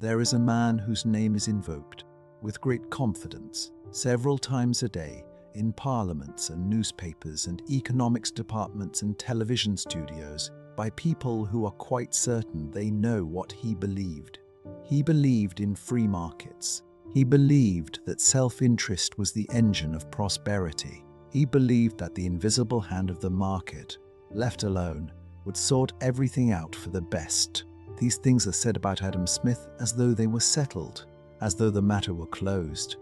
there is a man whose name is invoked with great confidence several times a day in parliaments and newspapers and economics departments and television studios by people who are quite certain they know what he believed. He believed in free markets. He believed that self-interest was the engine of prosperity. He believed that the invisible hand of the market, left alone, would sort everything out for the best. These things are said about Adam Smith as though they were settled, as though the matter were closed,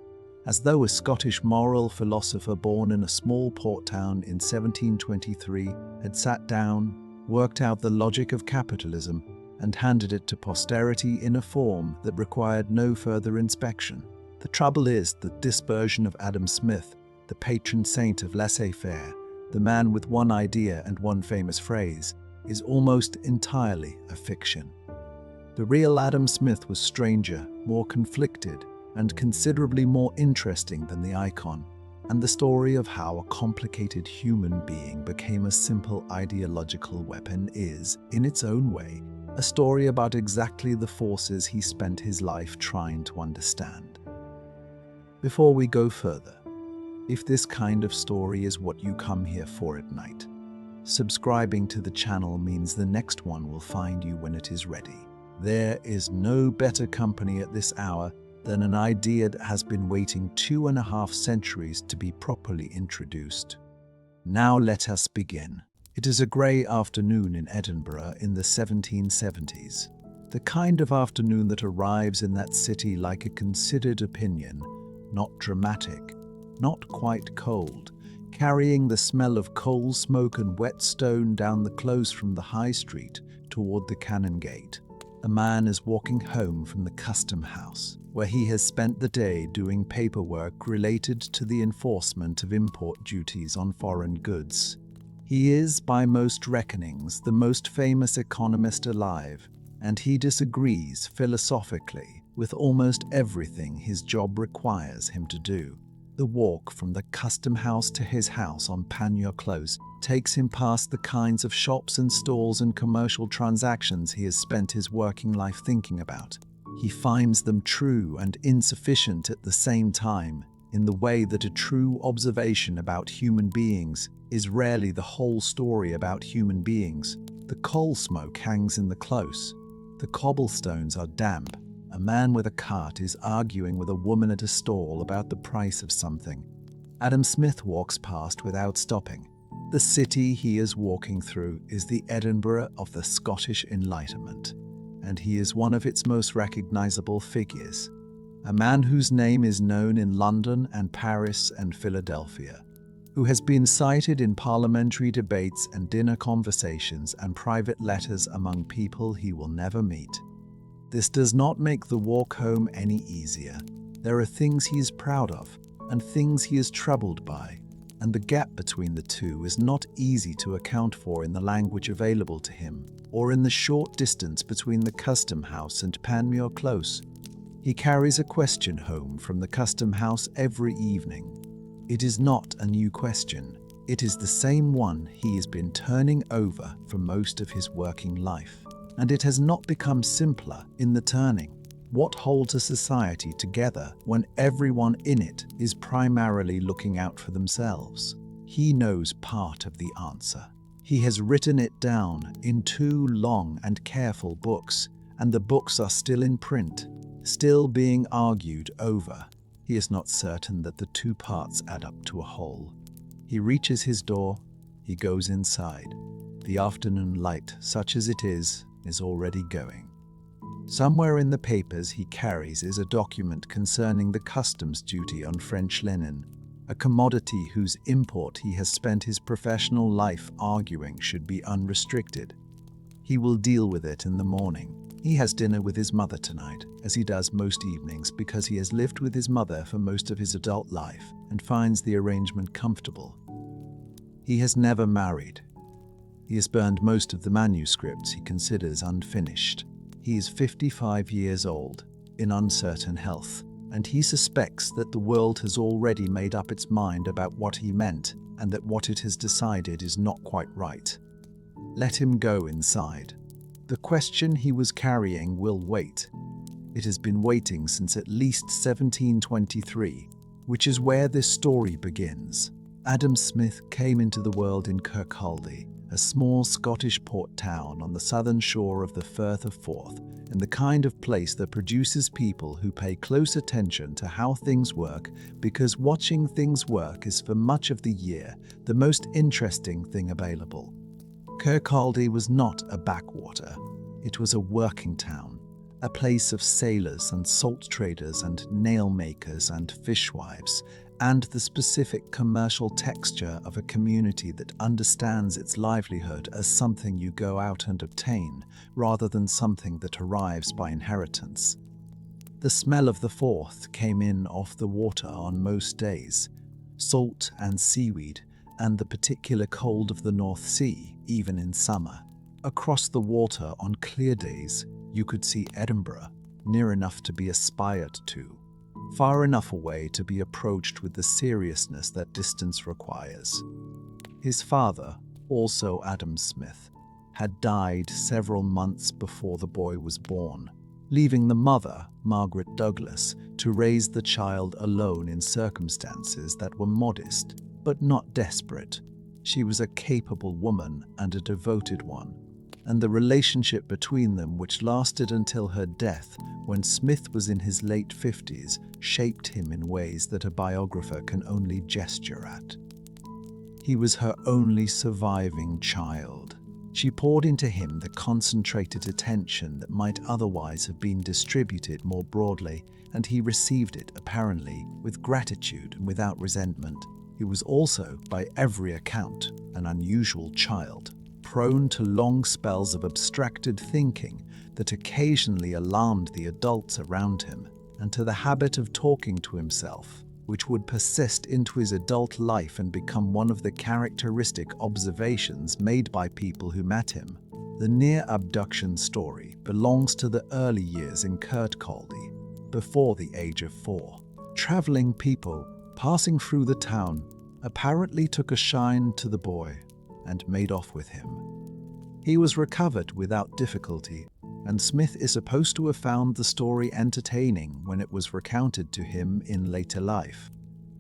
as though a Scottish moral philosopher born in a small port town in 1723 had sat down, worked out the logic of capitalism, and handed it to posterity in a form that required no further inspection. The trouble is that this version of Adam Smith, the patron saint of laissez-faire, the man with one idea and one famous phrase, is almost entirely a fiction. The real Adam Smith was stranger, more conflicted, and considerably more interesting than the icon, and the story of how a complicated human being became a simple ideological weapon is, in its own way, a story about exactly the forces he spent his life trying to understand. Before we go further, if this kind of story is what you come here for at night, subscribing to the channel means the next one will find you when it is ready. There is no better company at this hour than an idea that has been waiting 2.5 centuries to be properly introduced. Now let us begin. It is a grey afternoon in Edinburgh in the 1770s, the kind of afternoon that arrives in that city like a considered opinion, not dramatic, not quite cold, carrying the smell of coal smoke and wet stone down the close from the high street toward the Canongate. A man is walking home from the custom house, where he has spent the day doing paperwork related to the enforcement of import duties on foreign goods. He is, by most reckonings, the most famous economist alive, and he disagrees philosophically with almost everything his job requires him to do. The walk from the custom house to his house on Panmure Close takes him past the kinds of shops and stalls and commercial transactions he has spent his working life thinking about. He finds them true and insufficient at the same time, in the way that a true observation about human beings is rarely the whole story about human beings. The coal smoke hangs in the close. The cobblestones are damp. A man with a cart is arguing with a woman at a stall about the price of something. Adam Smith walks past without stopping. The city he is walking through is the Edinburgh of the Scottish Enlightenment, and he is one of its most recognizable figures. A man whose name is known in London and Paris and Philadelphia, who has been cited in parliamentary debates and dinner conversations and private letters among people he will never meet. This does not make the walk home any easier. There are things he is proud of and things he is troubled by, and the gap between the two is not easy to account for in the language available to him or in the short distance between the custom house and Panmure Close. He carries a question home from the custom house every evening. It is not a new question. It is the same one he has been turning over for most of his working life. And it has not become simpler in the turning. What holds a society together when everyone in it is primarily looking out for themselves? He knows part of the answer. He has written it down in 2 long and careful books, and the books are still in print, still being argued over. He is not certain that the 2 parts add up to a whole. He reaches his door. He goes inside. The afternoon light, such as it is already going. Somewhere in the papers he carries is a document concerning the customs duty on French linen, a commodity whose import he has spent his professional life arguing should be unrestricted. He will deal with it in the morning. He has dinner with his mother tonight, as he does most evenings because he has lived with his mother for most of his adult life and finds the arrangement comfortable. He has never married. He has burned most of the manuscripts he considers unfinished. He is 55 years old, in uncertain health, and he suspects that the world has already made up its mind about what he meant and that what it has decided is not quite right. Let him go inside. The question he was carrying will wait. It has been waiting since at least 1723, which is where this story begins. Adam Smith came into the world in Kirkcaldy, a small Scottish port town on the southern shore of the Firth of Forth, and the kind of place that produces people who pay close attention to how things work, because watching things work is for much of the year the most interesting thing available. Kirkcaldy was not a backwater. It was a working town, a place of sailors and salt traders and nail makers and fishwives, and the specific commercial texture of a community that understands its livelihood as something you go out and obtain, rather than something that arrives by inheritance. The smell of the Forth came in off the water on most days, salt and seaweed, and the particular cold of the North Sea, even in summer. Across the water on clear days, you could see Edinburgh, near enough to be aspired to, far enough away to be approached with the seriousness that distance requires. His father, also Adam Smith, had died several months before the boy was born, leaving the mother, Margaret Douglas, to raise the child alone in circumstances that were modest, but not desperate. She was a capable woman and a devoted one, and the relationship between them, which lasted until her death when Smith was in his late 50s, shaped him in ways that a biographer can only gesture at. He was her only surviving child. She poured into him the concentrated attention that might otherwise have been distributed more broadly, and he received it, apparently, with gratitude and without resentment. He was also, by every account, an unusual child, prone to long spells of abstracted thinking that occasionally alarmed the adults around him, and to the habit of talking to himself, which would persist into his adult life and become one of the characteristic observations made by people who met him. The near abduction story belongs to the early years in Kirkcaldy, before the age of 4. Traveling people passing through the town apparently took a shine to the boy and made off with him. He was recovered without difficulty, and Smith is supposed to have found the story entertaining when it was recounted to him in later life.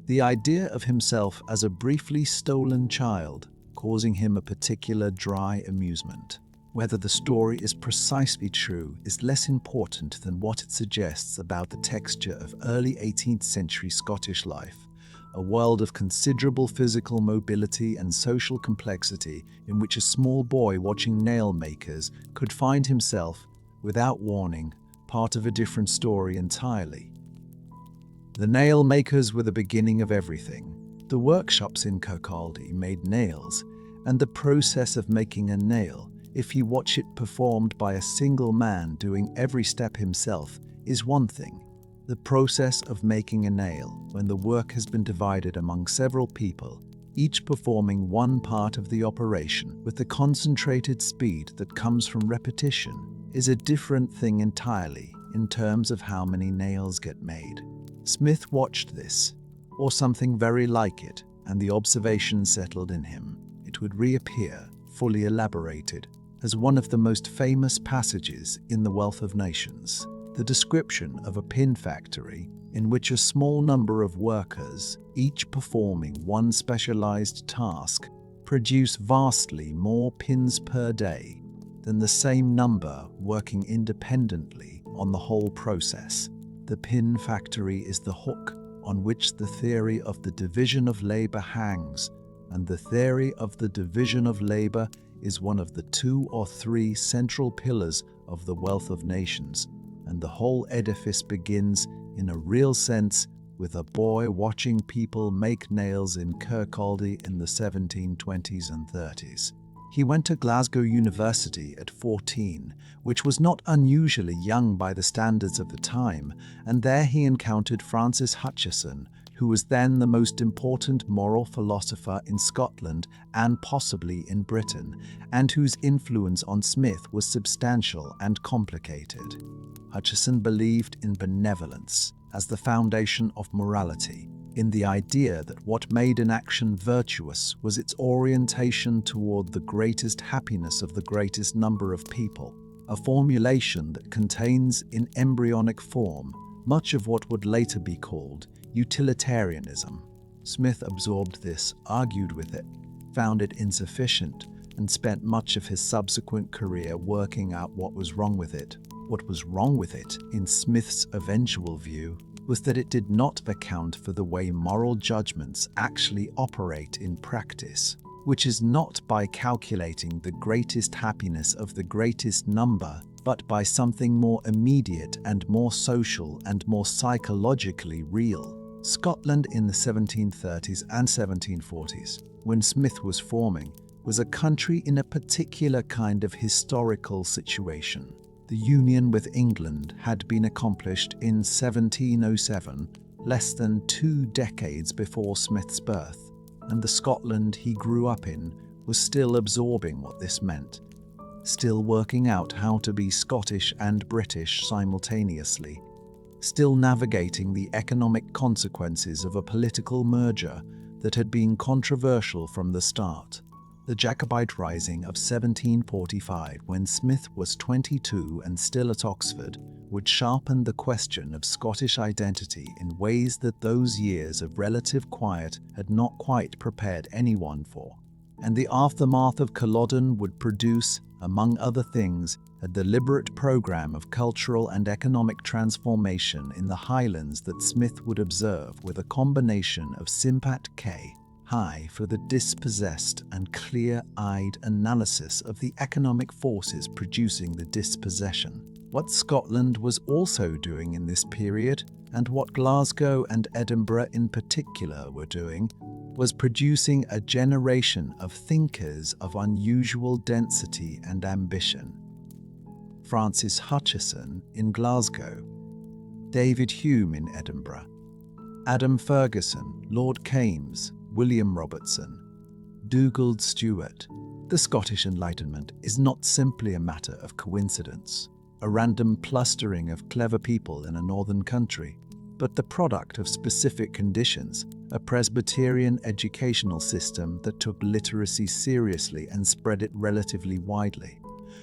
The idea of himself as a briefly stolen child causing him a particular dry amusement. Whether the story is precisely true is less important than what it suggests about the texture of early 18th century Scottish life, a world of considerable physical mobility and social complexity in which a small boy watching nail makers could find himself, without warning, part of a different story entirely. The nail makers were the beginning of everything. The workshops in Kirkcaldy made nails, and the process of making a nail, if you watch it performed by a single man doing every step himself, is one thing. The process of making a nail, when the work has been divided among several people, each performing one part of the operation with the concentrated speed that comes from repetition, is a different thing entirely in terms of how many nails get made. Smith watched this, or something very like it, and the observation settled in him. It would reappear, fully elaborated, as one of the most famous passages in The Wealth of Nations. The description of a pin factory in which a small number of workers, each performing one specialized task, produce vastly more pins per day than the same number working independently on the whole process. The pin factory is the hook on which the theory of the division of labor hangs, and the theory of the division of labor is one of the 2 or 3 central pillars of the Wealth of Nations, and the whole edifice begins, in a real sense, with a boy watching people make nails in Kirkcaldy in the 1720s and 30s. He went to Glasgow University at 14, which was not unusually young by the standards of the time, and there he encountered Francis Hutcheson, who was then the most important moral philosopher in Scotland and possibly in Britain, and whose influence on Smith was substantial and complicated. Hutcheson believed in benevolence as the foundation of morality, in the idea that what made an action virtuous was its orientation toward the greatest happiness of the greatest number of people. a formulation that contains in embryonic form much of what would later be called utilitarianism. Smith absorbed this, argued with it, found it insufficient, and spent much of his subsequent career working out what was wrong with it. What was wrong with it, in Smith's eventual view, was that it did not account for the way moral judgments actually operate in practice, which is not by calculating the greatest happiness of the greatest number, but by something more immediate and more social and more psychologically real. Scotland in the 1730s and 1740s, when Smith was forming, was a country in a particular kind of historical situation. The union with England had been accomplished in 1707, less than 2 decades before Smith's birth, and the Scotland he grew up in was still absorbing what this meant, still working out how to be Scottish and British simultaneously, still navigating the economic consequences of a political merger that had been controversial from the start. The Jacobite Rising of 1745, when Smith was 22 and still at Oxford, would sharpen the question of Scottish identity in ways that those years of relative quiet had not quite prepared anyone for. And the aftermath of Culloden would produce, among other things, a deliberate program of cultural and economic transformation in the Highlands that Smith would observe with a combination of Simpat K. high for the dispossessed and clear-eyed analysis of the economic forces producing the dispossession. What Scotland was also doing in this period, and what Glasgow and Edinburgh in particular were doing, was producing a generation of thinkers of unusual density and ambition. Francis Hutcheson in Glasgow, David Hume in Edinburgh, Adam Ferguson, Lord Kaimes, William Robertson, Dugald Stewart. The Scottish Enlightenment is not simply a matter of coincidence, a random clustering of clever people in a northern country, but the product of specific conditions, a Presbyterian educational system that took literacy seriously and spread it relatively widely,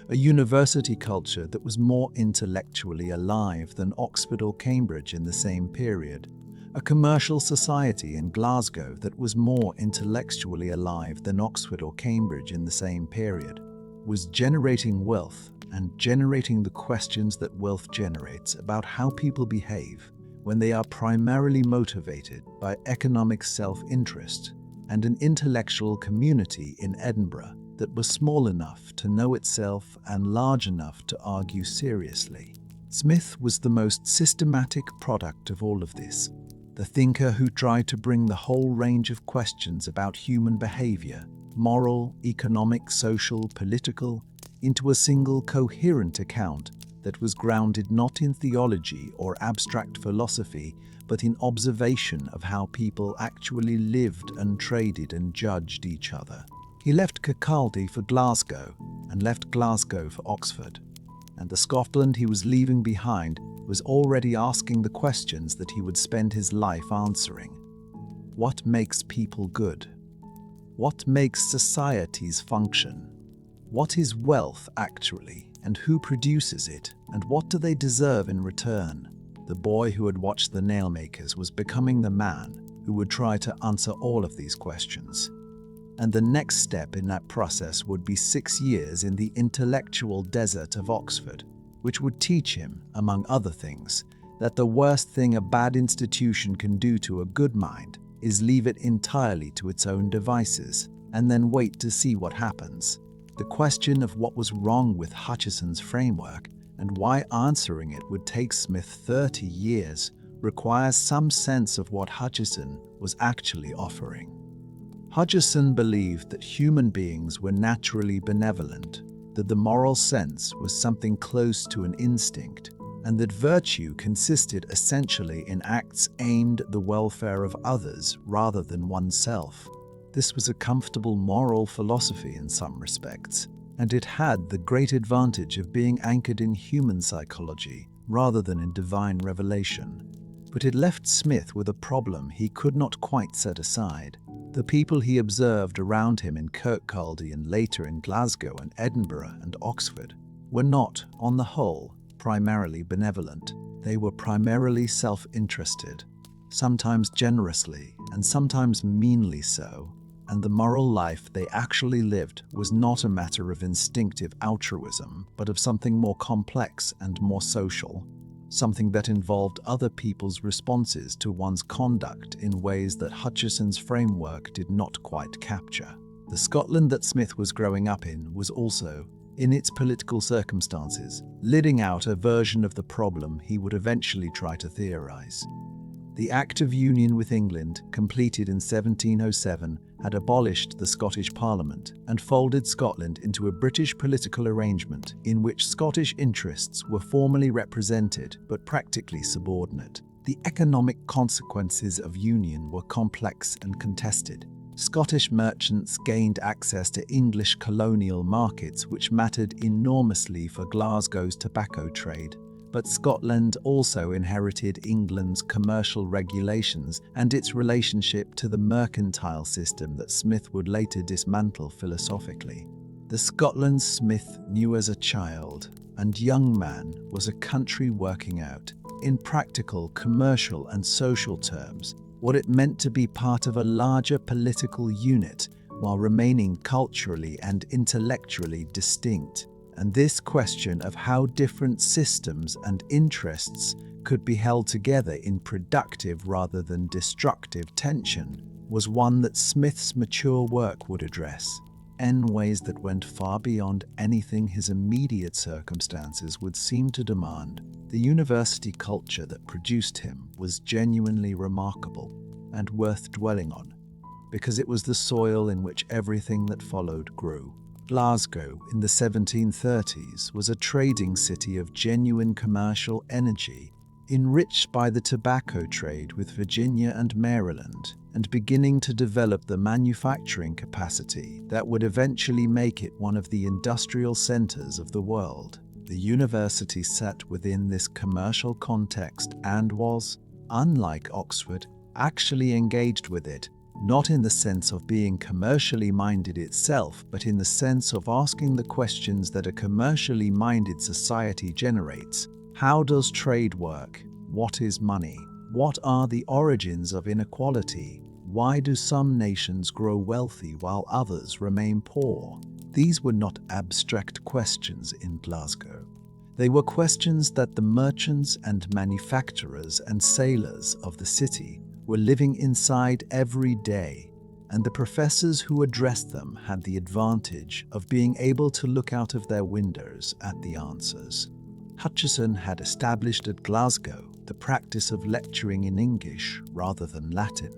a university culture that was more intellectually alive than Oxford or Cambridge in the same period, a commercial society in Glasgow that was more intellectually alive than Oxford or Cambridge in the same period, was generating wealth and generating the questions that wealth generates about how people behave when they are primarily motivated by economic self-interest, and an intellectual community in Edinburgh that was small enough to know itself and large enough to argue seriously. Smith was the most systematic product of all of this, the thinker who tried to bring the whole range of questions about human behavior, moral, economic, social, political, into a single coherent account that was grounded not in theology or abstract philosophy, but in observation of how people actually lived and traded and judged each other. He left Kirkcaldy for Glasgow and left Glasgow for Oxford, and the Scotland he was leaving behind was already asking the questions that he would spend his life answering. What makes people good? What makes societies function? What is wealth actually, and who produces it, and what do they deserve in return? The boy who had watched the nailmakers was becoming the man who would try to answer all of these questions. And the next step in that process would be 6 years in the intellectual desert of Oxford, which would teach him, among other things, that the worst thing a bad institution can do to a good mind is leave it entirely to its own devices, and then wait to see what happens. The question of what was wrong with Hutcheson's framework, and why answering it would take Smith 30 years, requires some sense of what Hutcheson was actually offering. Hutcheson believed that human beings were naturally benevolent, that the moral sense was something close to an instinct, and that virtue consisted essentially in acts aimed at the welfare of others rather than oneself. This was a comfortable moral philosophy in some respects, and it had the great advantage of being anchored in human psychology rather than in divine revelation. But it left Smith with a problem he could not quite set aside. The people he observed around him in Kirkcaldy and later in Glasgow and Edinburgh and Oxford were not, on the whole, primarily benevolent. They were primarily self-interested, sometimes generously and sometimes meanly so, and the moral life they actually lived was not a matter of instinctive altruism, but of something more complex and more social, something that involved other people's responses to one's conduct in ways that Hutcheson's framework did not quite capture. The Scotland that Smith was growing up in was also, in its political circumstances, living out a version of the problem he would eventually try to theorize. The Act of Union with England, completed in 1707, had abolished the Scottish Parliament and folded Scotland into a British political arrangement in which Scottish interests were formally represented but practically subordinate. The economic consequences of union were complex and contested. Scottish merchants gained access to English colonial markets, which mattered enormously for Glasgow's tobacco trade. But Scotland also inherited England's commercial regulations and its relationship to the mercantile system that Smith would later dismantle philosophically. The Scotland Smith knew as a child and young man was a country working out, in practical, commercial and social terms, what it meant to be part of a larger political unit while remaining culturally and intellectually distinct. And this question of how different systems and interests could be held together in productive rather than destructive tension was one that Smith's mature work would address, in ways that went far beyond anything his immediate circumstances would seem to demand. The university culture that produced him was genuinely remarkable and worth dwelling on, because it was the soil in which everything that followed grew. Glasgow in the 1730s was a trading city of genuine commercial energy, enriched by the tobacco trade with Virginia and Maryland, and beginning to develop the manufacturing capacity that would eventually make it one of the industrial centers of the world. The university sat within this commercial context and was, unlike Oxford, actually engaged with it, not in the sense of being commercially minded itself, but in the sense of asking the questions that a commercially minded society generates. How does trade work? What is money? What are the origins of inequality? Why do some nations grow wealthy while others remain poor? These were not abstract questions in Glasgow. They were questions that the merchants and manufacturers and sailors of the city were living inside every day, and the professors who addressed them had the advantage of being able to look out of their windows at the answers. Hutcheson had established at Glasgow the practice of lecturing in English rather than Latin,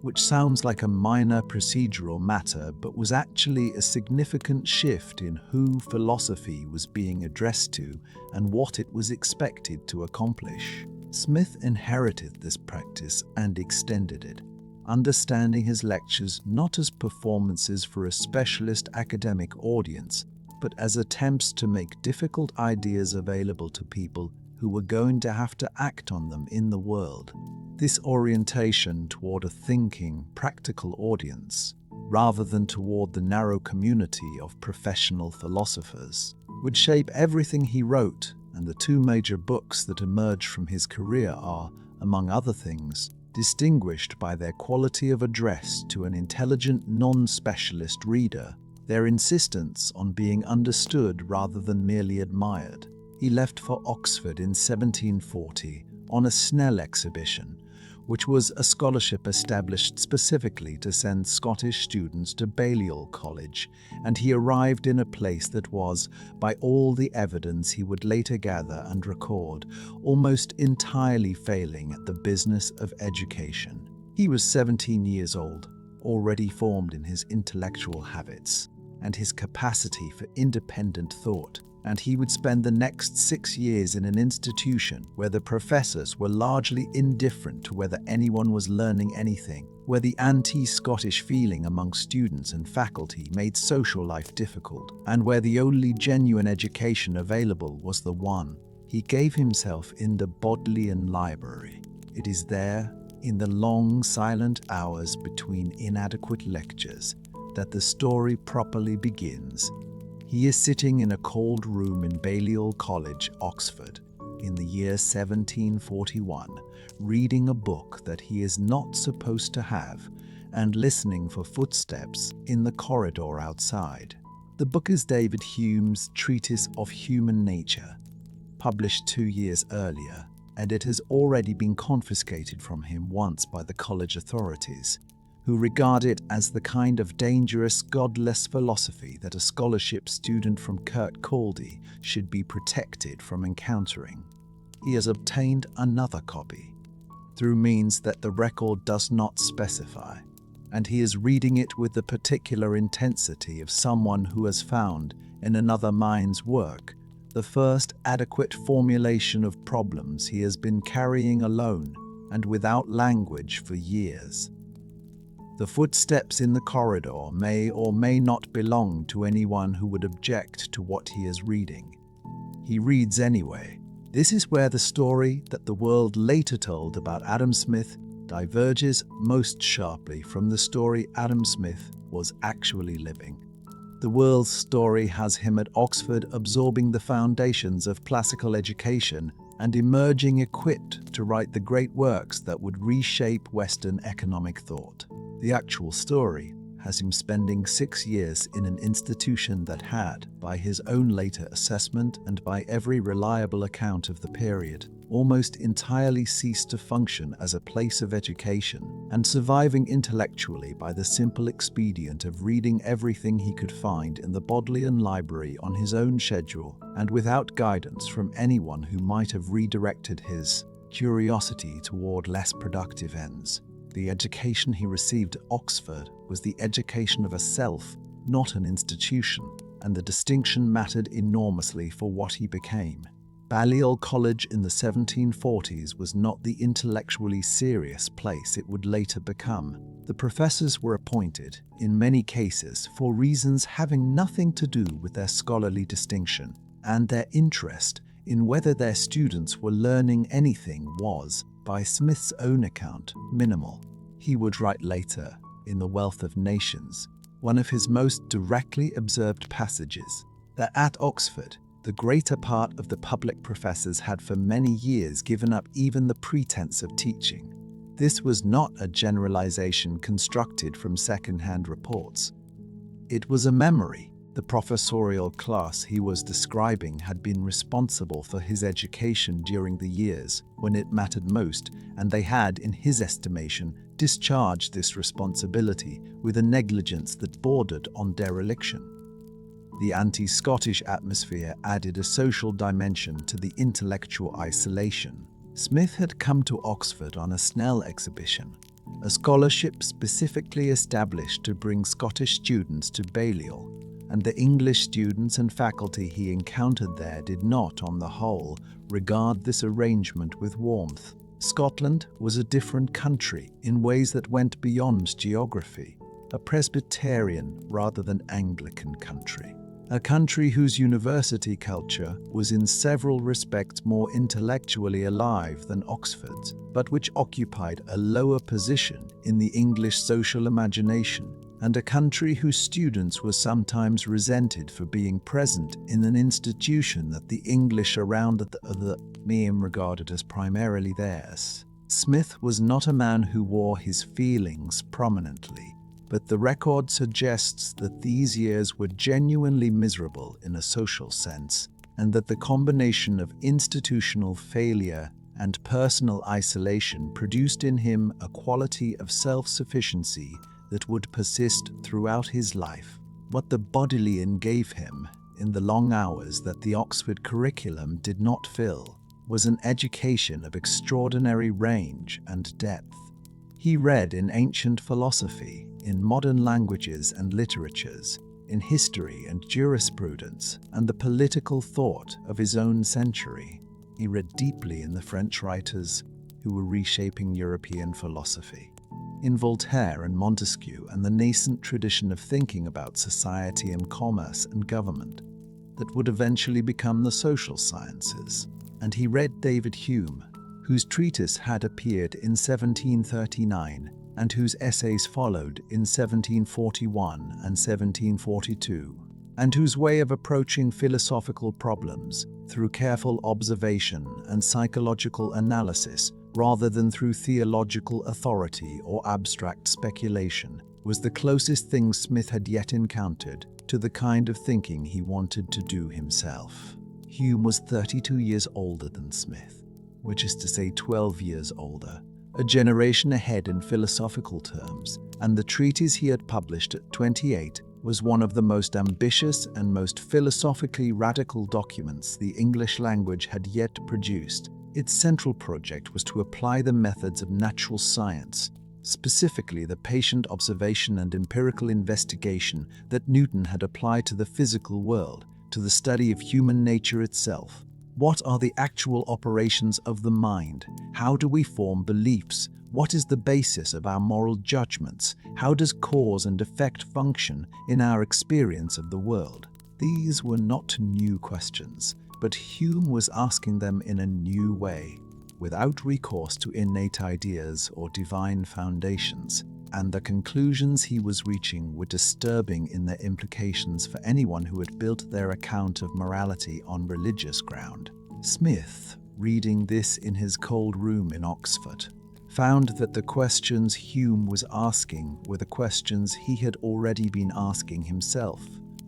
which sounds like a minor procedural matter but was actually a significant shift in who philosophy was being addressed to and what it was expected to accomplish. Smith inherited this practice and extended it, understanding his lectures not as performances for a specialist academic audience, but as attempts to make difficult ideas available to people who were going to have to act on them in the world. This orientation toward a thinking, practical audience, rather than toward the narrow community of professional philosophers, would shape everything he wrote, and the two major books that emerge from his career are, among other things, distinguished by their quality of address to an intelligent non-specialist reader, their insistence on being understood rather than merely admired. He left for Oxford in 1740 on a Snell exhibition, which was a scholarship established specifically to send Scottish students to Balliol College, and he arrived in a place that was, by all the evidence he would later gather and record, almost entirely failing at the business of education. He was 17 years old, already formed in his intellectual habits and his capacity for independent thought, and he would spend the next 6 years in an institution where the professors were largely indifferent to whether anyone was learning anything, where the anti-Scottish feeling among students and faculty made social life difficult, and where the only genuine education available was the one he gave himself in the Bodleian Library. It is there, in the long, silent hours between inadequate lectures, that the story properly begins. He is sitting in a cold room in Balliol College, Oxford, in the year 1741, reading a book that he is not supposed to have and listening for footsteps in the corridor outside. The book is David Hume's Treatise of Human Nature, published 2 years earlier, and it has already been confiscated from him once by the college authorities, who regard it as the kind of dangerous, godless philosophy that a scholarship student from Kirkcaldy should be protected from encountering. He has obtained another copy, through means that the record does not specify, and he is reading it with the particular intensity of someone who has found, in another mind's work, the first adequate formulation of problems he has been carrying alone and without language for years. The footsteps in the corridor may or may not belong to anyone who would object to what he is reading. He reads anyway. This is where the story that the world later told about Adam Smith diverges most sharply from the story Adam Smith was actually living. The world's story has him at Oxford absorbing the foundations of classical education and emerging equipped to write the great works that would reshape Western economic thought. The actual story has him spending 6 years in an institution that had, by his own later assessment and by every reliable account of the period, almost entirely ceased to function as a place of education, and surviving intellectually by the simple expedient of reading everything he could find in the Bodleian Library on his own schedule and without guidance from anyone who might have redirected his curiosity toward less productive ends. The education he received at Oxford was the education of a self, not an institution, and the distinction mattered enormously for what he became. Balliol College in the 1740s was not the intellectually serious place it would later become. The professors were appointed, in many cases, for reasons having nothing to do with their scholarly distinction, and their interest in whether their students were learning anything was, by Smith's own account, minimal. He would write later, in The Wealth of Nations, one of his most directly observed passages, that at Oxford, the greater part of the public professors had for many years given up even the pretense of teaching. This was not a generalization constructed from second-hand reports. It was a memory. The professorial class he was describing had been responsible for his education during the years when it mattered most, and they had, in his estimation, discharged this responsibility with a negligence that bordered on dereliction. The anti-Scottish atmosphere added a social dimension to the intellectual isolation. Smith had come to Oxford on a Snell exhibition, a scholarship specifically established to bring Scottish students to Balliol, and the English students and faculty he encountered there did not, on the whole, regard this arrangement with warmth. Scotland was a different country in ways that went beyond geography, a Presbyterian rather than Anglican country, a country whose university culture was in several respects more intellectually alive than Oxford's, but which occupied a lower position in the English social imagination, and a country whose students were sometimes resented for being present in an institution that the English around the Meum regarded as primarily theirs. Smith was not a man who wore his feelings prominently, but the record suggests that these years were genuinely miserable in a social sense, and that the combination of institutional failure and personal isolation produced in him a quality of self-sufficiency that would persist throughout his life. What the Bodleian gave him, in the long hours that the Oxford curriculum did not fill, was an education of extraordinary range and depth. He read in ancient philosophy, in modern languages and literatures, in history and jurisprudence, and the political thought of his own century. He read deeply in the French writers who were reshaping European philosophy, in Voltaire and Montesquieu and the nascent tradition of thinking about society and commerce and government that would eventually become the social sciences. And he read David Hume, whose treatise had appeared in 1739 and whose essays followed in 1741 and 1742. and whose way of approaching philosophical problems through careful observation and psychological analysis rather than through theological authority or abstract speculation was the closest thing Smith had yet encountered to the kind of thinking he wanted to do himself. Hume was 32 years older than Smith, which is to say 12 years older, a generation ahead in philosophical terms, and the treatise he had published at 28 was one of the most ambitious and most philosophically radical documents the English language had yet produced. Its central project was to apply the methods of natural science, specifically the patient observation and empirical investigation that Newton had applied to the physical world, to the study of human nature itself. What are the actual operations of the mind? How do we form beliefs? What is the basis of our moral judgments? How does cause and effect function in our experience of the world? These were not new questions, but Hume was asking them in a new way, without recourse to innate ideas or divine foundations, and the conclusions he was reaching were disturbing in their implications for anyone who had built their account of morality on religious ground. Smith, reading this in his cold room in Oxford, found that the questions Hume was asking were the questions he had already been asking himself,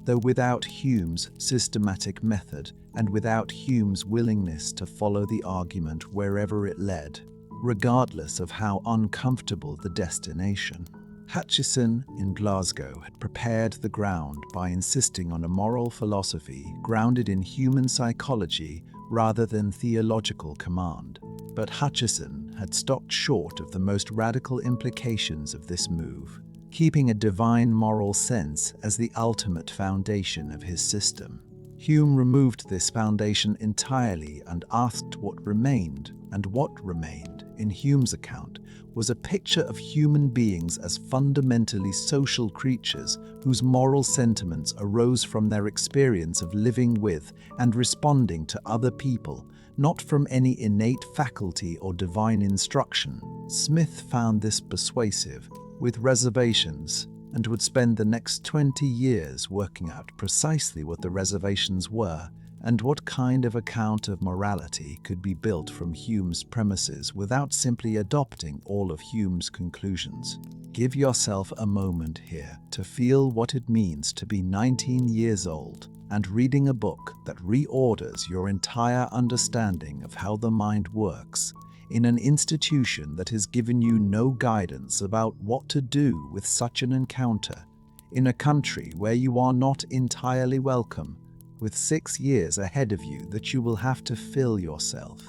though without Hume's systematic method and without Hume's willingness to follow the argument wherever it led, regardless of how uncomfortable the destination. Hutcheson in Glasgow had prepared the ground by insisting on a moral philosophy grounded in human psychology rather than theological command. But Hutcheson had stopped short of the most radical implications of this move, keeping a divine moral sense as the ultimate foundation of his system. Hume removed this foundation entirely and asked what remained, and what remained, in Hume's account, was a picture of human beings as fundamentally social creatures whose moral sentiments arose from their experience of living with and responding to other people, not from any innate faculty or divine instruction. Smith found this persuasive, with reservations, and would spend the next 20 years working out precisely what the reservations were and what kind of account of morality could be built from Hume's premises without simply adopting all of Hume's conclusions. Give yourself a moment here to feel what it means to be 19 years old and reading a book that reorders your entire understanding of how the mind works in an institution that has given you no guidance about what to do with such an encounter, in a country where you are not entirely welcome, with 6 years ahead of you that you will have to fill yourself.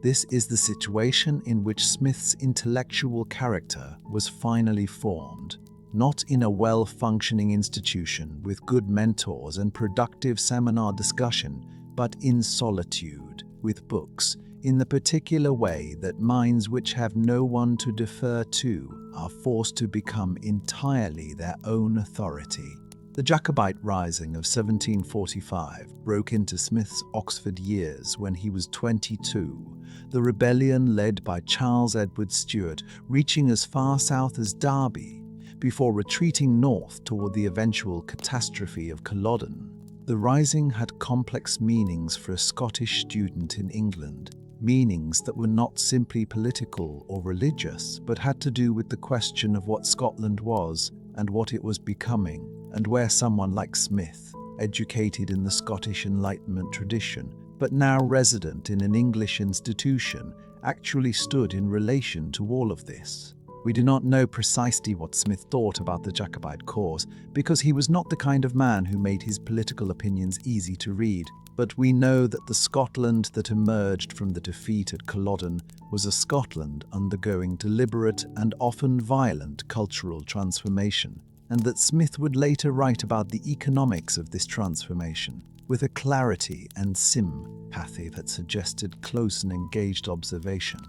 This is the situation in which Smith's intellectual character was finally formed, not in a well-functioning institution with good mentors and productive seminar discussion, but in solitude, with books, in the particular way that minds which have no one to defer to are forced to become entirely their own authority. The Jacobite Rising of 1745 broke into Smith's Oxford years when he was 22, the rebellion led by Charles Edward Stuart reaching as far south as Derby, before retreating north toward the eventual catastrophe of Culloden. The Rising had complex meanings for a Scottish student in England, meanings that were not simply political or religious, but had to do with the question of what Scotland was and what it was becoming, and where someone like Smith, educated in the Scottish Enlightenment tradition, but now resident in an English institution, actually stood in relation to all of this. We do not know precisely what Smith thought about the Jacobite cause, because he was not the kind of man who made his political opinions easy to read, but we know that the Scotland that emerged from the defeat at Culloden was a Scotland undergoing deliberate and often violent cultural transformation, and that Smith would later write about the economics of this transformation with a clarity and sympathy that suggested close and engaged observation.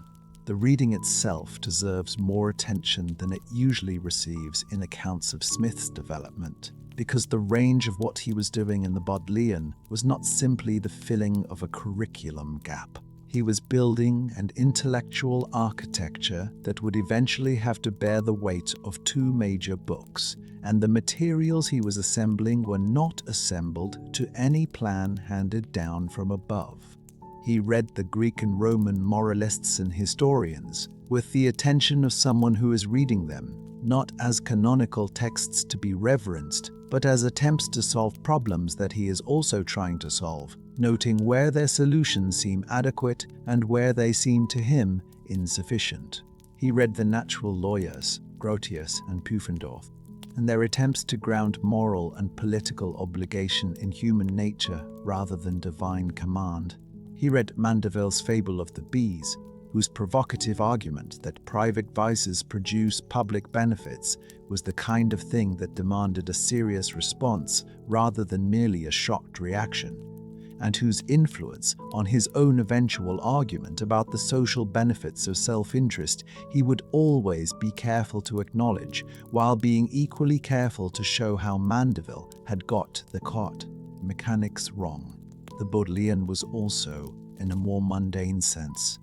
The reading itself deserves more attention than it usually receives in accounts of Smith's development, because the range of what he was doing in the Bodleian was not simply the filling of a curriculum gap. He was building an intellectual architecture that would eventually have to bear the weight of two major books, and the materials he was assembling were not assembled to any plan handed down from above. He read the Greek and Roman moralists and historians with the attention of someone who is reading them, not as canonical texts to be reverenced, but as attempts to solve problems that he is also trying to solve, noting where their solutions seem adequate and where they seem to him insufficient. He read the natural lawyers, Grotius and Pufendorf, and their attempts to ground moral and political obligation in human nature rather than divine command. He read Mandeville's Fable of the Bees, whose provocative argument that private vices produce public benefits was the kind of thing that demanded a serious response rather than merely a shocked reaction, and whose influence on his own eventual argument about the social benefits of self-interest he would always be careful to acknowledge, while being equally careful to show how Mandeville had got the quote mechanics wrong. The Bodleian was also, in a more mundane sense,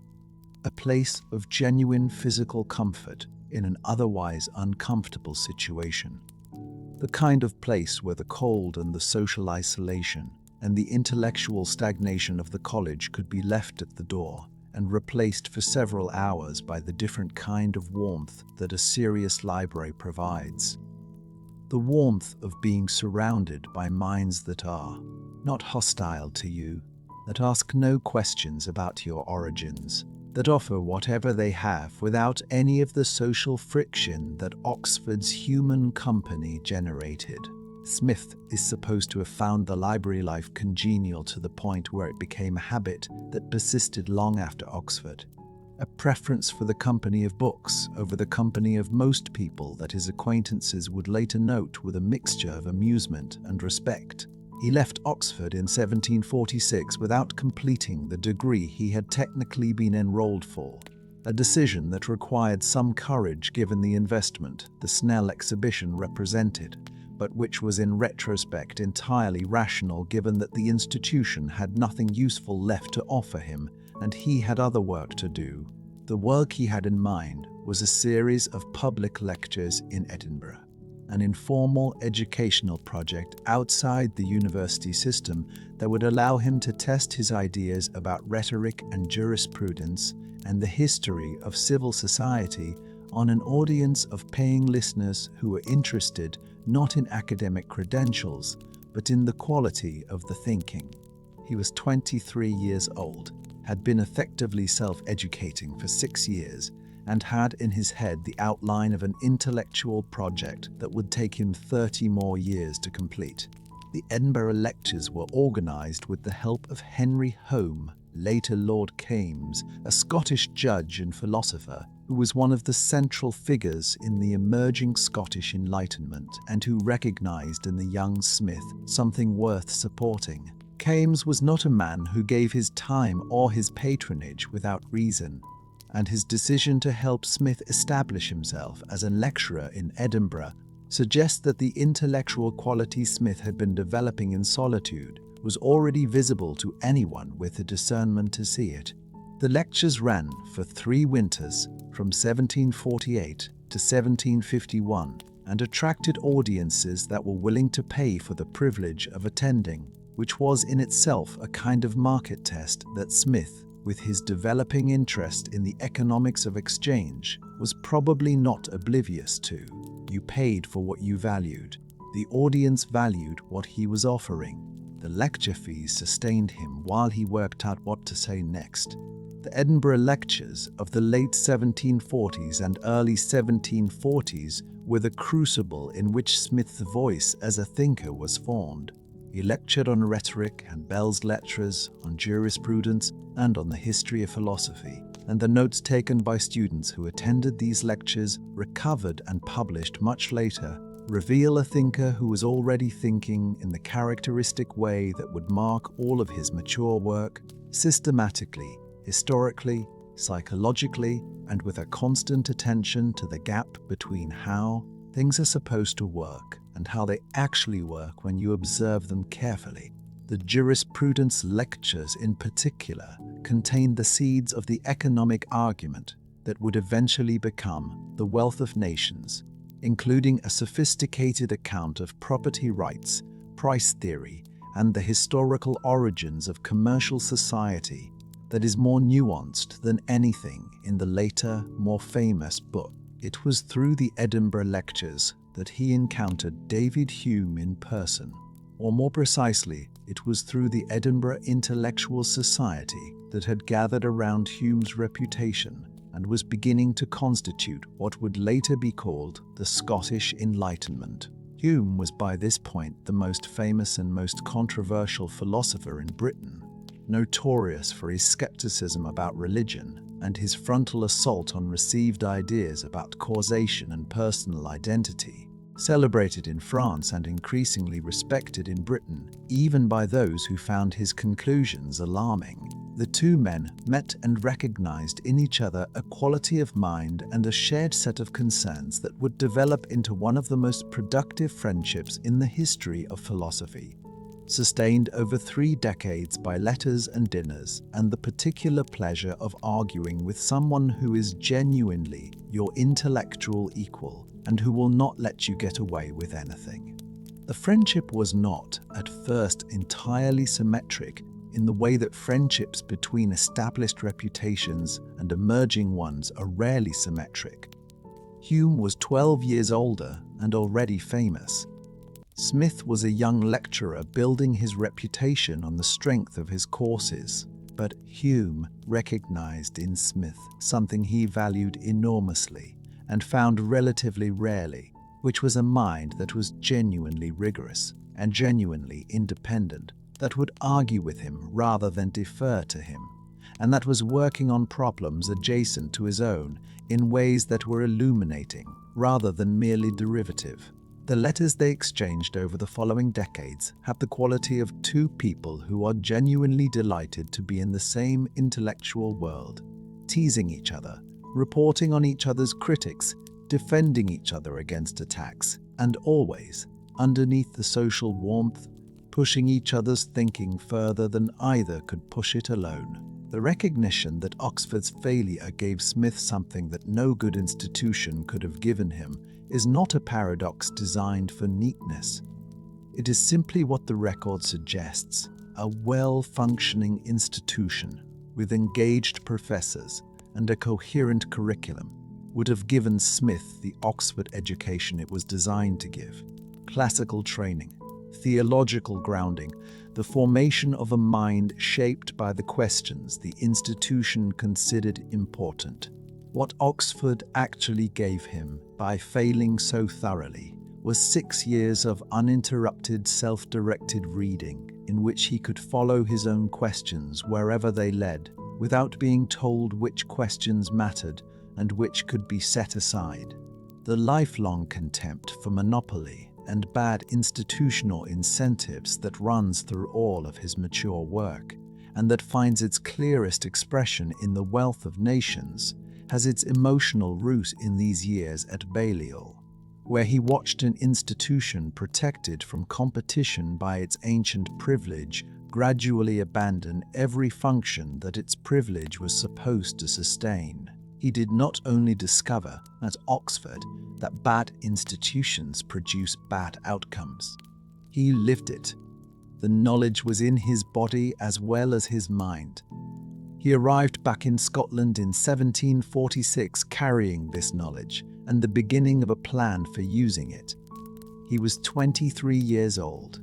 a place of genuine physical comfort in an otherwise uncomfortable situation. The kind of place where the cold and the social isolation and the intellectual stagnation of the college could be left at the door and replaced for several hours by the different kind of warmth that a serious library provides. The warmth of being surrounded by minds that are not hostile to you, that ask no questions about your origins, that offer whatever they have without any of the social friction that Oxford's human company generated. Smith is supposed to have found the library life congenial to the point where it became a habit that persisted long after Oxford. A preference for the company of books over the company of most people that his acquaintances would later note with a mixture of amusement and respect. He left Oxford in 1746 without completing the degree he had technically been enrolled for, a decision that required some courage given the investment the Snell exhibition represented, but which was in retrospect entirely rational given that the institution had nothing useful left to offer him and he had other work to do. The work he had in mind was a series of public lectures in Edinburgh, an informal educational project outside the university system that would allow him to test his ideas about rhetoric and jurisprudence and the history of civil society on an audience of paying listeners who were interested not in academic credentials, but in the quality of the thinking. He was 23 years old, had been effectively self-educating for 6 years, and had in his head the outline of an intellectual project that would take him 30 more years to complete. The Edinburgh lectures were organised with the help of Henry Home, later Lord Kames, a Scottish judge and philosopher who was one of the central figures in the emerging Scottish Enlightenment and who recognised in the young Smith something worth supporting. Kames was not a man who gave his time or his patronage without reason, and his decision to help Smith establish himself as a lecturer in Edinburgh suggests that the intellectual quality Smith had been developing in solitude was already visible to anyone with the discernment to see it. The lectures ran for 3 winters from 1748 to 1751 and attracted audiences that were willing to pay for the privilege of attending, which was in itself a kind of market test that Smith, with his developing interest in the economics of exchange, was probably not oblivious to. You paid for what you valued. The audience valued what he was offering. The lecture fees sustained him while he worked out what to say next. The Edinburgh lectures of the late 1740s and early 1740s were the crucible in which Smith's voice as a thinker was formed. He lectured on rhetoric and Bell's lectures on jurisprudence and on the history of philosophy, and the notes taken by students who attended these lectures, recovered and published much later, reveal a thinker who was already thinking in the characteristic way that would mark all of his mature work, systematically, historically, psychologically, and with a constant attention to the gap between how things are supposed to work and how they actually work when you observe them carefully. The jurisprudence lectures in particular contained the seeds of the economic argument that would eventually become The Wealth of Nations, including a sophisticated account of property rights, price theory, and the historical origins of commercial society that is more nuanced than anything in the later, more famous book. It was through the Edinburgh lectures that he encountered David Hume in person, or more precisely, it was through the Edinburgh Intellectual Society that had gathered around Hume's reputation and was beginning to constitute what would later be called the Scottish Enlightenment. Hume was by this point the most famous and most controversial philosopher in Britain, notorious for his skepticism about religion and his frontal assault on received ideas about causation and personal identity. Celebrated in France and increasingly respected in Britain, even by those who found his conclusions alarming, the two men met and recognized in each other a quality of mind and a shared set of concerns that would develop into one of the most productive friendships in the history of philosophy, sustained over 3 decades by letters and dinners and the particular pleasure of arguing with someone who is genuinely your intellectual equal and who will not let you get away with anything. The friendship was not, at first, entirely symmetric in the way that friendships between established reputations and emerging ones are rarely symmetric. Hume was 12 years older and already famous. Smith was a young lecturer building his reputation on the strength of his courses, but Hume recognized in Smith something he valued enormously and found relatively rarely, which was a mind that was genuinely rigorous and genuinely independent, that would argue with him rather than defer to him, and that was working on problems adjacent to his own in ways that were illuminating rather than merely derivative. The letters they exchanged over the following decades have the quality of two people who are genuinely delighted to be in the same intellectual world, teasing each other, reporting on each other's critics, defending each other against attacks, and always, underneath the social warmth, pushing each other's thinking further than either could push it alone. The recognition that Oxford's failure gave Smith something that no good institution could have given him is not a paradox designed for neatness. It is simply what the record suggests: a well-functioning institution with engaged professors and a coherent curriculum would have given Smith the Oxford education it was designed to give: classical training, theological grounding, the formation of a mind shaped by the questions the institution considered important. What Oxford actually gave him, by failing so thoroughly, was 6 years of uninterrupted self-directed reading in which he could follow his own questions wherever they led, without being told which questions mattered and which could be set aside. The lifelong contempt for monopoly and bad institutional incentives that runs through all of his mature work, and that finds its clearest expression in The Wealth of Nations, has its emotional root in these years at Balliol, where he watched an institution protected from competition by its ancient privilege gradually abandon every function that its privilege was supposed to sustain. He did not only discover, at Oxford, that bad institutions produce bad outcomes. He lived it. The knowledge was in his body as well as his mind. He arrived back in Scotland in 1746 carrying this knowledge and the beginning of a plan for using it. He was 23 years old.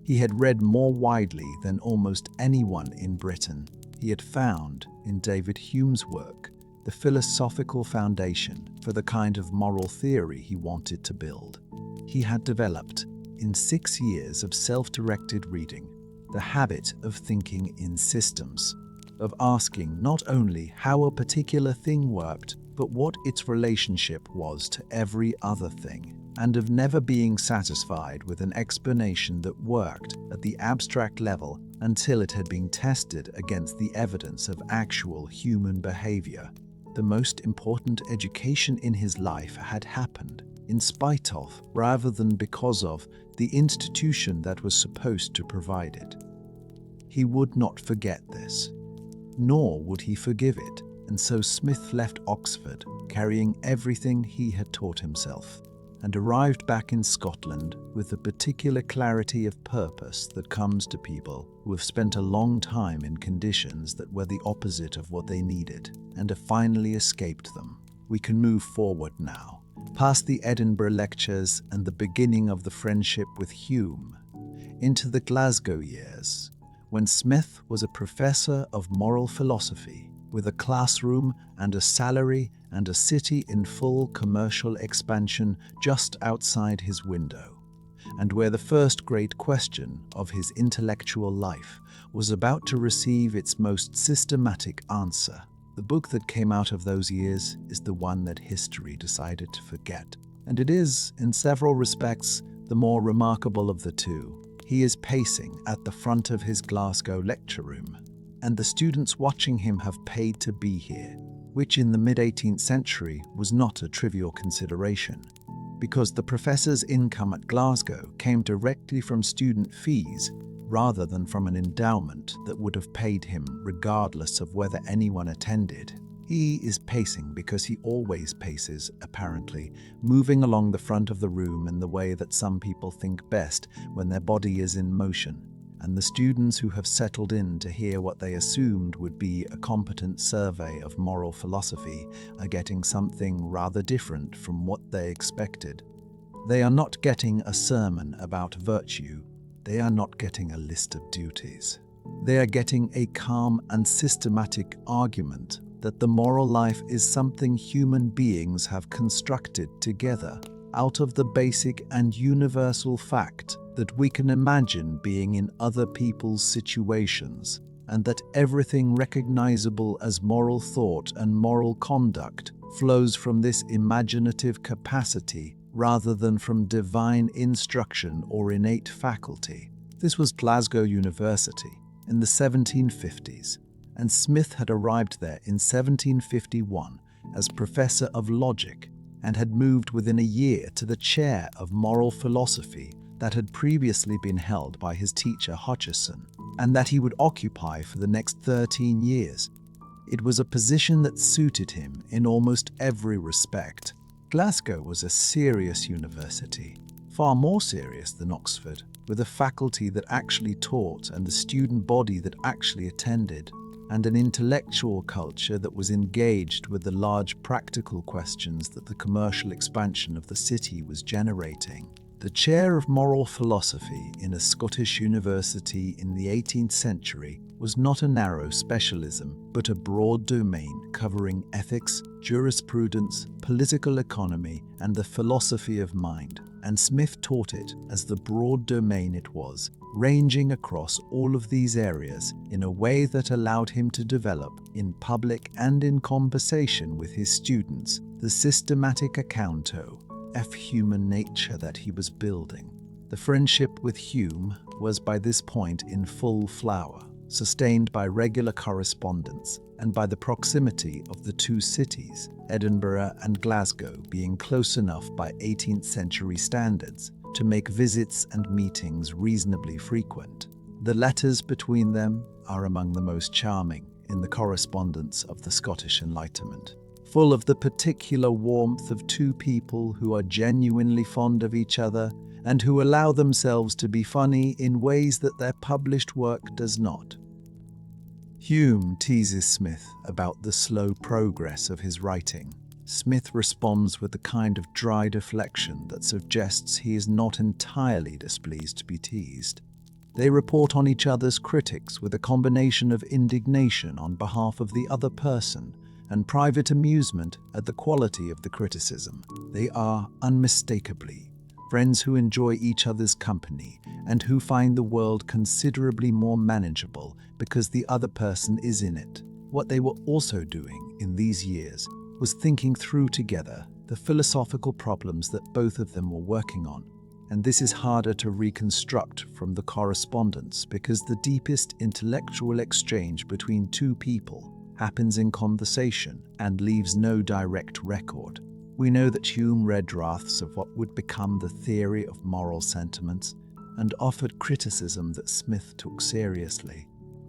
He had read more widely than almost anyone in Britain. He had found, in David Hume's work, the philosophical foundation for the kind of moral theory he wanted to build. He had developed, in 6 years of self-directed reading, the habit of thinking in systems, of asking not only how a particular thing worked, but what its relationship was to every other thing, and of never being satisfied with an explanation that worked at the abstract level until it had been tested against the evidence of actual human behavior. The most important education in his life had happened in spite of, rather than because of, the institution that was supposed to provide it. He would not forget this. nor would he forgive it, and so Smith left Oxford, carrying everything he had taught himself, and arrived back in Scotland with the particular clarity of purpose that comes to people who have spent a long time in conditions that were the opposite of what they needed, and have finally escaped them. We can move forward now, past the Edinburgh lectures and the beginning of the friendship with Hume, into the Glasgow years, when Smith was a professor of moral philosophy, with a classroom and a salary and a city in full commercial expansion just outside his window, and where the first great question of his intellectual life was about to receive its most systematic answer. The book that came out of those years is the one that history decided to forget, and it is, in several respects, the more remarkable of the two. He is pacing at the front of his Glasgow lecture room, and the students watching him have paid to be here, which in the mid-18th century was not a trivial consideration, because the professor's income at Glasgow came directly from student fees rather than from an endowment that would have paid him regardless of whether anyone attended. He is pacing because he always paces, apparently, moving along the front of the room in the way that some people think best when their body is in motion, and the students who have settled in to hear what they assumed would be a competent survey of moral philosophy are getting something rather different from what they expected. They are not getting a sermon about virtue. They are not getting a list of duties. They are getting a calm and systematic argument that the moral life is something human beings have constructed together out of the basic and universal fact that we can imagine being in other people's situations, and that everything recognizable as moral thought and moral conduct flows from this imaginative capacity rather than from divine instruction or innate faculty. This was Glasgow University in the 1750s, and Smith had arrived there in 1751 as professor of logic and had moved within a year to the chair of moral philosophy that had previously been held by his teacher Hutcheson, and that he would occupy for the next 13 years. It was a position that suited him in almost every respect. Glasgow was a serious university, far more serious than Oxford, with a faculty that actually taught and the student body that actually attended, and an intellectual culture that was engaged with the large practical questions that the commercial expansion of the city was generating. The chair of moral philosophy in a Scottish university in the 18th century was not a narrow specialism, but a broad domain covering ethics, jurisprudence, political economy, and the philosophy of mind, and Smith taught it as the broad domain it was, ranging across all of these areas in a way that allowed him to develop, in public and in conversation with his students, the systematic account of human nature that he was building. The friendship with Hume was by this point in full flower, sustained by regular correspondence and by the proximity of the two cities, Edinburgh and Glasgow, being close enough by 18th century standards to make visits and meetings reasonably frequent. The letters between them are among the most charming in the correspondence of the Scottish Enlightenment, full of the particular warmth of two people who are genuinely fond of each other and who allow themselves to be funny in ways that their published work does not. Hume teases Smith about the slow progress of his writing. Smith responds with a kind of dry deflection that suggests he is not entirely displeased to be teased. They report on each other's critics with a combination of indignation on behalf of the other person and private amusement at the quality of the criticism. They are, unmistakably, friends who enjoy each other's company and who find the world considerably more manageable because the other person is in it. What they were also doing in these years was thinking through together the philosophical problems that both of them were working on, and this is harder to reconstruct from the correspondence because the deepest intellectual exchange between two people happens in conversation and leaves no direct record. We know that Hume read drafts of what would become the theory of moral sentiments and offered criticism that Smith took seriously.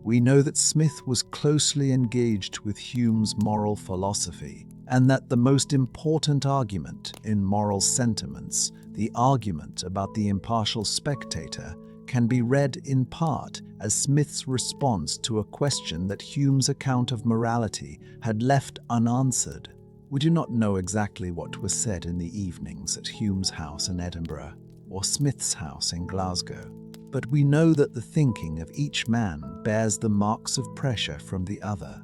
We know that Smith was closely engaged with Hume's moral philosophy, and that the most important argument in moral sentiments, the argument about the impartial spectator, can be read in part as Smith's response to a question that Hume's account of morality had left unanswered. We do not know exactly what was said in the evenings at Hume's house in Edinburgh or Smith's house in Glasgow, but we know that the thinking of each man bears the marks of pressure from the other.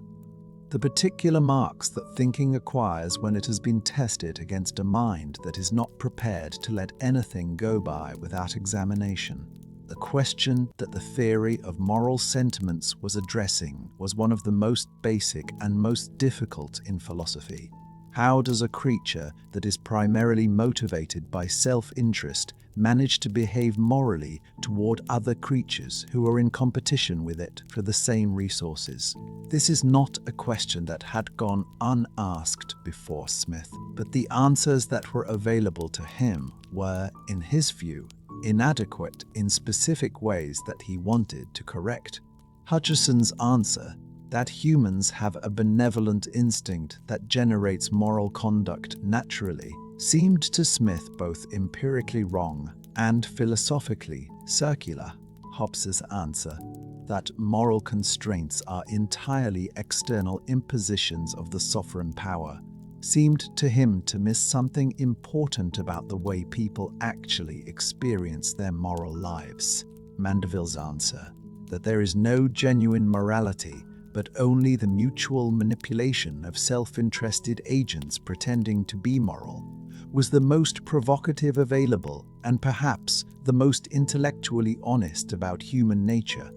The particular marks that thinking acquires when it has been tested against a mind that is not prepared to let anything go by without examination. The question that the theory of moral sentiments was addressing was one of the most basic and most difficult in philosophy. How does a creature that is primarily motivated by self-interest manage to behave morally toward other creatures who are in competition with it for the same resources? This is not a question that had gone unasked before Smith, but the answers that were available to him were, in his view, inadequate in specific ways that he wanted to correct. Hutcheson's answer, that humans have a benevolent instinct that generates moral conduct naturally, seemed to Smith both empirically wrong and philosophically circular. Hobbes's answer, that moral constraints are entirely external impositions of the sovereign power, seemed to him to miss something important about the way people actually experience their moral lives. Mandeville's answer, that there is no genuine morality, but only the mutual manipulation of self-interested agents pretending to be moral, was the most provocative available and perhaps the most intellectually honest about human nature.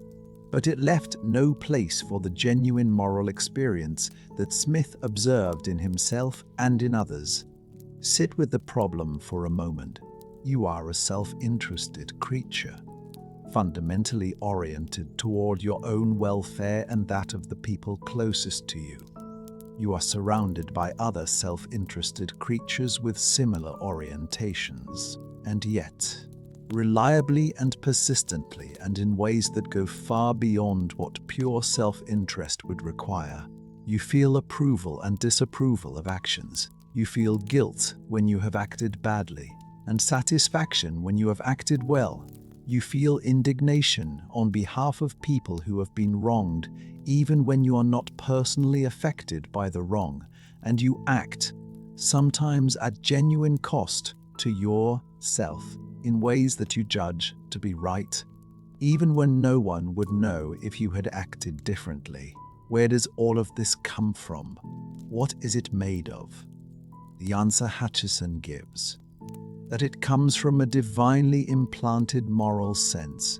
But it left no place for the genuine moral experience that Smith observed in himself and in others. Sit with the problem for a moment. You are a self-interested creature, fundamentally oriented toward your own welfare and that of the people closest to you. You are surrounded by other self-interested creatures with similar orientations, and yet, reliably and persistently and in ways that go far beyond what pure self-interest would require, you feel approval and disapproval of actions. You feel guilt when you have acted badly, and satisfaction when you have acted well. You feel indignation on behalf of people who have been wronged, even when you are not personally affected by the wrong, and you act, sometimes at genuine cost to yourself, in ways that you judge to be right, even when no one would know if you had acted differently. Where does all of this come from? What is it made of? The answer Hutcheson gives, that it comes from a divinely implanted moral sense,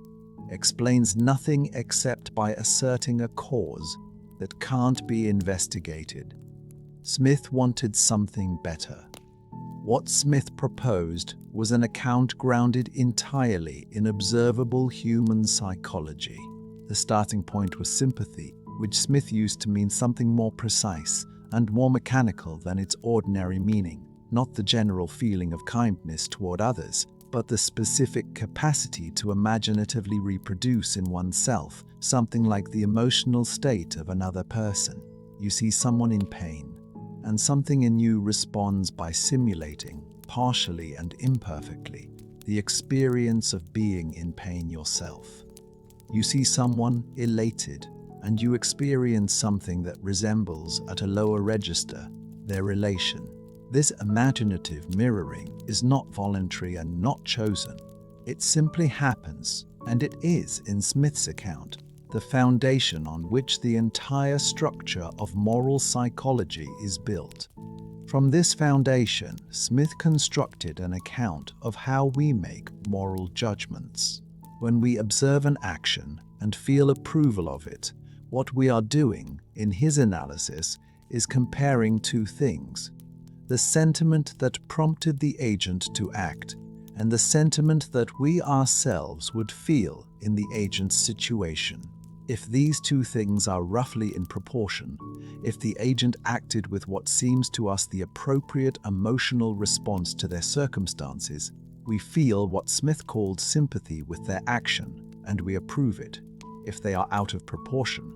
explains nothing except by asserting a cause that can't be investigated. Smith wanted something better. What Smith proposed was an account grounded entirely in observable human psychology. The starting point was sympathy, which Smith used to mean something more precise and more mechanical than its ordinary meaning. Not the general feeling of kindness toward others, but the specific capacity to imaginatively reproduce in oneself something like the emotional state of another person. You see someone in pain, and something in you responds by simulating, partially and imperfectly, the experience of being in pain yourself. You see someone elated, and you experience something that resembles, at a lower register, their relation. This imaginative mirroring is not voluntary and not chosen. It simply happens, and it is, in Smith's account, the foundation on which the entire structure of moral psychology is built. From this foundation, Smith constructed an account of how we make moral judgments. When we observe an action and feel approval of it, what we are doing, in his analysis, is comparing two things: the sentiment that prompted the agent to act, and the sentiment that we ourselves would feel in the agent's situation. If these two things are roughly in proportion, if the agent acted with what seems to us the appropriate emotional response to their circumstances, we feel what Smith called sympathy with their action, and we approve it. if they are out of proportion.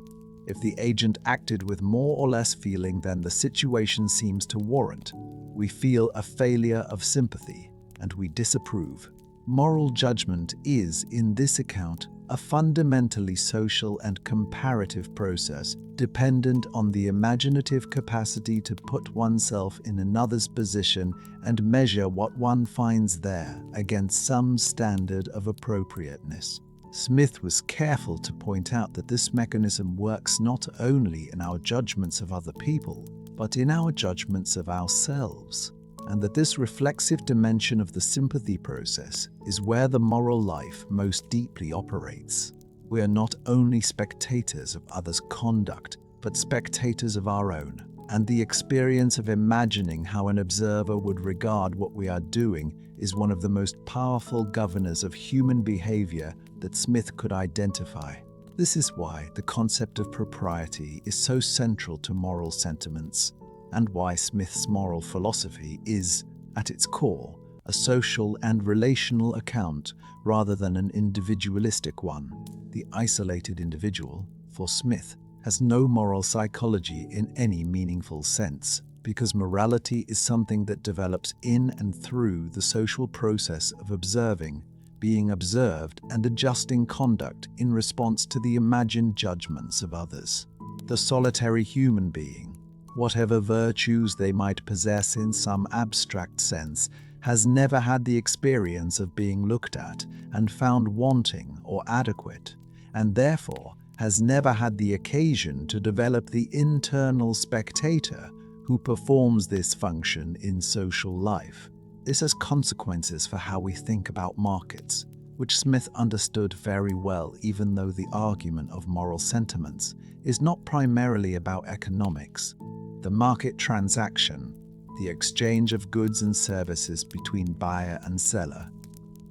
If the agent acted with more or less feeling than the situation seems to warrant, we feel a failure of sympathy and we disapprove. Moral judgment is, in this account, a fundamentally social and comparative process dependent on the imaginative capacity to put oneself in another's position and measure what one finds there against some standard of appropriateness. Smith was careful to point out that this mechanism works not only in our judgments of other people, but in our judgments of ourselves, and that this reflexive dimension of the sympathy process is where the moral life most deeply operates. We are not only spectators of others' conduct, but spectators of our own, and the experience of imagining how an observer would regard what we are doing is one of the most powerful governors of human behavior that Smith could identify. This is why the concept of propriety is so central to moral sentiments, and why Smith's moral philosophy is, at its core, a social and relational account rather than an individualistic one. The isolated individual, for Smith, has no moral psychology in any meaningful sense, because morality is something that develops in and through the social process of observing, being observed, and adjusting conduct in response to the imagined judgments of others. The solitary human being, whatever virtues they might possess in some abstract sense, has never had the experience of being looked at and found wanting or adequate, and therefore has never had the occasion to develop the internal spectator who performs this function in social life. This has consequences for how we think about markets, which Smith understood very well, even though the argument of moral sentiments is not primarily about economics. The market transaction, the exchange of goods and services between buyer and seller,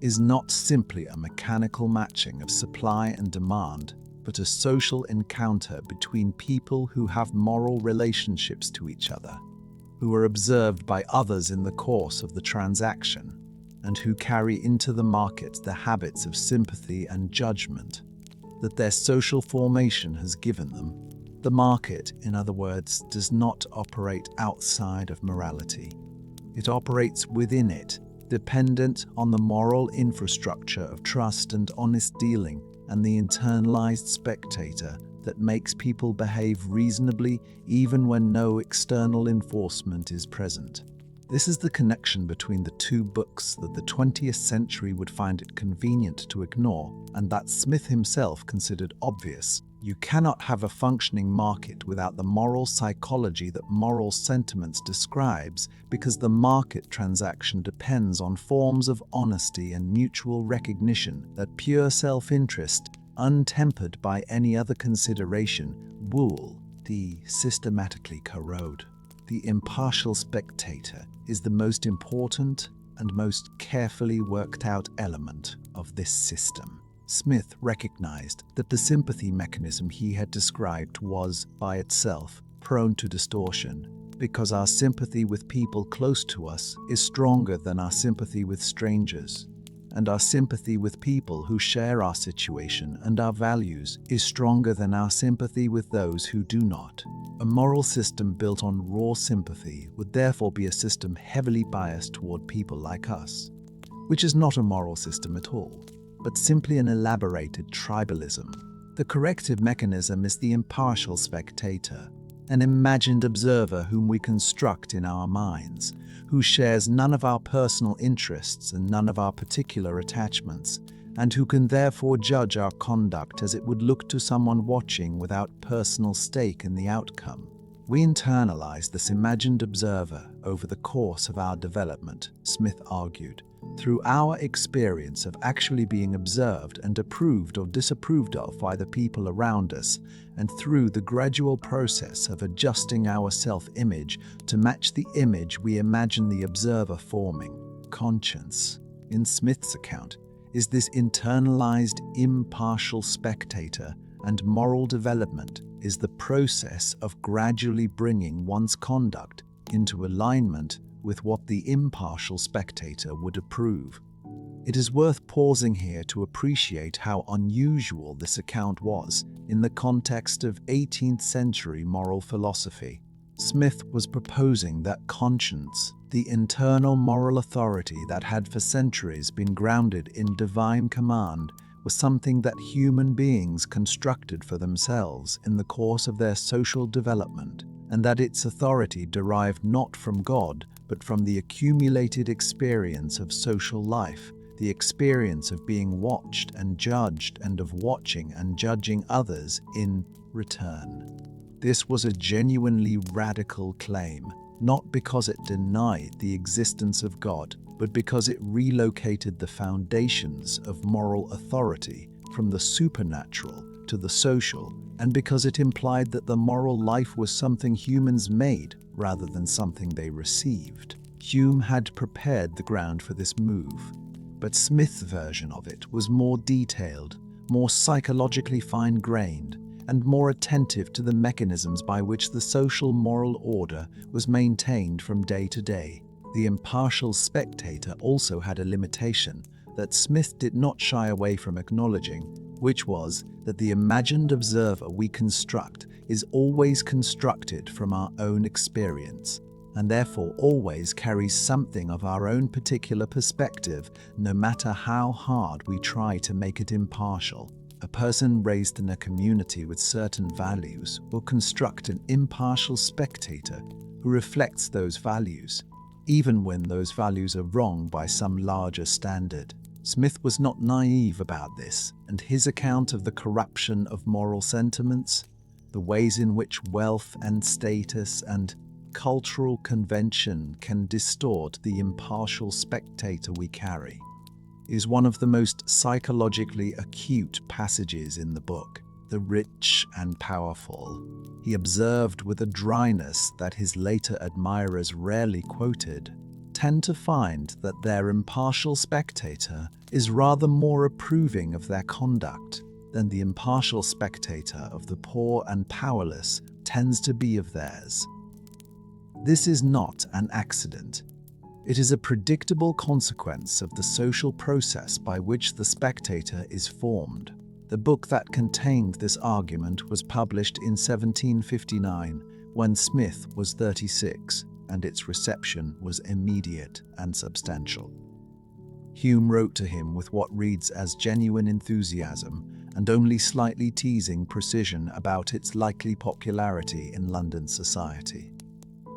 is not simply a mechanical matching of supply and demand, but a social encounter between people who have moral relationships to each other, who are observed by others in the course of the transaction, and who carry into the market the habits of sympathy and judgment that their social formation has given them. The market, in other words, does not operate outside of morality. It operates within it, dependent on the moral infrastructure of trust and honest dealing and the internalized spectator that makes people behave reasonably even when no external enforcement is present. This is the connection between the two books that the 20th century would find it convenient to ignore, and that Smith himself considered obvious. You cannot have a functioning market without the moral psychology that moral sentiments describes, because the market transaction depends on forms of honesty and mutual recognition that pure self-interest, untempered by any other consideration, will systematically corrode. The impartial spectator is the most important and most carefully worked out element of this system. Smith recognized that the sympathy mechanism he had described was, by itself, prone to distortion, because our sympathy with people close to us is stronger than our sympathy with strangers, and our sympathy with people who share our situation and our values is stronger than our sympathy with those who do not. A moral system built on raw sympathy would therefore be a system heavily biased toward people like us, which is not a moral system at all, but simply an elaborated tribalism. The corrective mechanism is the impartial spectator, an imagined observer whom we construct in our minds, who shares none of our personal interests and none of our particular attachments, and who can therefore judge our conduct as it would look to someone watching without personal stake in the outcome. We internalize this imagined observer over the course of our development, Smith argued, through our experience of actually being observed and approved or disapproved of by the people around us, and through the gradual process of adjusting our self-image to match the image we imagine the observer forming. Conscience, in Smith's account, is this internalized, impartial spectator, and moral development is the process of gradually bringing one's conduct into alignment with what the impartial spectator would approve. It is worth pausing here to appreciate how unusual this account was in the context of 18th century moral philosophy. Smith was proposing that conscience, the internal moral authority that had for centuries been grounded in divine command, was something that human beings constructed for themselves in the course of their social development, and that its authority derived not from God, but from the accumulated experience of social life, the experience of being watched and judged and of watching and judging others in return. This was a genuinely radical claim, not because it denied the existence of God, but because it relocated the foundations of moral authority from the supernatural to the social, and because it implied that the moral life was something humans made rather than something they received. Hume had prepared the ground for this move, but Smith's version of it was more detailed, more psychologically fine-grained, and more attentive to the mechanisms by which the social moral order was maintained from day to day. The impartial spectator also had a limitation that Smith did not shy away from acknowledging, which was that the imagined observer we construct is always constructed from our own experience, and therefore always carries something of our own particular perspective, no matter how hard we try to make it impartial. A person raised in a community with certain values will construct an impartial spectator who reflects those values, even when those values are wrong by some larger standard. Smith was not naive about this, and his account of the corruption of moral sentiments, the ways in which wealth and status and cultural convention can distort the impartial spectator we carry, is one of the most psychologically acute passages in the book. The rich and powerful, he observed with a dryness that his later admirers rarely quoted, tend to find that their impartial spectator is rather more approving of their conduct than the impartial spectator of the poor and powerless tends to be of theirs. This is not an accident. It is a predictable consequence of the social process by which the spectator is formed. The book that contained this argument was published in 1759, when Smith was 36, and its reception was immediate and substantial. Hume wrote to him with what reads as genuine enthusiasm and only slightly teasing precision about its likely popularity in London society.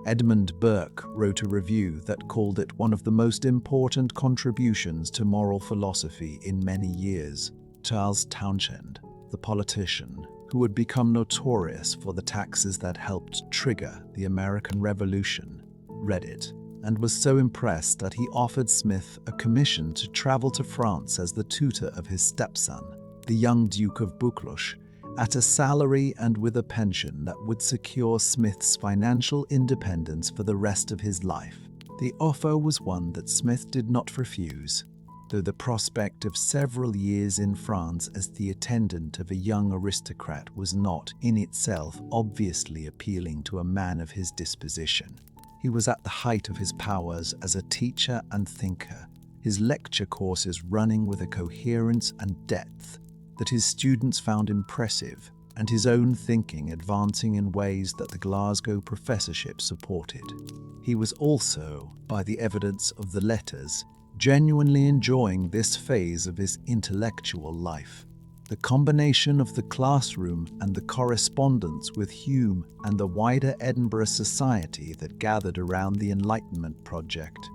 Edmund Burke wrote a review that called it one of the most important contributions to moral philosophy in many years. Charles Townshend, the politician, who would become notorious for the taxes that helped trigger the American Revolution, read it and was so impressed that he offered Smith a commission to travel to France as the tutor of his stepson, the young Duke of Buccleuch, at a salary and with a pension that would secure Smith's financial independence for the rest of his life. The offer was one that Smith did not refuse, though the prospect of several years in France as the attendant of a young aristocrat was not in itself obviously appealing to a man of his disposition. He was at the height of his powers as a teacher and thinker, his lecture courses running with a coherence and depth that his students found impressive, and his own thinking advancing in ways that the Glasgow professorship supported. He was also, by the evidence of the letters, genuinely enjoying this phase of his intellectual life. The combination of the classroom and the correspondence with Hume and the wider Edinburgh society that gathered around the Enlightenment project.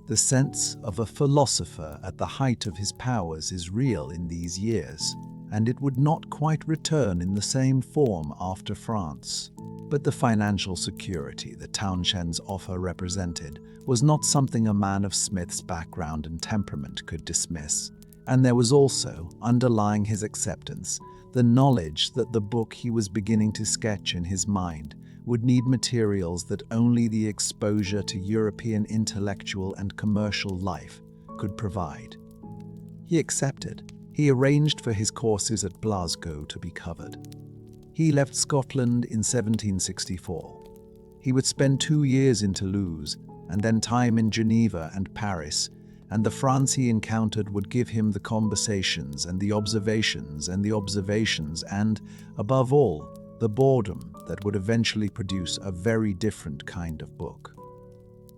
The sense of a philosopher at the height of his powers is real in these years, and it would not quite return in the same form after France. But the financial security that Townshend's offer represented was not something a man of Smith's background and temperament could dismiss, and there was also, underlying his acceptance, the knowledge that the book he was beginning to sketch in his mind would need materials that only the exposure to European intellectual and commercial life could provide. He accepted. He arranged for his courses at Glasgow to be covered. He left Scotland in 1764. He would spend 2 years in Toulouse and then time in Geneva and Paris, and the France he encountered would give him the conversations and the observations and the observations and, above all, the boredom that would eventually produce a very different kind of book.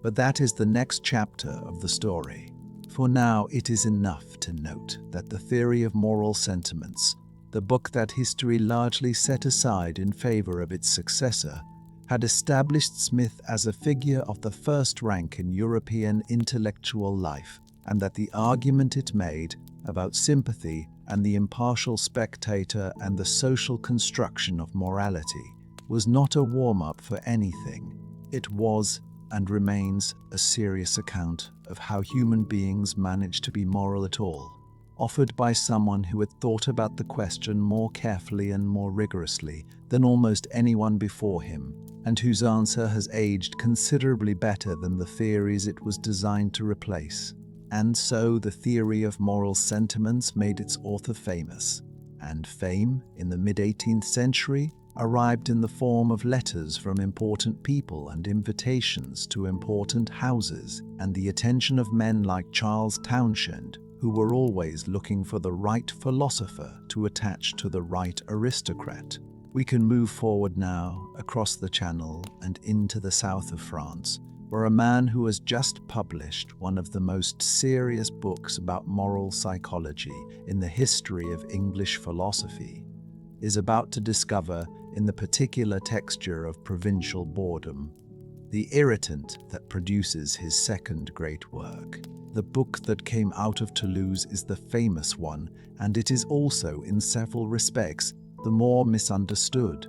But that is the next chapter of the story. For now, it is enough to note that the theory of moral sentiments, the book that history largely set aside in favor of its successor, had established Smith as a figure of the first rank in European intellectual life, and that the argument it made about sympathy and the impartial spectator and the social construction of morality was not a warm-up for anything. It was and remains a serious account of how human beings manage to be moral at all, offered by someone who had thought about the question more carefully and more rigorously than almost anyone before him, and whose answer has aged considerably better than the theories it was designed to replace. And so the theory of moral sentiments made its author famous, and fame in the mid-18th century arrived in the form of letters from important people and invitations to important houses, and the attention of men like Charles Townshend, who were always looking for the right philosopher to attach to the right aristocrat. We can move forward now across the Channel and into the south of France, where a man who has just published one of the most serious books about moral psychology in the history of English philosophy is about to discover, in the particular texture of provincial boredom, the irritant that produces his second great work. The book that came out of Toulouse is the famous one, and it is also, in several respects, the more misunderstood.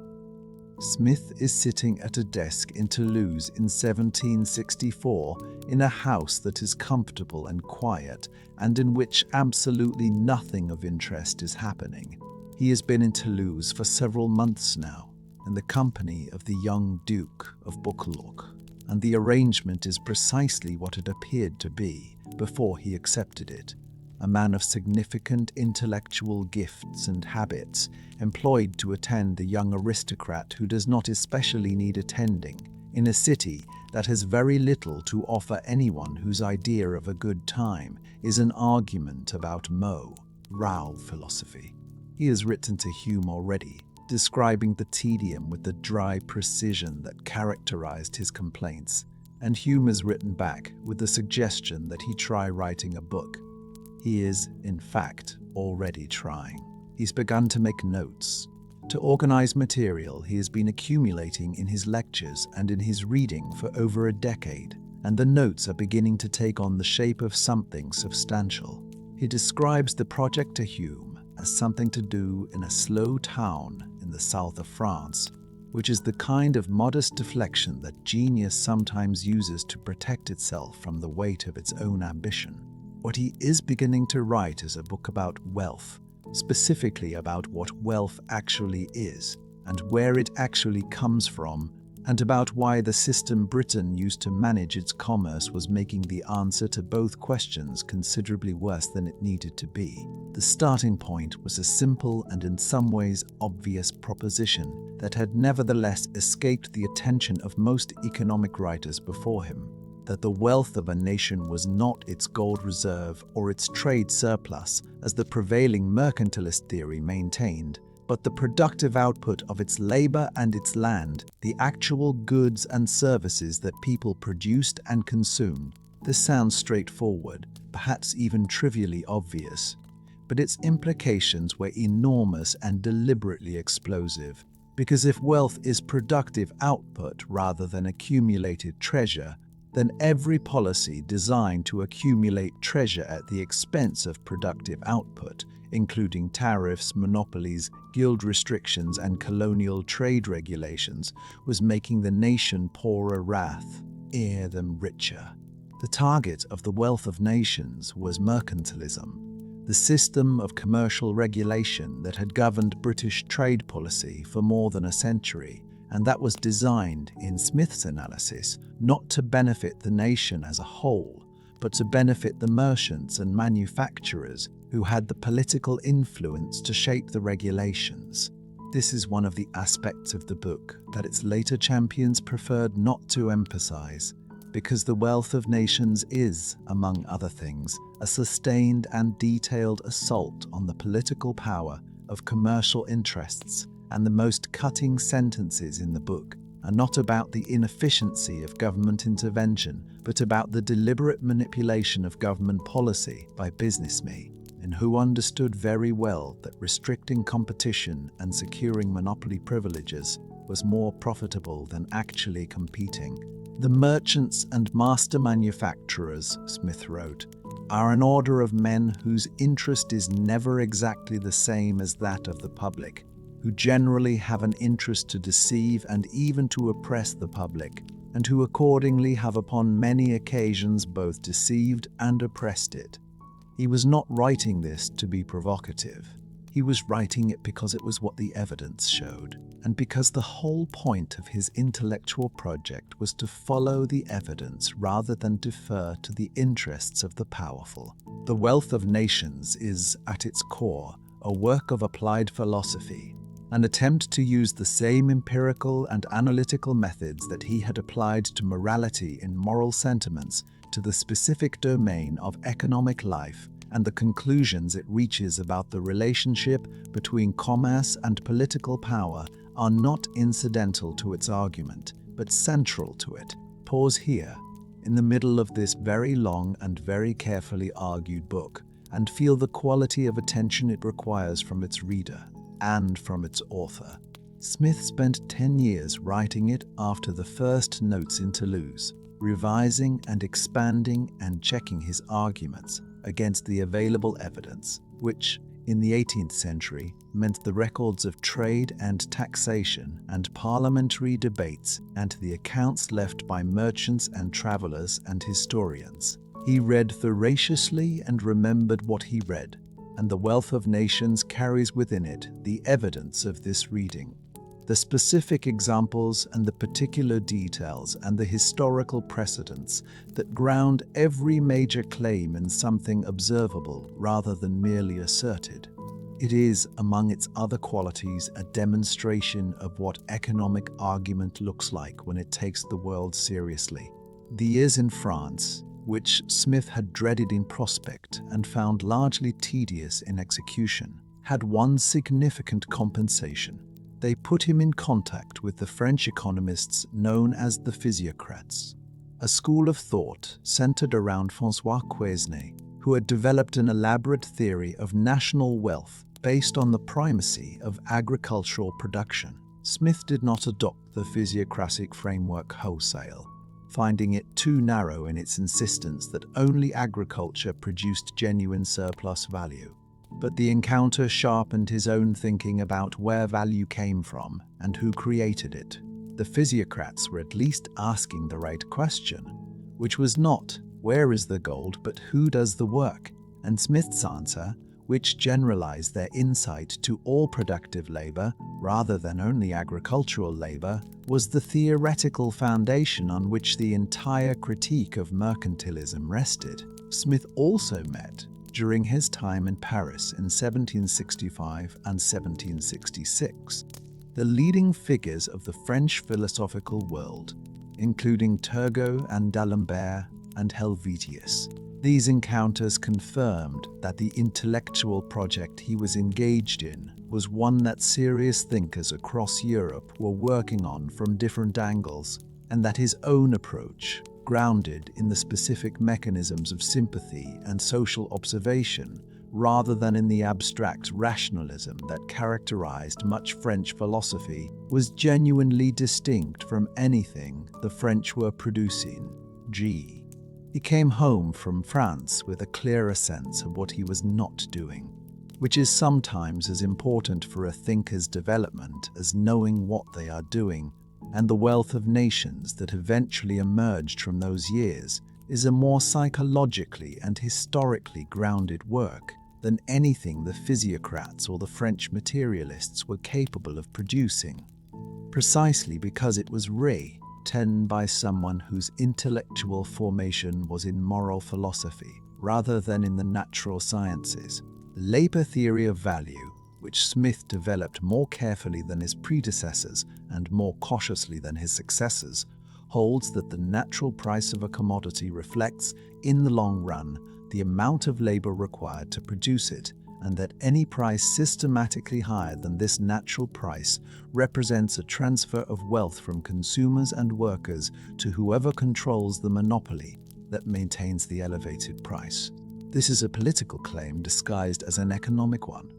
Smith is sitting at a desk in Toulouse in 1764 in a house that is comfortable and quiet and in which absolutely nothing of interest is happening. He has been in Toulouse for several months now, in the company of the young Duke of Buccleuch, and the arrangement is precisely what it appeared to be before he accepted it. A man of significant intellectual gifts and habits, employed to attend a young aristocrat who does not especially need attending, in a city that has very little to offer anyone whose idea of a good time is an argument about moral philosophy. He has written to Hume already, describing the tedium with the dry precision that characterized his complaints, and Hume has written back with the suggestion that he try writing a book. He is, in fact, already trying. He's begun to make notes, to organize material he has been accumulating in his lectures and in his reading for over a decade, and the notes are beginning to take on the shape of something substantial. He describes the project to Hume as something to do in a slow town in the south of France, which is the kind of modest deflection that genius sometimes uses to protect itself from the weight of its own ambition. What he is beginning to write is a book about wealth, specifically about what wealth actually is, and where it actually comes from, and about why the system Britain used to manage its commerce was making the answer to both questions considerably worse than it needed to be. The starting point was a simple and in some ways obvious proposition that had nevertheless escaped the attention of most economic writers before him, that the wealth of a nation was not its gold reserve or its trade surplus, as the prevailing mercantilist theory maintained, but the productive output of its labor and its land, the actual goods and services that people produced and consumed. This sounds straightforward, perhaps even trivially obvious, but its implications were enormous and deliberately explosive, because if wealth is productive output rather than accumulated treasure, then every policy designed to accumulate treasure at the expense of productive output, including tariffs, monopolies, guild restrictions, and colonial trade regulations, was making the nation poorer rather than richer. The target of the wealth of nations was mercantilism, the system of commercial regulation that had governed British trade policy for more than a century, and that was designed, in Smith's analysis, not to benefit the nation as a whole, but to benefit the merchants and manufacturers who had the political influence to shape the regulations. This is one of the aspects of the book that its later champions preferred not to emphasize, because The Wealth of Nations is, among other things, a sustained and detailed assault on the political power of commercial interests, and the most cutting sentences in the book are not about the inefficiency of government intervention, but about the deliberate manipulation of government policy by businessmen, and who understood very well that restricting competition and securing monopoly privileges was more profitable than actually competing. The merchants and master manufacturers, Smith wrote, are an order of men whose interest is never exactly the same as that of the public, who generally have an interest to deceive and even to oppress the public, and who accordingly have upon many occasions both deceived and oppressed it. He was not writing this to be provocative. He was writing it because it was what the evidence showed, and because the whole point of his intellectual project was to follow the evidence rather than defer to the interests of the powerful. The Wealth of Nations is, at its core, a work of applied philosophy, an attempt to use the same empirical and analytical methods that he had applied to morality in moral sentiments to the specific domain of economic life, and the conclusions it reaches about the relationship between commerce and political power are not incidental to its argument, but central to it. Pause here, in the middle of this very long and very carefully argued book, and feel the quality of attention it requires from its reader and from its author. Smith spent 10 years writing it after the first notes in Toulouse, revising and expanding and checking his arguments against the available evidence, which, in the 18th century, meant the records of trade and taxation and parliamentary debates and the accounts left by merchants and travellers and historians. He read voraciously and remembered what he read, and The Wealth of Nations carries within it the evidence of this reading. The specific examples and the particular details and the historical precedents that ground every major claim in something observable rather than merely asserted. It is, among its other qualities, a demonstration of what economic argument looks like when it takes the world seriously. The years in France, which Smith had dreaded in prospect and found largely tedious in execution, had one significant compensation. They put him in contact with the French economists known as the physiocrats, a school of thought centered around François Quesnay, who had developed an elaborate theory of national wealth based on the primacy of agricultural production. Smith did not adopt the physiocratic framework wholesale, finding it too narrow in its insistence that only agriculture produced genuine surplus value. But the encounter sharpened his own thinking about where value came from and who created it. The physiocrats were at least asking the right question, which was not, where is the gold, but who does the work? And Smith's answer, which generalized their insight to all productive labor rather than only agricultural labor, was the theoretical foundation on which the entire critique of mercantilism rested. Smith also met, during his time in Paris in 1765 and 1766, the leading figures of the French philosophical world, including Turgot and d'Alembert and Helvetius. These encounters confirmed that the intellectual project he was engaged in was one that serious thinkers across Europe were working on from different angles, and that his own approach, grounded in the specific mechanisms of sympathy and social observation, rather than in the abstract rationalism that characterized much French philosophy, was genuinely distinct from anything the French were producing. He came home from France with a clearer sense of what he was not doing, which is sometimes as important for a thinker's development as knowing what they are doing, and The Wealth of Nations that eventually emerged from those years is a more psychologically and historically grounded work than anything the physiocrats or the French materialists were capable of producing, precisely because it was written by someone whose intellectual formation was in moral philosophy rather than in the natural sciences. The labor theory of value, which Smith developed more carefully than his predecessors and more cautiously than his successors, holds that the natural price of a commodity reflects, in the long run, the amount of labor required to produce it, and that any price systematically higher than this natural price represents a transfer of wealth from consumers and workers to whoever controls the monopoly that maintains the elevated price. This is a political claim disguised as an economic one.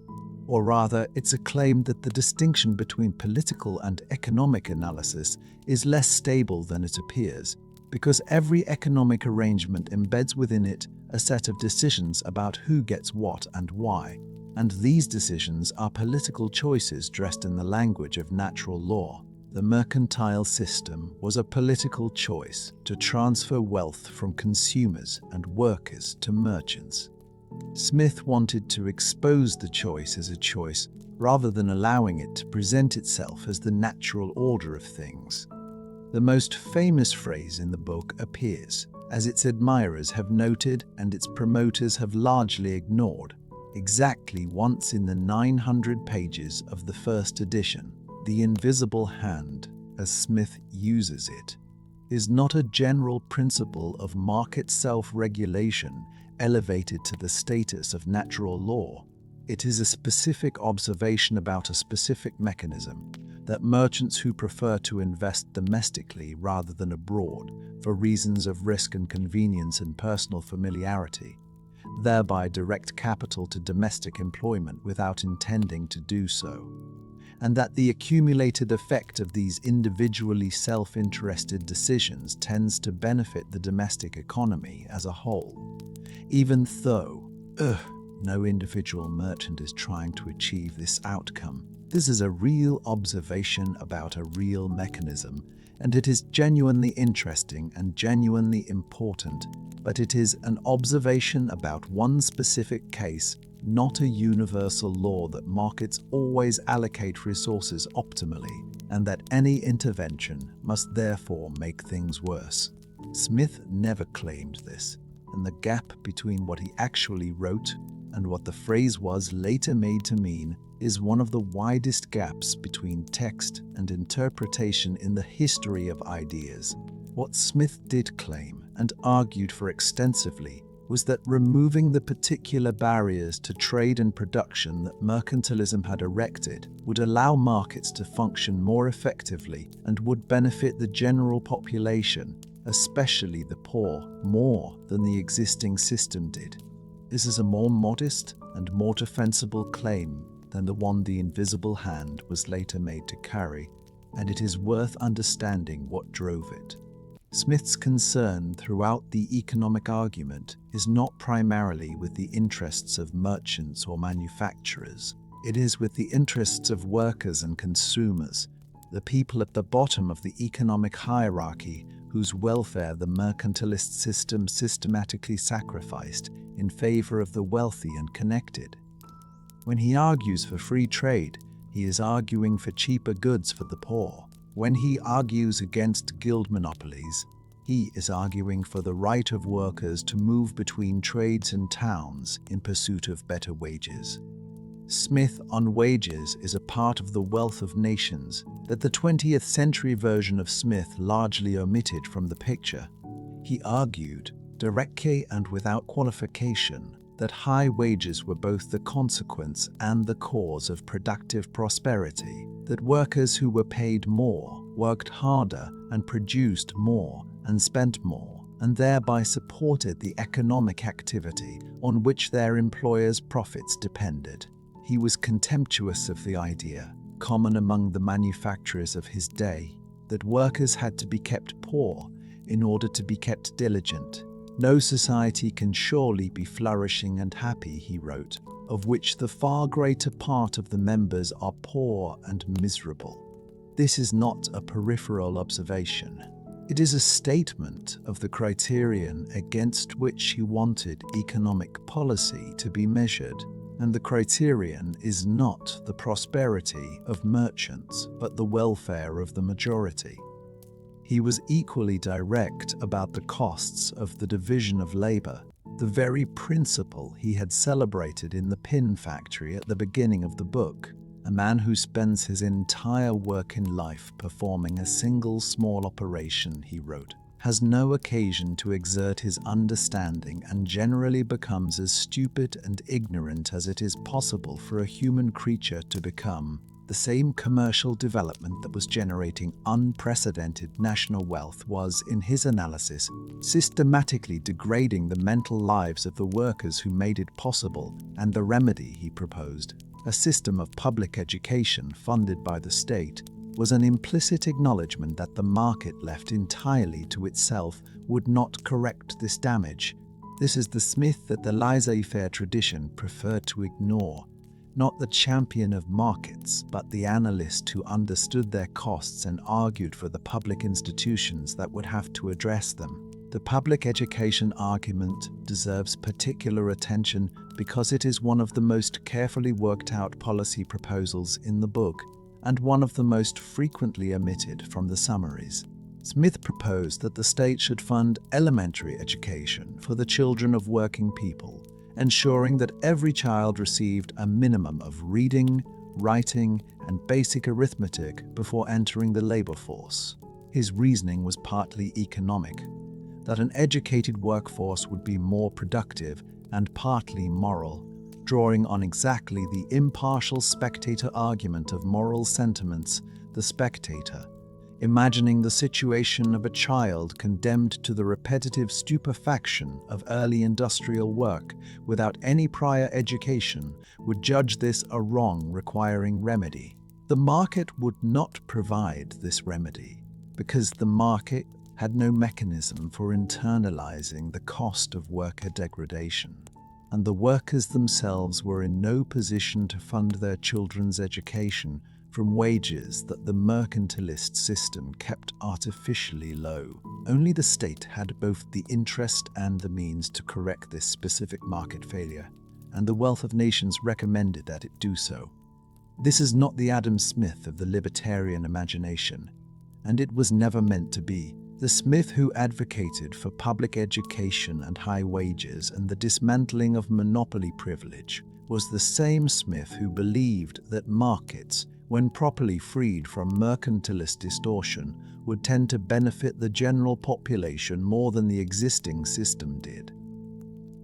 Or rather, it's a claim that the distinction between political and economic analysis is less stable than it appears, because every economic arrangement embeds within it a set of decisions about who gets what and why, and these decisions are political choices dressed in the language of natural law. The mercantile system was a political choice to transfer wealth from consumers and workers to merchants. Smith wanted to expose the choice as a choice rather than allowing it to present itself as the natural order of things. The most famous phrase in the book appears, as its admirers have noted and its promoters have largely ignored, exactly once in the 900 pages of the first edition. The invisible hand, as Smith uses it, is not a general principle of market self-regulation elevated to the status of natural law. It is a specific observation about a specific mechanism that merchants who prefer to invest domestically rather than abroad for reasons of risk and convenience and personal familiarity, thereby direct capital to domestic employment without intending to do so, and that the accumulated effect of these individually self-interested decisions tends to benefit the domestic economy as a whole, even though, no individual merchant is trying to achieve this outcome. This is a real observation about a real mechanism, and it is genuinely interesting and genuinely important, but it is an observation about one specific case, not a universal law that markets always allocate resources optimally, and that any intervention must therefore make things worse. Smith never claimed this, and the gap between what he actually wrote and what the phrase was later made to mean is one of the widest gaps between text and interpretation in the history of ideas. What Smith did claim and argued for extensively was that removing the particular barriers to trade and production that mercantilism had erected would allow markets to function more effectively and would benefit the general population, especially the poor, more than the existing system did. This is a more modest and more defensible claim than the one the invisible hand was later made to carry, and it is worth understanding what drove it. Smith's concern throughout the economic argument is not primarily with the interests of merchants or manufacturers. It is with the interests of workers and consumers, the people at the bottom of the economic hierarchy whose welfare the mercantilist system systematically sacrificed in favor of the wealthy and connected. When he argues for free trade, he is arguing for cheaper goods for the poor. When he argues against guild monopolies, he is arguing for the right of workers to move between trades and towns in pursuit of better wages. Smith on wages is a part of the wealth of nations that the 20th century version of Smith largely omitted from the picture. He argued, directly and without qualification, that high wages were both the consequence and the cause of productive prosperity, that workers who were paid more worked harder and produced more and spent more, and thereby supported the economic activity on which their employers' profits depended. He was contemptuous of the idea, common among the manufacturers of his day, that workers had to be kept poor in order to be kept diligent. No society can surely be flourishing and happy, he wrote, of which the far greater part of the members are poor and miserable. This is not a peripheral observation. It is a statement of the criterion against which he wanted economic policy to be measured, and the criterion is not the prosperity of merchants, but the welfare of the majority. He was equally direct about the costs of the division of labor, the very principle he had celebrated in the pin factory at the beginning of the book. a man who spends his entire working life performing a single small operation, he wrote, has no occasion to exert his understanding and generally becomes as stupid and ignorant as it is possible for a human creature to become. The same commercial development that was generating unprecedented national wealth was, in his analysis, systematically degrading the mental lives of the workers who made it possible, and the remedy he proposed, a system of public education funded by the state, was an implicit acknowledgement that the market left entirely to itself would not correct this damage. This is the Smith that the laissez-faire tradition preferred to ignore. Not the champion of markets, but the analyst who understood their costs and argued for the public institutions that would have to address them. The public education argument deserves particular attention because it is one of the most carefully worked out policy proposals in the book, and one of the most frequently omitted from the summaries. Smith proposed that the state should fund elementary education for the children of working people, ensuring that every child received a minimum of reading, writing, and basic arithmetic before entering the labor force. His reasoning was partly economic, that an educated workforce would be more productive, and partly moral, drawing on exactly the impartial spectator argument of moral sentiments, the spectator, imagining the situation of a child condemned to the repetitive stupefaction of early industrial work without any prior education, would judge this a wrong requiring remedy. The market would not provide this remedy, because the market had no mechanism for internalizing the cost of worker degradation, and the workers themselves were in no position to fund their children's education from wages that the mercantilist system kept artificially low. Only the state had both the interest and the means to correct this specific market failure, and the wealth of nations recommended that it do so. This is not the Adam Smith of the libertarian imagination, and it was never meant to be. The Smith who advocated for public education and high wages and the dismantling of monopoly privilege was the same Smith who believed that markets, when properly freed from mercantilist distortion, would tend to benefit the general population more than the existing system did.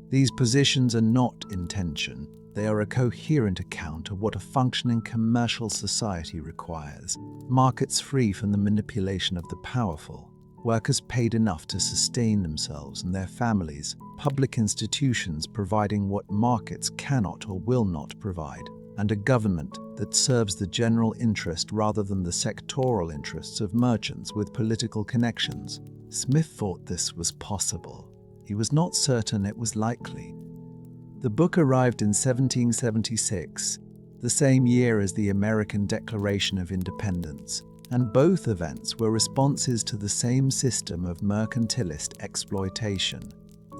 These positions are not in tension. They are a coherent account of what a functioning commercial society requires. Markets free from the manipulation of the powerful. Workers paid enough to sustain themselves and their families. Public institutions providing what markets cannot or will not provide. And a government that serves the general interest rather than the sectoral interests of merchants with political connections. Smith thought this was possible. He was not certain it was likely. The book arrived in 1776, the same year as the American Declaration of Independence, and both events were responses to the same system of mercantilist exploitation,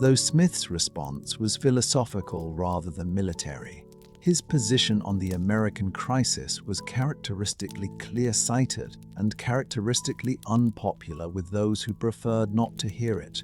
though Smith's response was philosophical rather than military. His position on the American crisis was characteristically clear-sighted and characteristically unpopular with those who preferred not to hear it.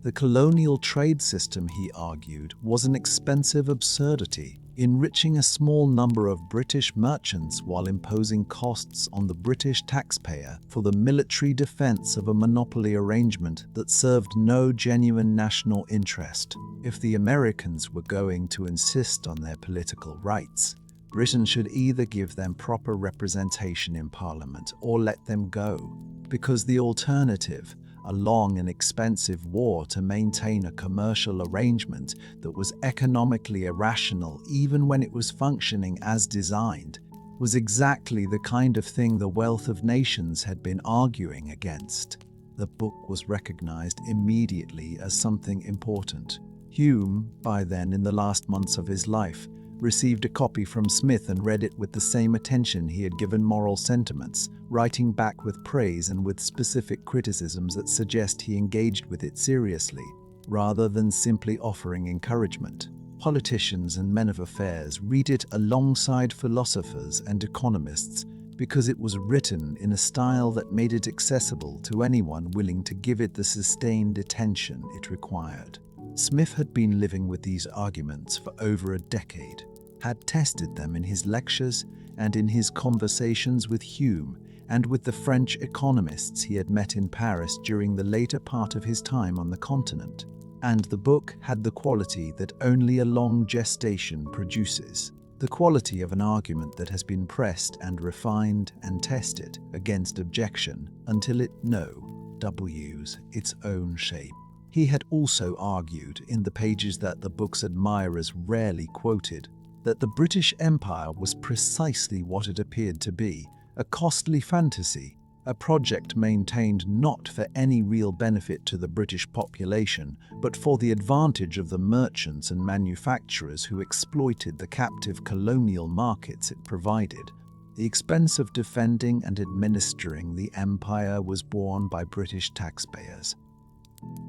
The colonial trade system, he argued, was an expensive absurdity, enriching a small number of British merchants while imposing costs on the British taxpayer for the military defense of a monopoly arrangement that served no genuine national interest. If the Americans were going to insist on their political rights, Britain should either give them proper representation in Parliament or let them go, because the alternative, a long and expensive war to maintain a commercial arrangement that was economically irrational even when it was functioning as designed, was exactly the kind of thing the wealth of nations had been arguing against. The book was recognized immediately as something important. Hume, by then in the last months of his life, received a copy from Smith and read it with the same attention he had given moral sentiments, writing back with praise and with specific criticisms that suggest he engaged with it seriously, rather than simply offering encouragement. Politicians and men of affairs read it alongside philosophers and economists because it was written in a style that made it accessible to anyone willing to give it the sustained attention it required. Smith had been living with these arguments for over a decade, had tested them in his lectures, and in his conversations with Hume and with the French economists he had met in Paris during the later part of his time on the continent. And the book had the quality that only a long gestation produces. The quality of an argument that has been pressed and refined and tested against objection until it knows its own shape. He had also argued in the pages that the book's admirers rarely quoted that the British Empire was precisely what it appeared to be, a costly fantasy, a project maintained not for any real benefit to the British population, but for the advantage of the merchants and manufacturers who exploited the captive colonial markets it provided. The expense of defending and administering the empire was borne by British taxpayers.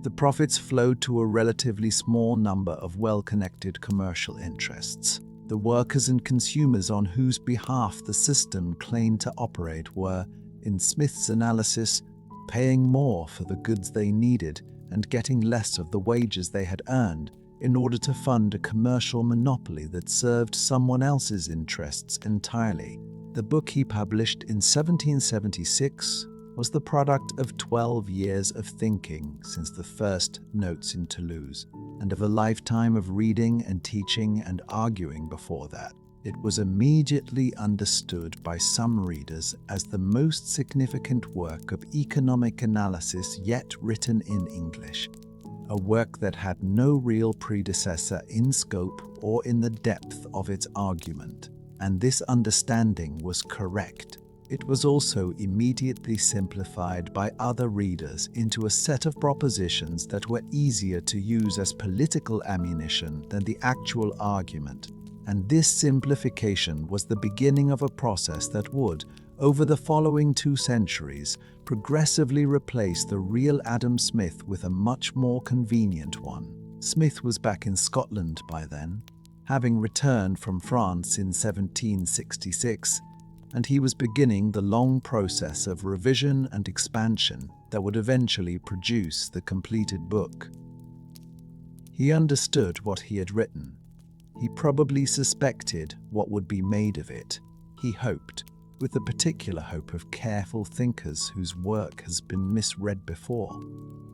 The profits flowed to a relatively small number of well-connected commercial interests. The workers and consumers on whose behalf the system claimed to operate were, in Smith's analysis, paying more for the goods they needed and getting less of the wages they had earned in order to fund a commercial monopoly that served someone else's interests entirely. The book he published in 1776 was the product of 12 years of thinking since the first notes in Toulouse, and of a lifetime of reading and teaching and arguing before that. It was immediately understood by some readers as the most significant work of economic analysis yet written in English, a work that had no real predecessor in scope or in the depth of its argument. And this understanding was correct. It was also immediately simplified by other readers into a set of propositions that were easier to use as political ammunition than the actual argument. And this simplification was the beginning of a process that would, over the following 2 centuries, progressively replace the real Adam Smith with a much more convenient one. Smith was back in Scotland by then, having returned from France in 1766, and he was beginning the long process of revision and expansion that would eventually produce the completed book. He understood what he had written. He probably suspected what would be made of it. He hoped, with the particular hope of careful thinkers whose work has been misread before,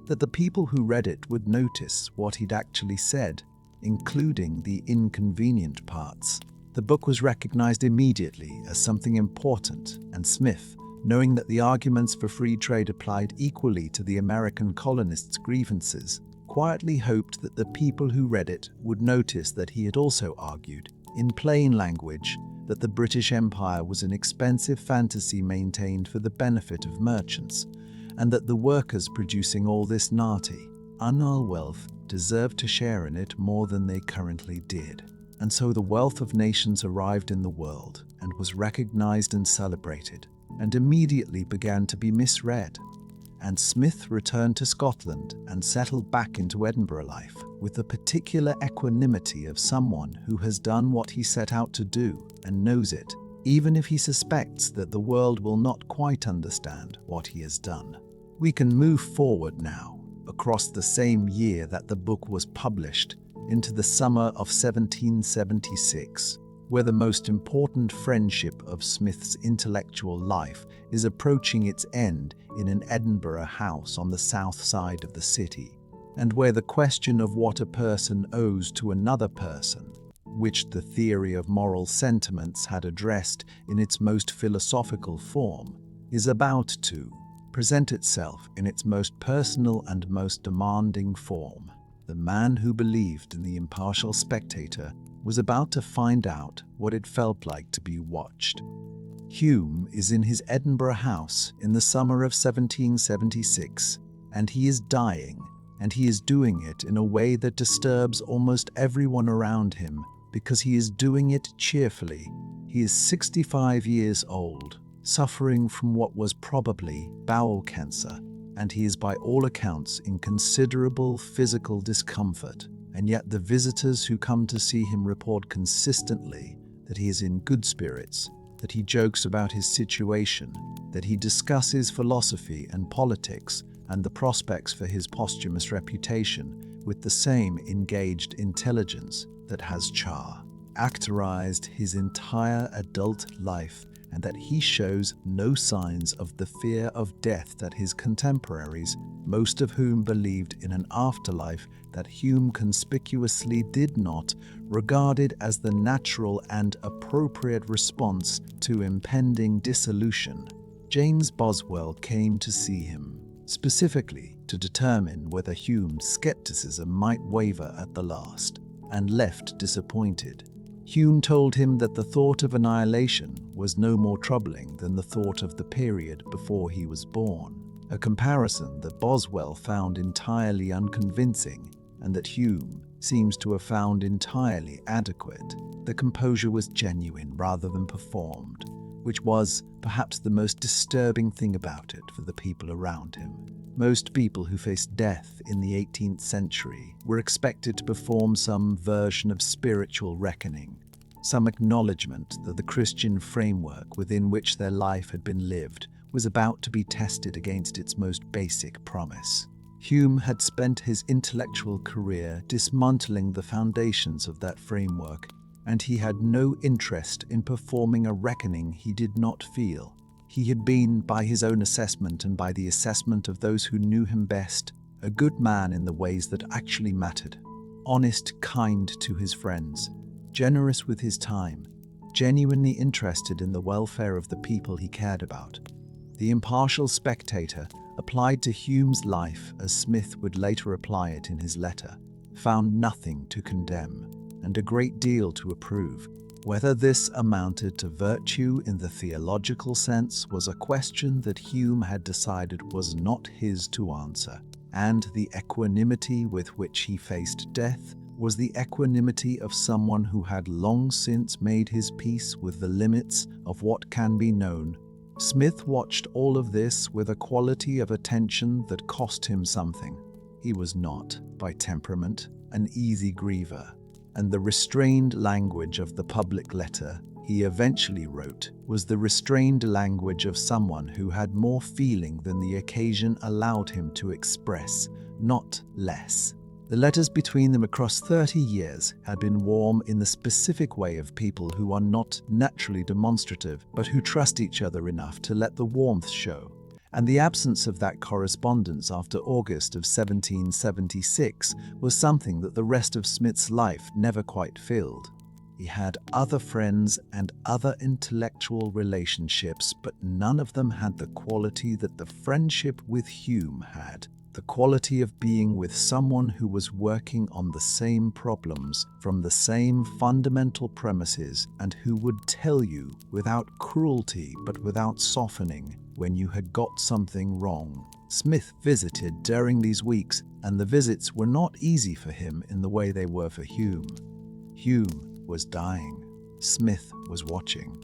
that the people who read it would notice what he'd actually said, including the inconvenient parts. The book was recognized immediately as something important, and Smith, knowing that the arguments for free trade applied equally to the American colonists' grievances, quietly hoped that the people who read it would notice that he had also argued, in plain language, that the British Empire was an expensive fantasy maintained for the benefit of merchants, and that the workers producing all this narty, unreal wealth deserved to share in it more than they currently did. And so the wealth of nations arrived in the world and was recognized and celebrated, and immediately began to be misread. And Smith returned to Scotland and settled back into Edinburgh life with the particular equanimity of someone who has done what he set out to do and knows it, even if he suspects that the world will not quite understand what he has done. We can move forward now, across the same year that the book was published, into the summer of 1776, where the most important friendship of Smith's intellectual life is approaching its end in an Edinburgh house on the south side of the city, and where the question of what a person owes to another person, which the theory of moral sentiments had addressed in its most philosophical form, is about to present itself in its most personal and most demanding form. The man who believed in the impartial spectator was about to find out what it felt like to be watched. Hume is in his Edinburgh house in the summer of 1776, and he is dying, and he is doing it in a way that disturbs almost everyone around him because he is doing it cheerfully. He is 65 years old, suffering from what was probably bowel cancer, and he is by all accounts in considerable physical discomfort, and yet the visitors who come to see him report consistently that he is in good spirits, that he jokes about his situation, that he discusses philosophy and politics and the prospects for his posthumous reputation with the same engaged intelligence that has charm. characterized his entire adult life, and that he shows no signs of the fear of death that his contemporaries, most of whom believed in an afterlife that Hume conspicuously did not, regarded as the natural and appropriate response to impending dissolution. James Boswell came to see him, specifically to determine whether Hume's skepticism might waver at the last, and left disappointed. Hume told him that the thought of annihilation was no more troubling than the thought of the period before he was born, a comparison that Boswell found entirely unconvincing and that Hume seems to have found entirely adequate. The composure was genuine rather than performed, which was perhaps the most disturbing thing about it for the people around him. Most people who faced death in the 18th century were expected to perform some version of spiritual reckoning, some acknowledgement that the Christian framework within which their life had been lived was about to be tested against its most basic promise. Hume had spent his intellectual career dismantling the foundations of that framework, and he had no interest in performing a reckoning he did not feel. He had been, by his own assessment and by the assessment of those who knew him best, a good man in the ways that actually mattered. Honest, kind to his friends, generous with his time, genuinely interested in the welfare of the people he cared about. The impartial spectator applied to Hume's life, as Smith would later apply it in his letter, found nothing to condemn and a great deal to approve. Whether this amounted to virtue in the theological sense was a question that Hume had decided was not his to answer, and the equanimity with which he faced death was the equanimity of someone who had long since made his peace with the limits of what can be known. Smith watched all of this with a quality of attention that cost him something. He was not, by temperament, an easy griever, and the restrained language of the public letter he eventually wrote was the restrained language of someone who had more feeling than the occasion allowed him to express, not less. The letters between them across 30 years had been warm in the specific way of people who are not naturally demonstrative but who trust each other enough to let the warmth show. And the absence of that correspondence after August of 1776 was something that the rest of Smith's life never quite filled. He had other friends and other intellectual relationships, but none of them had the quality that the friendship with Hume had. The quality of being with someone who was working on the same problems from the same fundamental premises and who would tell you without cruelty but without softening when you had got something wrong. Smith visited during these weeks, and the visits were not easy for him in the way they were for Hume. Hume was dying. Smith was watching.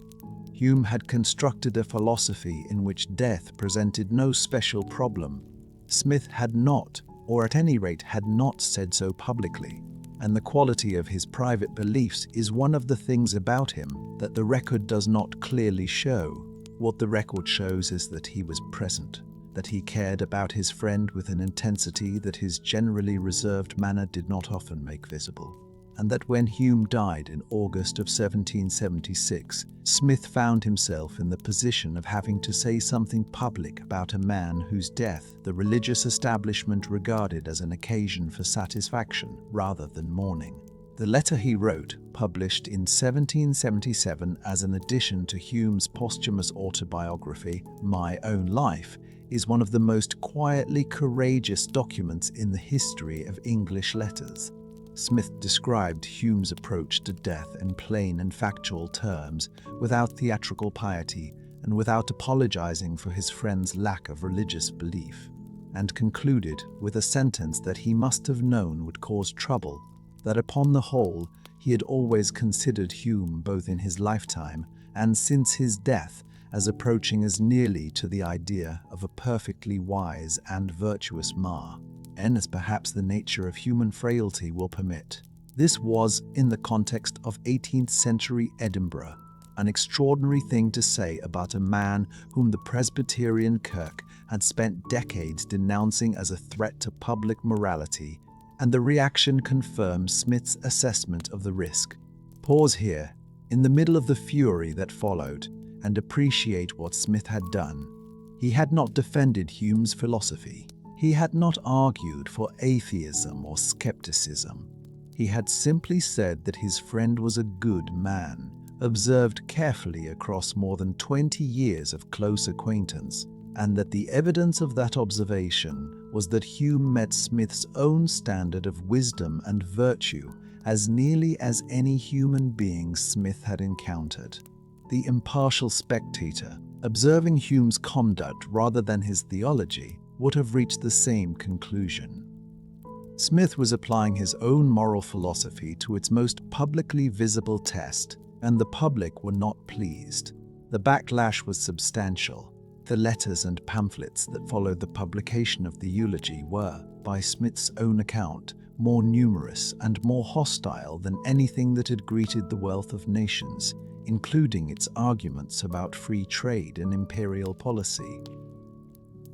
Hume had constructed a philosophy in which death presented no special problem. Smith had not, or at any rate had not said so publicly, and the quality of his private beliefs is one of the things about him that the record does not clearly show. What the record shows is that he was present, that he cared about his friend with an intensity that his generally reserved manner did not often make visible, and that when Hume died in August of 1776, Smith found himself in the position of having to say something public about a man whose death the religious establishment regarded as an occasion for satisfaction rather than mourning. The letter he wrote, published in 1777 as an addition to Hume's posthumous autobiography, My Own Life, is one of the most quietly courageous documents in the history of English letters. Smith described Hume's approach to death in plain and factual terms, without theatrical piety and without apologizing for his friend's lack of religious belief, and concluded with a sentence that he must have known would cause trouble, that upon the whole he had always considered Hume both in his lifetime and since his death as approaching as nearly to the idea of a perfectly wise and virtuous man as perhaps the nature of human frailty will permit. This was, in the context of 18th century Edinburgh, an extraordinary thing to say about a man whom the Presbyterian Kirk had spent decades denouncing as a threat to public morality, and the reaction confirmed Smith's assessment of the risk. Pause here, in the middle of the fury that followed, and appreciate what Smith had done. He had not defended Hume's philosophy. He had not argued for atheism or skepticism. He had simply said that his friend was a good man, observed carefully across more than 20 years of close acquaintance, and that the evidence of that observation was that Hume met Smith's own standard of wisdom and virtue as nearly as any human being Smith had encountered. The impartial spectator, observing Hume's conduct rather than his theology, would have reached the same conclusion. Smith was applying his own moral philosophy to its most publicly visible test, and the public were not pleased. The backlash was substantial. The letters and pamphlets that followed the publication of the eulogy were, by Smith's own account, more numerous and more hostile than anything that had greeted the Wealth of Nations, including its arguments about free trade and imperial policy.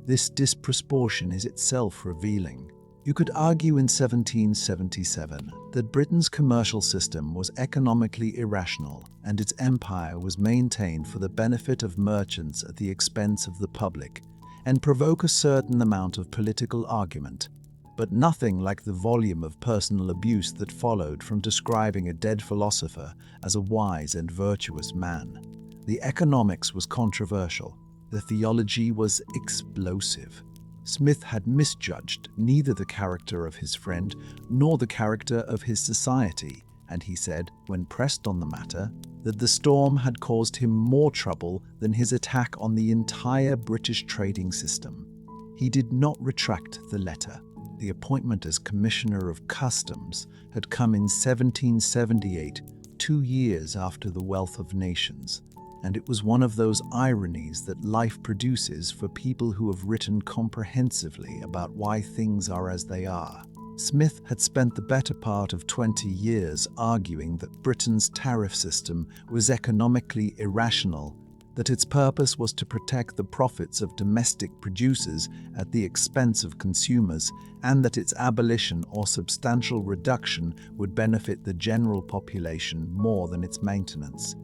This disproportion is itself revealing. You could argue in 1777 that Britain's commercial system was economically irrational and its empire was maintained for the benefit of merchants at the expense of the public, and provoke a certain amount of political argument, but nothing like the volume of personal abuse that followed from describing a dead philosopher as a wise and virtuous man. The economics was controversial. The theology was explosive. Smith had misjudged neither the character of his friend nor the character of his society, and he said, when pressed on the matter, that the storm had caused him more trouble than his attack on the entire British trading system. He did not retract the letter. The appointment as Commissioner of Customs had come in 1778, 2 years after the Wealth of Nations, and it was one of those ironies that life produces for people who have written comprehensively about why things are as they are. Smith had spent the better part of 20 years arguing that Britain's tariff system was economically irrational, that its purpose was to protect the profits of domestic producers at the expense of consumers, and that its abolition or substantial reduction would benefit the general population more than its maintenance.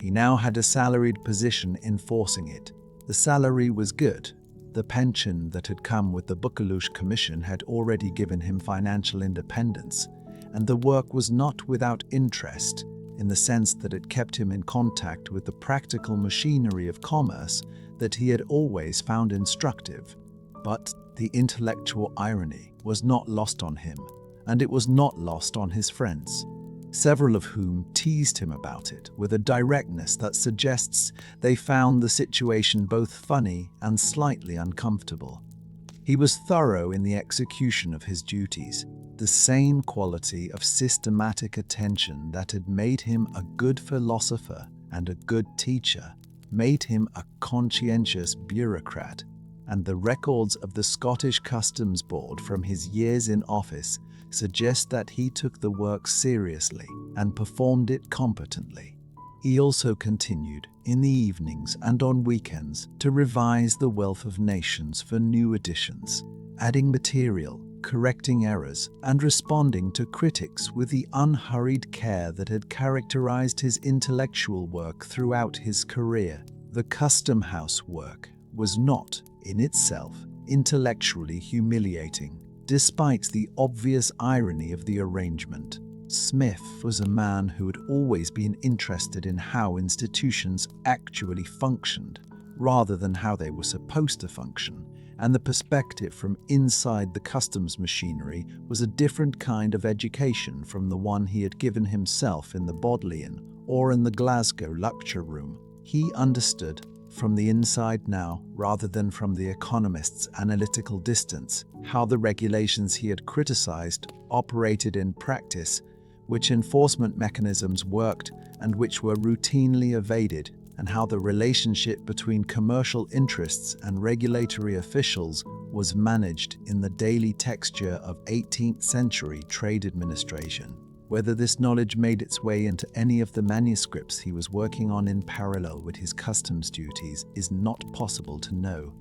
He now had a salaried position enforcing it. The salary was good. The pension that had come with the Buccleuch Commission had already given him financial independence, and the work was not without interest, in the sense that it kept him in contact with the practical machinery of commerce that he had always found instructive. But the intellectual irony was not lost on him, and it was not lost on his friends, several of whom teased him about it with a directness that suggests they found the situation both funny and slightly uncomfortable. He was thorough in the execution of his duties. The same quality of systematic attention that had made him a good philosopher and a good teacher made him a conscientious bureaucrat, and the records of the Scottish Customs Board from his years in office suggest that he took the work seriously and performed it competently. He also continued, in the evenings and on weekends, to revise the Wealth of Nations for new editions, adding material, correcting errors, and responding to critics with the unhurried care that had characterized his intellectual work throughout his career. The Custom House work was not, in itself, intellectually humiliating, despite the obvious irony of the arrangement. Smith was a man who had always been interested in how institutions actually functioned, rather than how they were supposed to function, and the perspective from inside the customs machinery was a different kind of education from the one he had given himself in the Bodleian or in the Glasgow lecture room. He understood from the inside now, rather than from the economist's analytical distance, how the regulations he had criticized operated in practice, which enforcement mechanisms worked and which were routinely evaded, and how the relationship between commercial interests and regulatory officials was managed in the daily texture of 18th century trade administration. Whether this knowledge made its way into any of the manuscripts he was working on in parallel with his customs duties is not possible to know,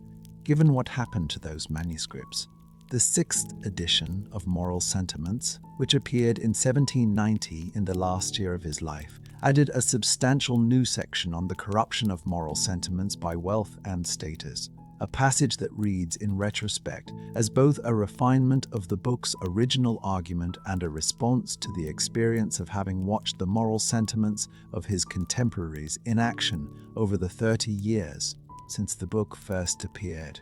given what happened to those manuscripts. The sixth edition of Moral Sentiments, which appeared in 1790 in the last year of his life, added a substantial new section on the corruption of moral sentiments by wealth and status, a passage that reads in retrospect as both a refinement of the book's original argument and a response to the experience of having watched the moral sentiments of his contemporaries in action over the 30 years since the book first appeared.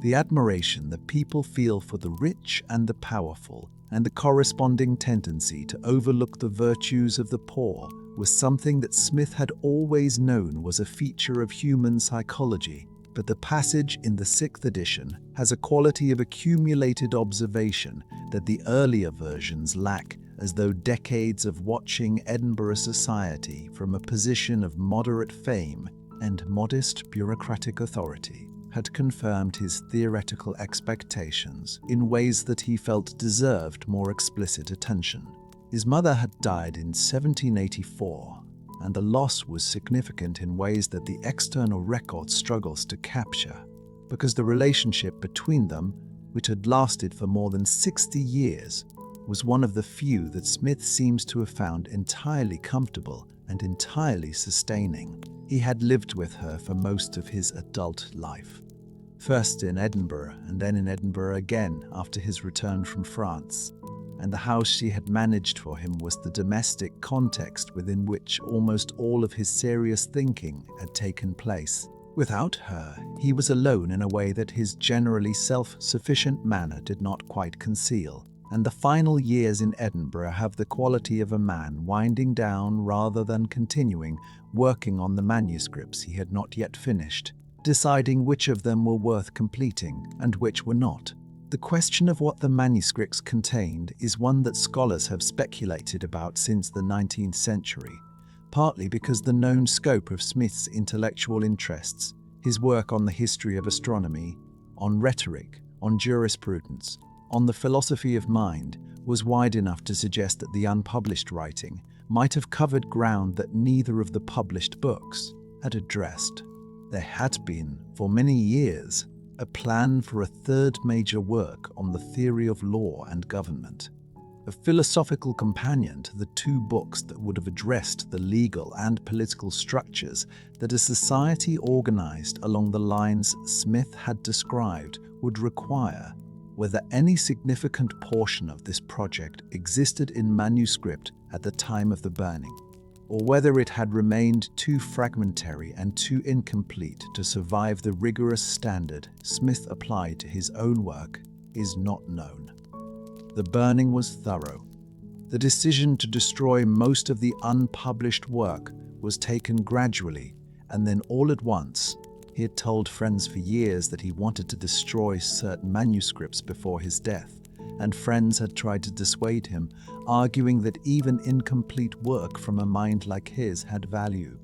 The admiration that people feel for the rich and the powerful, and the corresponding tendency to overlook the virtues of the poor, was something that Smith had always known was a feature of human psychology. But the passage in the sixth edition has a quality of accumulated observation that the earlier versions lack, as though decades of watching Edinburgh society from a position of moderate fame and modest bureaucratic authority had confirmed his theoretical expectations in ways that he felt deserved more explicit attention. His mother had died in 1784, and the loss was significant in ways that the external record struggles to capture, because the relationship between them, which had lasted for more than 60 years, was one of the few that Smith seems to have found entirely comfortable and entirely sustaining. He had lived with her for most of his adult life, first in Edinburgh and then in Edinburgh again after his return from France, and the house she had managed for him was the domestic context within which almost all of his serious thinking had taken place. Without her, he was alone in a way that his generally self-sufficient manner did not quite conceal, and the final years in Edinburgh have the quality of a man winding down rather than continuing, working on the manuscripts he had not yet finished, deciding which of them were worth completing and which were not. The question of what the manuscripts contained is one that scholars have speculated about since the 19th century, partly because the known scope of Smith's intellectual interests, his work on the history of astronomy, on rhetoric, on jurisprudence, on the philosophy of mind, was wide enough to suggest that the unpublished writing might have covered ground that neither of the published books had addressed. There had been, for many years, a plan for a third major work on the theory of law and government, a philosophical companion to the two books that would have addressed the legal and political structures that a society organized along the lines Smith had described would require. Whether any significant portion of this project existed in manuscript at the time of the burning, or whether it had remained too fragmentary and too incomplete to survive the rigorous standard Smith applied to his own work, is not known. The burning was thorough. The decision to destroy most of the unpublished work was taken gradually, and then all at once. He had told friends for years that he wanted to destroy certain manuscripts before his death, and friends had tried to dissuade him, arguing that even incomplete work from a mind like his had value.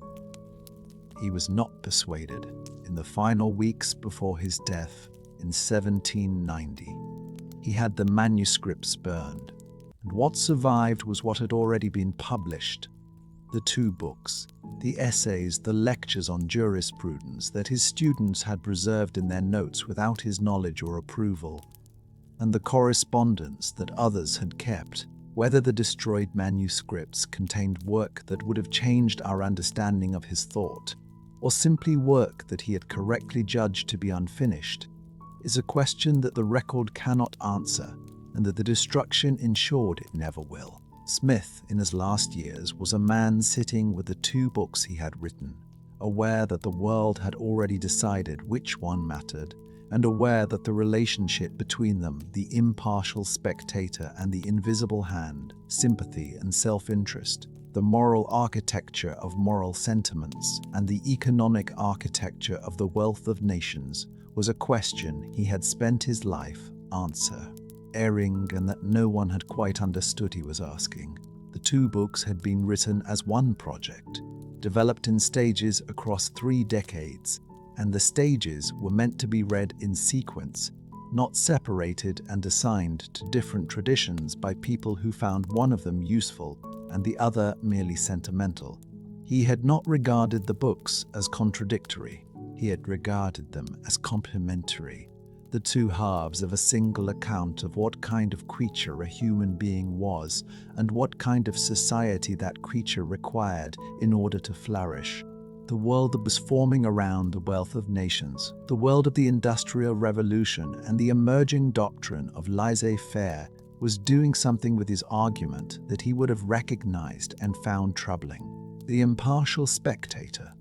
He was not persuaded. In the final weeks before his death, in 1790, he had the manuscripts burned, and what survived was what had already been published. The two books, the essays, the lectures on jurisprudence that his students had preserved in their notes without his knowledge or approval, and the correspondence that others had kept. Whether the destroyed manuscripts contained work that would have changed our understanding of his thought, or simply work that he had correctly judged to be unfinished, is a question that the record cannot answer, and that the destruction ensured it never will. Smith, in his last years, was a man sitting with the two books he had written, aware that the world had already decided which one mattered, and aware that the relationship between them, the impartial spectator and the invisible hand, sympathy and self-interest, the moral architecture of moral sentiments, and the economic architecture of the wealth of nations, was a question he had spent his life answering, and that no one had quite understood he was asking. The two books had been written as one project, developed in stages across 3 decades, and the stages were meant to be read in sequence, not separated and assigned to different traditions by people who found one of them useful and the other merely sentimental. He had not regarded the books as contradictory. He had regarded them as complementary, the two halves of a single account of what kind of creature a human being was and what kind of society that creature required in order to flourish. The world that was forming around the wealth of nations, the world of the Industrial Revolution and the emerging doctrine of laissez-faire, was doing something with his argument that he would have recognized and found troubling. The impartial spectator,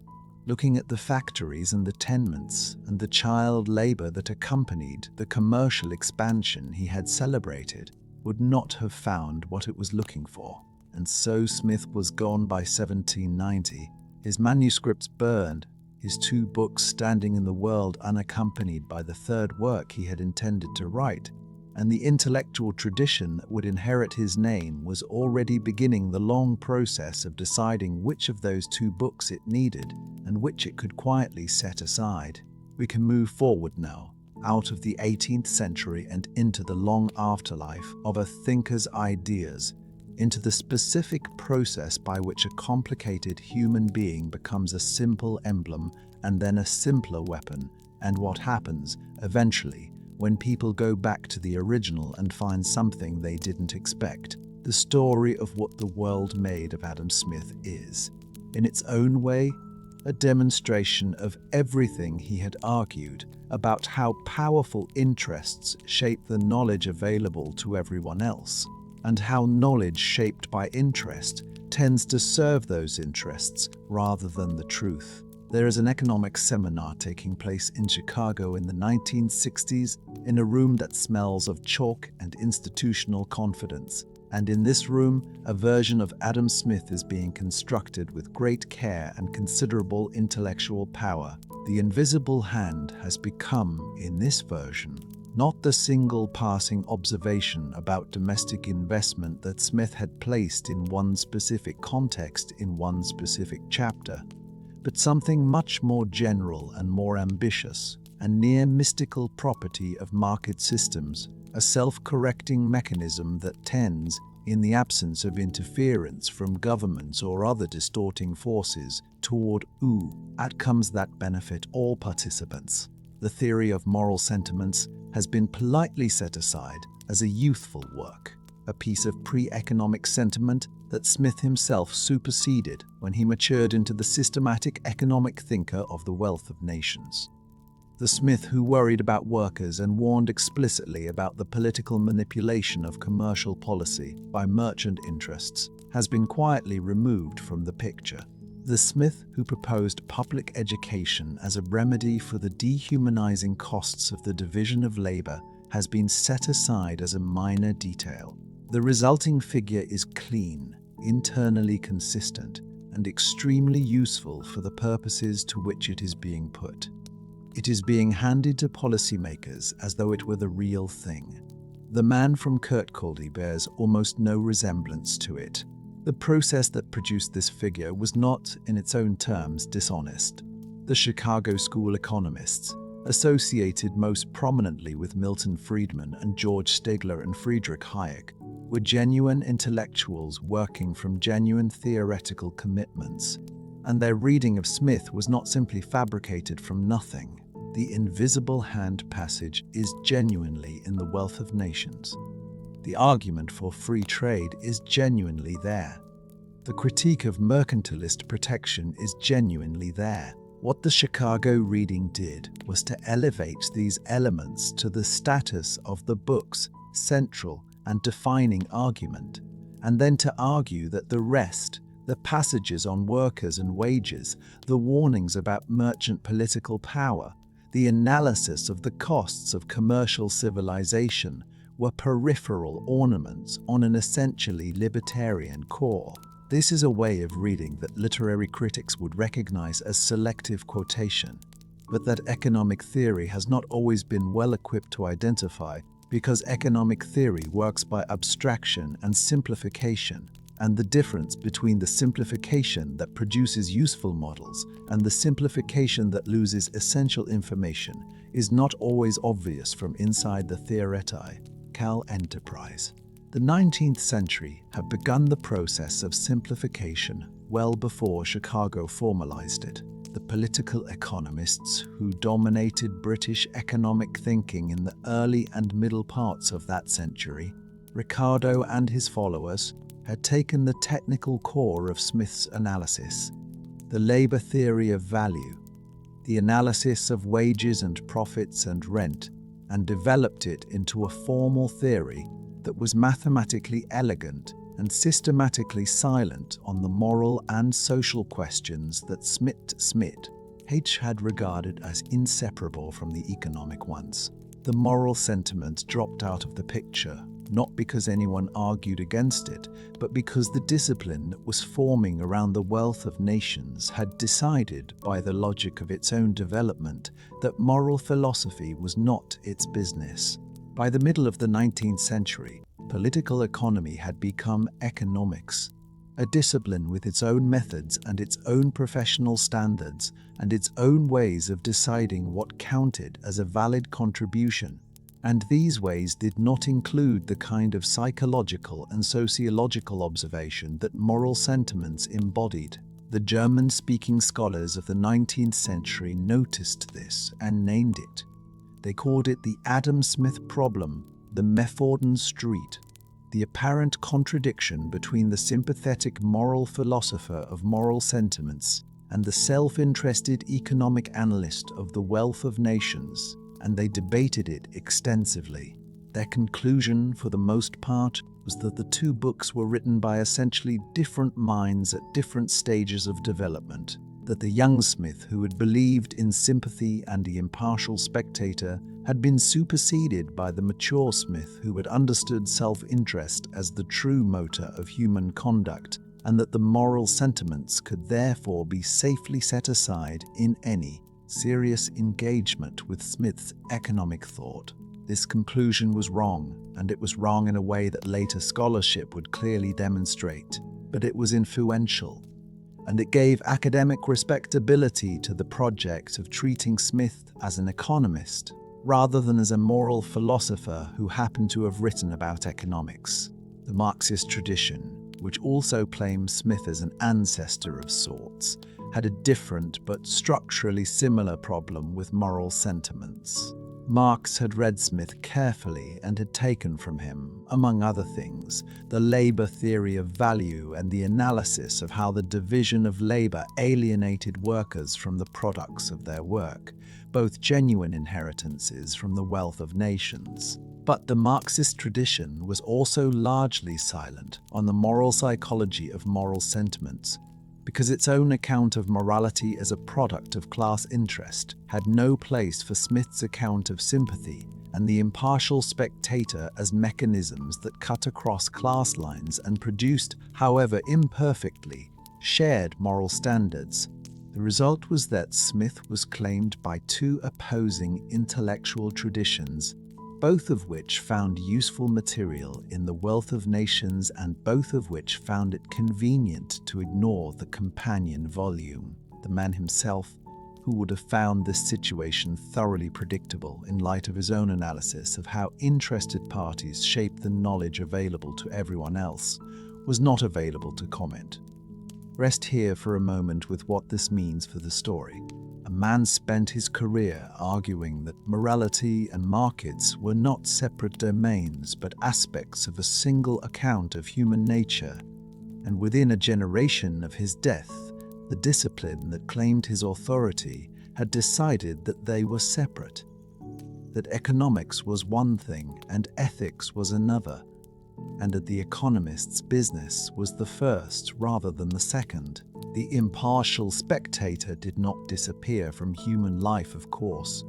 looking at the factories and the tenements and the child labor that accompanied the commercial expansion he had celebrated, would not have found what it was looking for. And so Smith was gone by 1790, his manuscripts burned, his 2 books standing in the world unaccompanied by the 3rd work he had intended to write, and the intellectual tradition that would inherit his name was already beginning the long process of deciding which of those 2 books it needed and which it could quietly set aside. We can move forward now, out of the 18th century and into the long afterlife of a thinker's ideas, into the specific process by which a complicated human being becomes a simple emblem and then a simpler weapon, and what happens, eventually, when people go back to the original and find something they didn't expect. The story of what the world made of Adam Smith is, in its own way, a demonstration of everything he had argued about how powerful interests shape the knowledge available to everyone else, and how knowledge shaped by interest tends to serve those interests rather than the truth. There is an economics seminar taking place in Chicago in the 1960s in a room that smells of chalk and institutional confidence. And in this room, a version of Adam Smith is being constructed with great care and considerable intellectual power. The invisible hand has become, in this version, not the single passing observation about domestic investment that Smith had placed in one specific context in one specific chapter, but something much more general and more ambitious, a near mystical property of market systems, a self-correcting mechanism that tends, in the absence of interference from governments or other distorting forces, toward outcomes that benefit all participants. The theory of moral sentiments has been politely set aside as a youthful work, a piece of pre-economic sentiment that Smith himself superseded when he matured into the systematic economic thinker of the wealth of nations. The Smith who worried about workers and warned explicitly about the political manipulation of commercial policy by merchant interests has been quietly removed from the picture. The Smith who proposed public education as a remedy for the dehumanizing costs of the division of labor has been set aside as a minor detail. The resulting figure is clean, internally consistent, and extremely useful for the purposes to which it is being put. It is being handed to policymakers as though it were the real thing. The man from Kirkcaldy bears almost no resemblance to it. The process that produced this figure was not, in its own terms, dishonest. The Chicago school economists, associated most prominently with Milton Friedman and George Stigler and Friedrich Hayek, were genuine intellectuals working from genuine theoretical commitments, and their reading of Smith was not simply fabricated from nothing. The invisible hand passage is genuinely in the wealth of nations. The argument for free trade is genuinely there. The critique of mercantilist protection is genuinely there. What the Chicago reading did was to elevate these elements to the status of the book's central and defining argument, and then to argue that the rest, the passages on workers and wages, the warnings about merchant political power, the analysis of the costs of commercial civilization, were peripheral ornaments on an essentially libertarian core. This is a way of reading that literary critics would recognize as selective quotation, but that economic theory has not always been well equipped to identify, because economic theory works by abstraction and simplification, and the difference between the simplification that produces useful models and the simplification that loses essential information is not always obvious from inside the theoreti. Cal Enterprise. The 19th century had begun the process of simplification well before Chicago formalized it. the political economists who dominated British economic thinking in the early and middle parts of that century, Ricardo and his followers had taken the technical core of Smith's analysis, the labour theory of value, the analysis of wages and profits and rent, and developed it into a formal theory that was mathematically elegant and systematically silent on the moral and social questions that Smith had regarded as inseparable from the economic ones. The moral sentiment dropped out of the picture, not because anyone argued against it, but because the discipline that was forming around the wealth of nations had decided, by the logic of its own development, that moral philosophy was not its business. By the middle of the 19th century, political economy had become economics, a discipline with its own methods and its own professional standards and its own ways of deciding what counted as a valid contribution. And these ways did not include the kind of psychological and sociological observation that moral sentiments embodied. The German-speaking scholars of the 19th century noticed this and named it. They called it the Adam Smith problem, the Methorden Street, the apparent contradiction between the sympathetic moral philosopher of moral sentiments and the self-interested economic analyst of the wealth of nations, and they debated it extensively. Their conclusion, for the most part, was that the two books were written by essentially different minds at different stages of development, that the young Smith who had believed in sympathy and the impartial spectator had been superseded by the mature Smith who had understood self-interest as the true motor of human conduct, and that the moral sentiments could therefore be safely set aside in any serious engagement with Smith's economic thought. This conclusion was wrong, and it was wrong in a way that later scholarship would clearly demonstrate, but it was influential, and it gave academic respectability to the project of treating Smith as an economist, rather than as a moral philosopher who happened to have written about economics. The Marxist tradition, which also claims Smith as an ancestor of sorts, had a different but structurally similar problem with moral sentiments. Marx had read Smith carefully and had taken from him, among other things, the labour theory of value and the analysis of how the division of labour alienated workers from the products of their work, both genuine inheritances from the wealth of nations. But the Marxist tradition was also largely silent on the moral psychology of moral sentiments, because its own account of morality as a product of class interest had no place for Smith's account of sympathy and the impartial spectator as mechanisms that cut across class lines and produced, however imperfectly, shared moral standards. The result was that Smith was claimed by two opposing intellectual traditions, both of which found useful material in the wealth of nations and both of which found it convenient to ignore the companion volume, the man himself, who would have found this situation thoroughly predictable in light of his own analysis of how interested parties shape the knowledge available to everyone else, was not available to comment. Rest here for a moment with what this means for the story. A man spent his career arguing that morality and markets were not separate domains but aspects of a single account of human nature, and within a generation of his death, the discipline that claimed his authority had decided that they were separate, that economics was one thing and ethics was another, and that the economist's business was the first rather than the second. The impartial spectator did not disappear from human life, of course.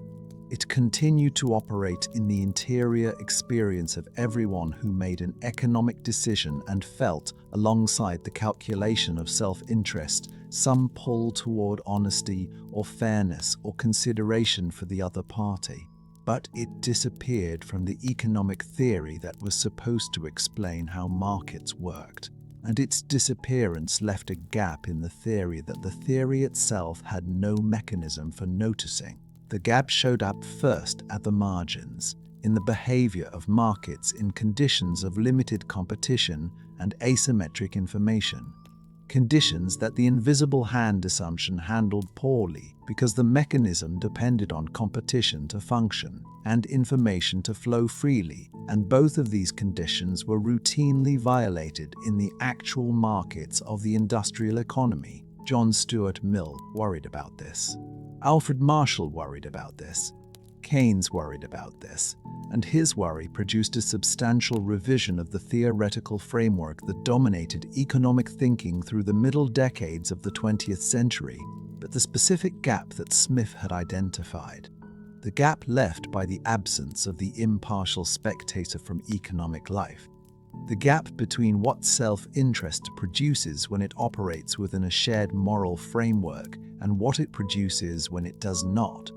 It continued to operate in the interior experience of everyone who made an economic decision and felt, alongside the calculation of self-interest, some pull toward honesty or fairness or consideration for the other party. But it disappeared from the economic theory that was supposed to explain how markets worked. And its disappearance left a gap in the theory that the theory itself had no mechanism for noticing. The gap showed up first at the margins, in the behavior of markets in conditions of limited competition and asymmetric information. conditions that the invisible hand assumption handled poorly because the mechanism depended on competition to function and information to flow freely, and both of these conditions were routinely violated in the actual markets of the industrial economy. John Stuart Mill worried about this. Alfred Marshall worried about this. Keynes worried about this, and his worry produced a substantial revision of the theoretical framework that dominated economic thinking through the middle decades of the 20th century. But the specific gap that Smith had identified, the gap left by the absence of the impartial spectator from economic life, the gap between what self-interest produces when it operates within a shared moral framework and what it produces when it does not,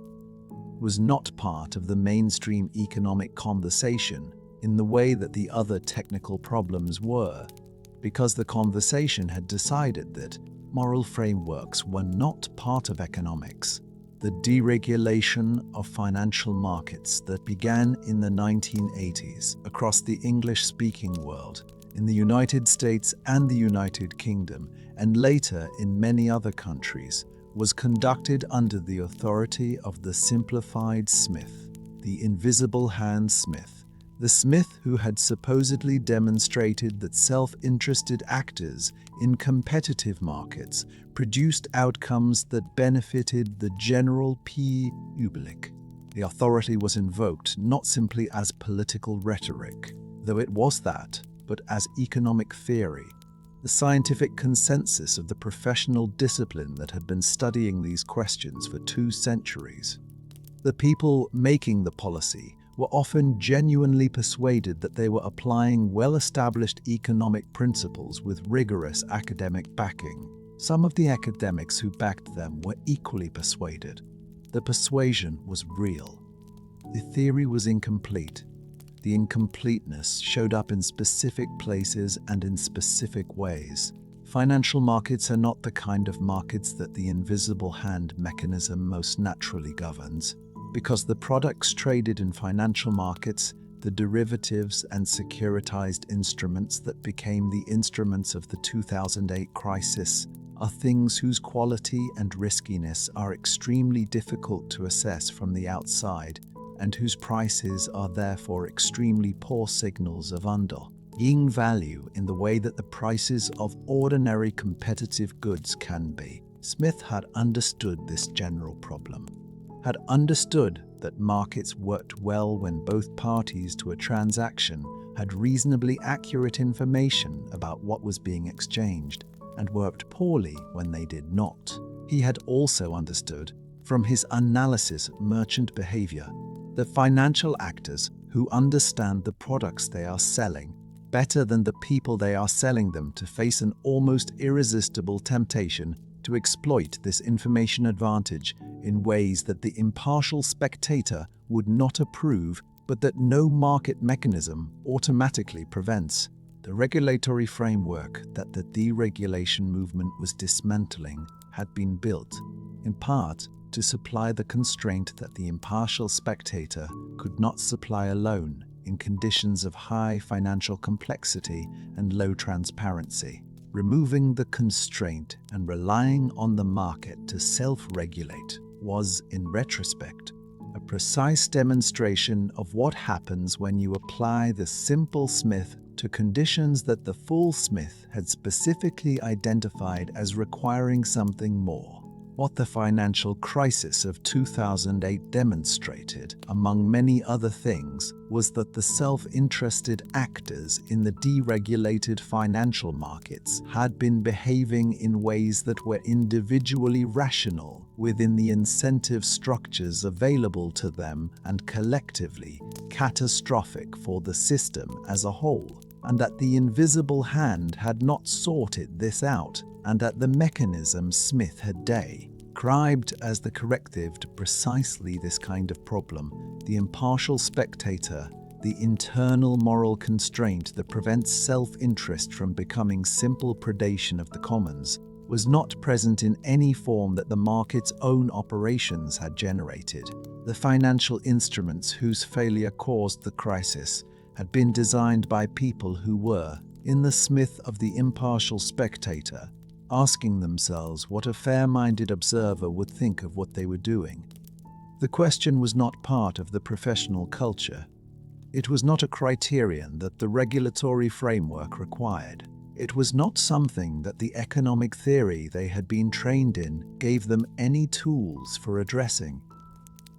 was not part of the mainstream economic conversation in the way that the other technical problems were, because the conversation had decided that moral frameworks were not part of economics. The deregulation of financial markets that began in the 1980s across the English-speaking world, in the United States and the United Kingdom, and later in many other countries, was conducted under the authority of the simplified Smith, the invisible hand Smith, the Smith who had supposedly demonstrated that self-interested actors in competitive markets produced outcomes that benefited the general public. The authority was invoked not simply as political rhetoric, though it was that, but as economic theory, the scientific consensus of the professional discipline that had been studying these questions for 2 centuries. The people making the policy were often genuinely persuaded that they were applying well-established economic principles with rigorous academic backing. Some of the academics who backed them were equally persuaded. The persuasion was real. The theory was incomplete. The incompleteness showed up in specific places and in specific ways. Financial markets are not the kind of markets that the invisible hand mechanism most naturally governs, because the products traded in financial markets, the derivatives and securitized instruments that became the instruments of the 2008 crisis, are things whose quality and riskiness are extremely difficult to assess from the outside, and whose prices are therefore extremely poor signals of underlying value in the way that the prices of ordinary competitive goods can be. Smith had understood this general problem, had understood that markets worked well when both parties to a transaction had reasonably accurate information about what was being exchanged, and worked poorly when they did not. He had also understood, from his analysis of merchant behavior, that financial actors who understand the products they are selling better than the people they are selling them to face an almost irresistible temptation to exploit this information advantage in ways that the impartial spectator would not approve, but that no market mechanism automatically prevents. The regulatory framework that the deregulation movement was dismantling had been built, in part, to supply the constraint that the impartial spectator could not supply alone in conditions of high financial complexity and low transparency. Removing the constraint and relying on the market to self-regulate was, in retrospect, a precise demonstration of what happens when you apply the simple Smith to conditions that the full Smith had specifically identified as requiring something more. What the financial crisis of 2008 demonstrated, among many other things, was that the self-interested actors in the deregulated financial markets had been behaving in ways that were individually rational within the incentive structures available to them and collectively catastrophic for the system as a whole, and that the invisible hand had not sorted this out, and that the mechanism Smith had described as the corrective to precisely this kind of problem, the impartial spectator, the internal moral constraint that prevents self-interest from becoming simple predation of the commons, was not present in any form that the market's own operations had generated. The financial instruments whose failure caused the crisis had been designed by people who were, in the Smith of the impartial spectator, asking themselves what a fair-minded observer would think of what they were doing. The question was not part of the professional culture. It was not a criterion that the regulatory framework required. It was not something that the economic theory they had been trained in gave them any tools for addressing.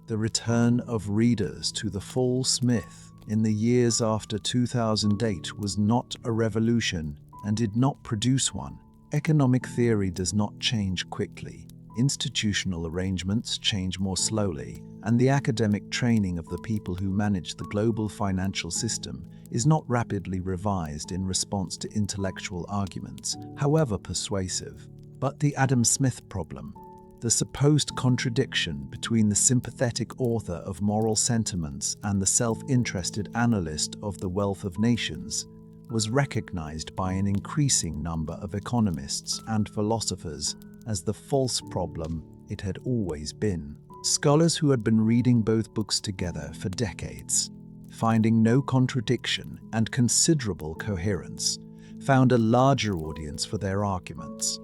The return of readers to the full Smith in the years after 2008 was not a revolution and did not produce one. Economic theory does not change quickly. Institutional arrangements change more slowly, and the academic training of the people who manage the global financial system is not rapidly revised in response to intellectual arguments, however persuasive. But the Adam Smith problem, the supposed contradiction between the sympathetic author of moral sentiments and the self-interested analyst of the wealth of nations, was recognized by an increasing number of economists and philosophers as the false problem it had always been. Scholars who had been reading both books together for decades, finding no contradiction and considerable coherence, found a larger audience for their arguments.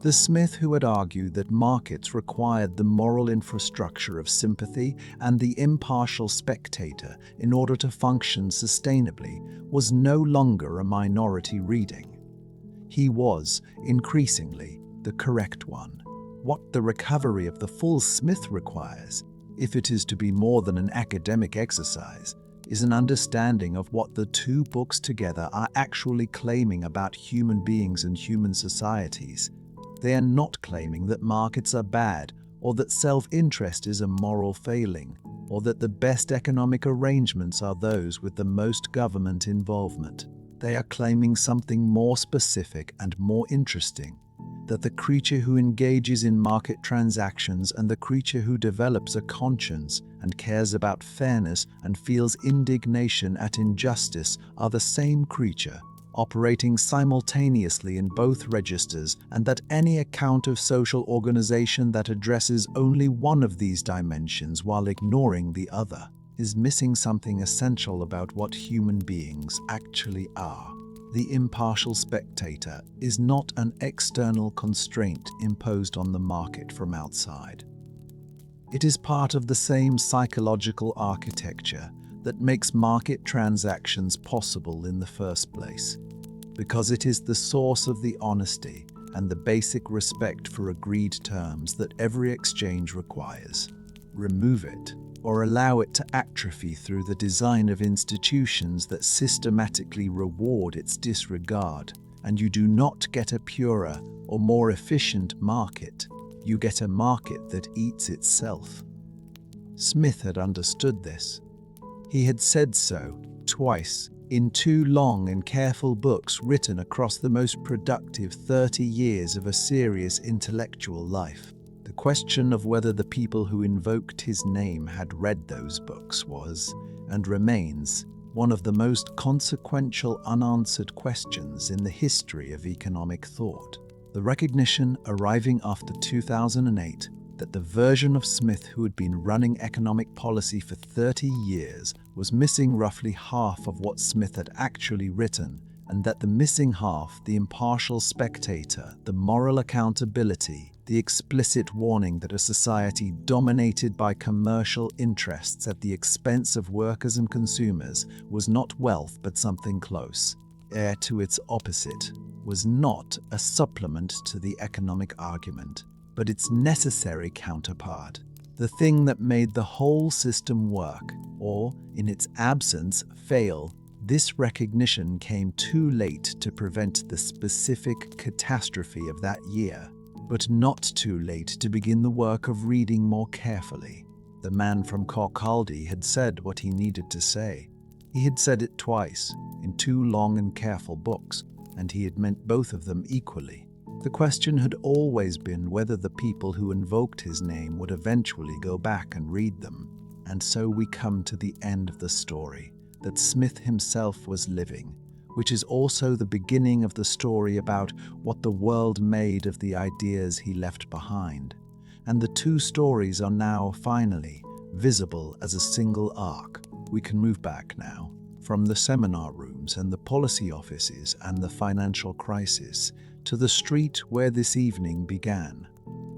The Smith who had argued that markets required the moral infrastructure of sympathy and the impartial spectator in order to function sustainably was no longer a minority reading. He was, increasingly, the correct one. What the recovery of the full Smith requires, if it is to be more than an academic exercise, is an understanding of what the two books together are actually claiming about human beings and human societies. They are not claiming that markets are bad, or that self-interest is a moral failing, or that the best economic arrangements are those with the most government involvement. They are claiming something more specific and more interesting, that the creature who engages in market transactions and the creature who develops a conscience and cares about fairness and feels indignation at injustice are the same creature, operating simultaneously in both registers, and that any account of social organization that addresses only one of these dimensions while ignoring the other is missing something essential about what human beings actually are. The impartial spectator is not an external constraint imposed on the market from outside. It is part of the same psychological architecture that makes market transactions possible in the first place, because it is the source of the honesty and the basic respect for agreed terms that every exchange requires. Remove it, or allow it to atrophy through the design of institutions that systematically reward its disregard, and you do not get a purer or more efficient market. You get a market that eats itself. Smith had understood this. He had said so twice in two long and careful books written across the most productive 30 years of a serious intellectual life. The question of whether the people who invoked his name had read those books was, and remains, one of the most consequential unanswered questions in the history of economic thought. The recognition arriving after 2008 that the version of Smith who had been running economic policy for 30 years was missing roughly half of what Smith had actually written, and that the missing half, the impartial spectator, the moral accountability, the explicit warning that a society dominated by commercial interests at the expense of workers and consumers was not wealth but something close, heir to its opposite, was not a supplement to the economic argument, but its necessary counterpart, the thing that made the whole system work, or, in its absence, fail. This recognition came too late to prevent the specific catastrophe of that year, but not too late to begin the work of reading more carefully. The man from Kirkcaldy had said what he needed to say. He had said it twice, in two long and careful books, and he had meant both of them equally. The question had always been whether the people who invoked his name would eventually go back and read them. And so we come to the end of the story that Smith himself was living, which is also the beginning of the story about what the world made of the ideas he left behind. And the two stories are now finally visible as a single arc. We can move back now from the seminar rooms and the policy offices and the financial crisis to the street where this evening began,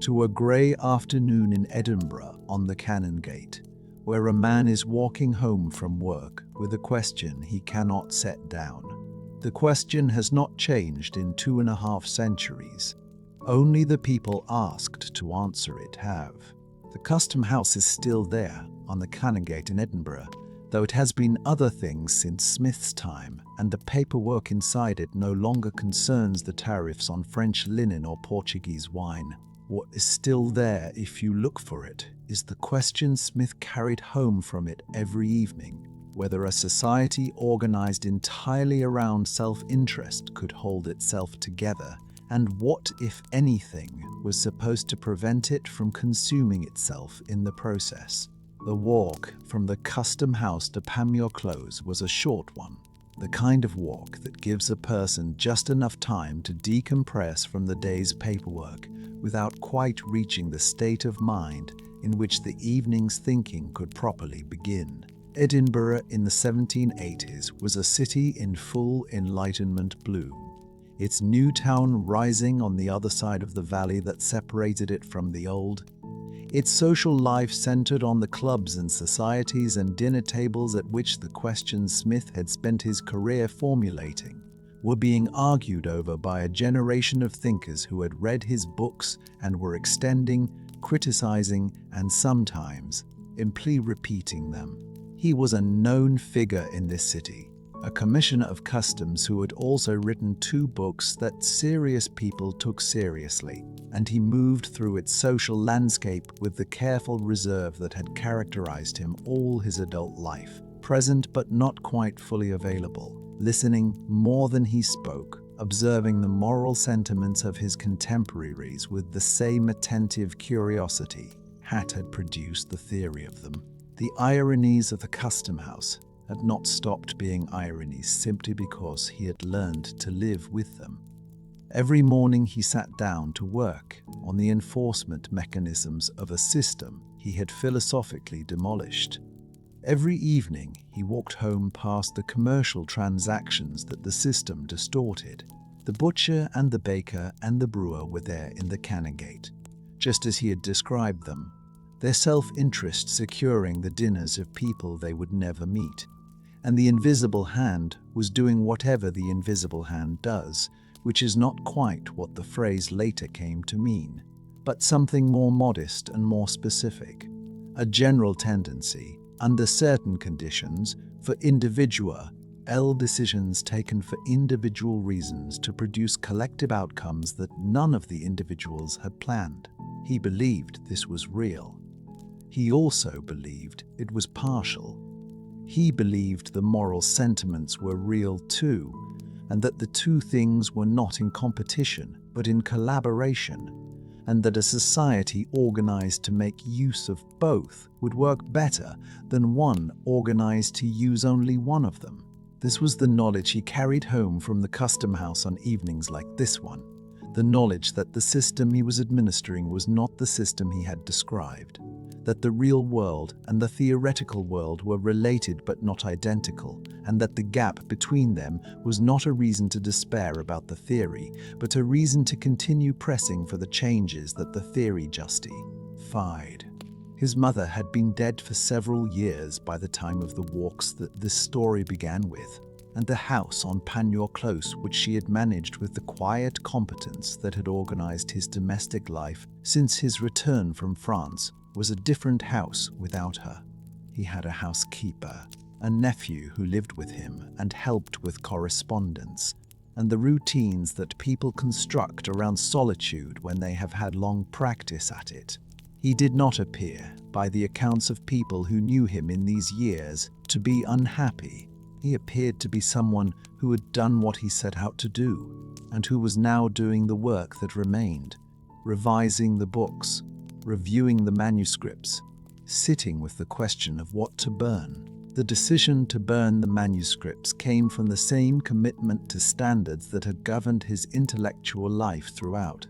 to a grey afternoon in Edinburgh on the Canongate, where a man is walking home from work with a question he cannot set down. The question has not changed in 2.5 centuries. Only the people asked to answer it have. The Custom House is still there on the Canongate in Edinburgh, though it has been other things since Smith's time, and the paperwork inside it no longer concerns the tariffs on French linen or Portuguese wine. What is still there, if you look for it, is the question Smith carried home from it every evening: whether a society organized entirely around self-interest could hold itself together, and what, if anything, was supposed to prevent it from consuming itself in the process. The walk from the Custom House to Panmure Close was a short one, the kind of walk that gives a person just enough time to decompress from the day's paperwork without quite reaching the state of mind in which the evening's thinking could properly begin. Edinburgh in the 1780s was a city in full Enlightenment bloom, its new town rising on the other side of the valley that separated it from the old. Its social life centered on the clubs and societies and dinner tables at which the questions Smith had spent his career formulating were being argued over by a generation of thinkers who had read his books and were extending, criticizing, and sometimes simply repeating them. He was a known figure in this city, a commissioner of customs who had also written 2 books that serious people took seriously, and he moved through its social landscape with the careful reserve that had characterized him all his adult life, present but not quite fully available, listening more than he spoke, observing the moral sentiments of his contemporaries with the same attentive curiosity Hatt had produced the theory of them. The ironies of the Custom House had not stopped being ironies simply because he had learned to live with them. Every morning he sat down to work on the enforcement mechanisms of a system he had philosophically demolished. Every evening he walked home past the commercial transactions that the system distorted. The butcher and the baker and the brewer were there in the Canongate, just as he had described them, their self-interest securing the dinners of people they would never meet. And the invisible hand was doing whatever the invisible hand does, which is not quite what the phrase later came to mean, but something more modest and more specific. A general tendency, under certain conditions, for individual decisions taken for individual reasons to produce collective outcomes that none of the individuals had planned. He believed this was real. He also believed it was partial. He believed the moral sentiments were real too, and that the two things were not in competition, but in collaboration, and that a society organized to make use of both would work better than one organized to use only one of them. This was the knowledge he carried home from the Custom House on evenings like this one, the knowledge that the system he was administering was not the system he had described, that the real world and the theoretical world were related but not identical, and that the gap between them was not a reason to despair about the theory, but a reason to continue pressing for the changes that the theory justified. His mother had been dead for several years by the time of the walks that this story began with, and the house on Panmure Close, which she had managed with the quiet competence that had organized his domestic life since his return from France, was a different house without her. He had a housekeeper, a nephew who lived with him and helped with correspondence, and the routines that people construct around solitude when they have had long practice at it. He did not appear, by the accounts of people who knew him in these years, to be unhappy. He appeared to be someone who had done what he set out to do, and who was now doing the work that remained, revising the books, reviewing the manuscripts, sitting with the question of what to burn. The decision to burn the manuscripts came from the same commitment to standards that had governed his intellectual life throughout.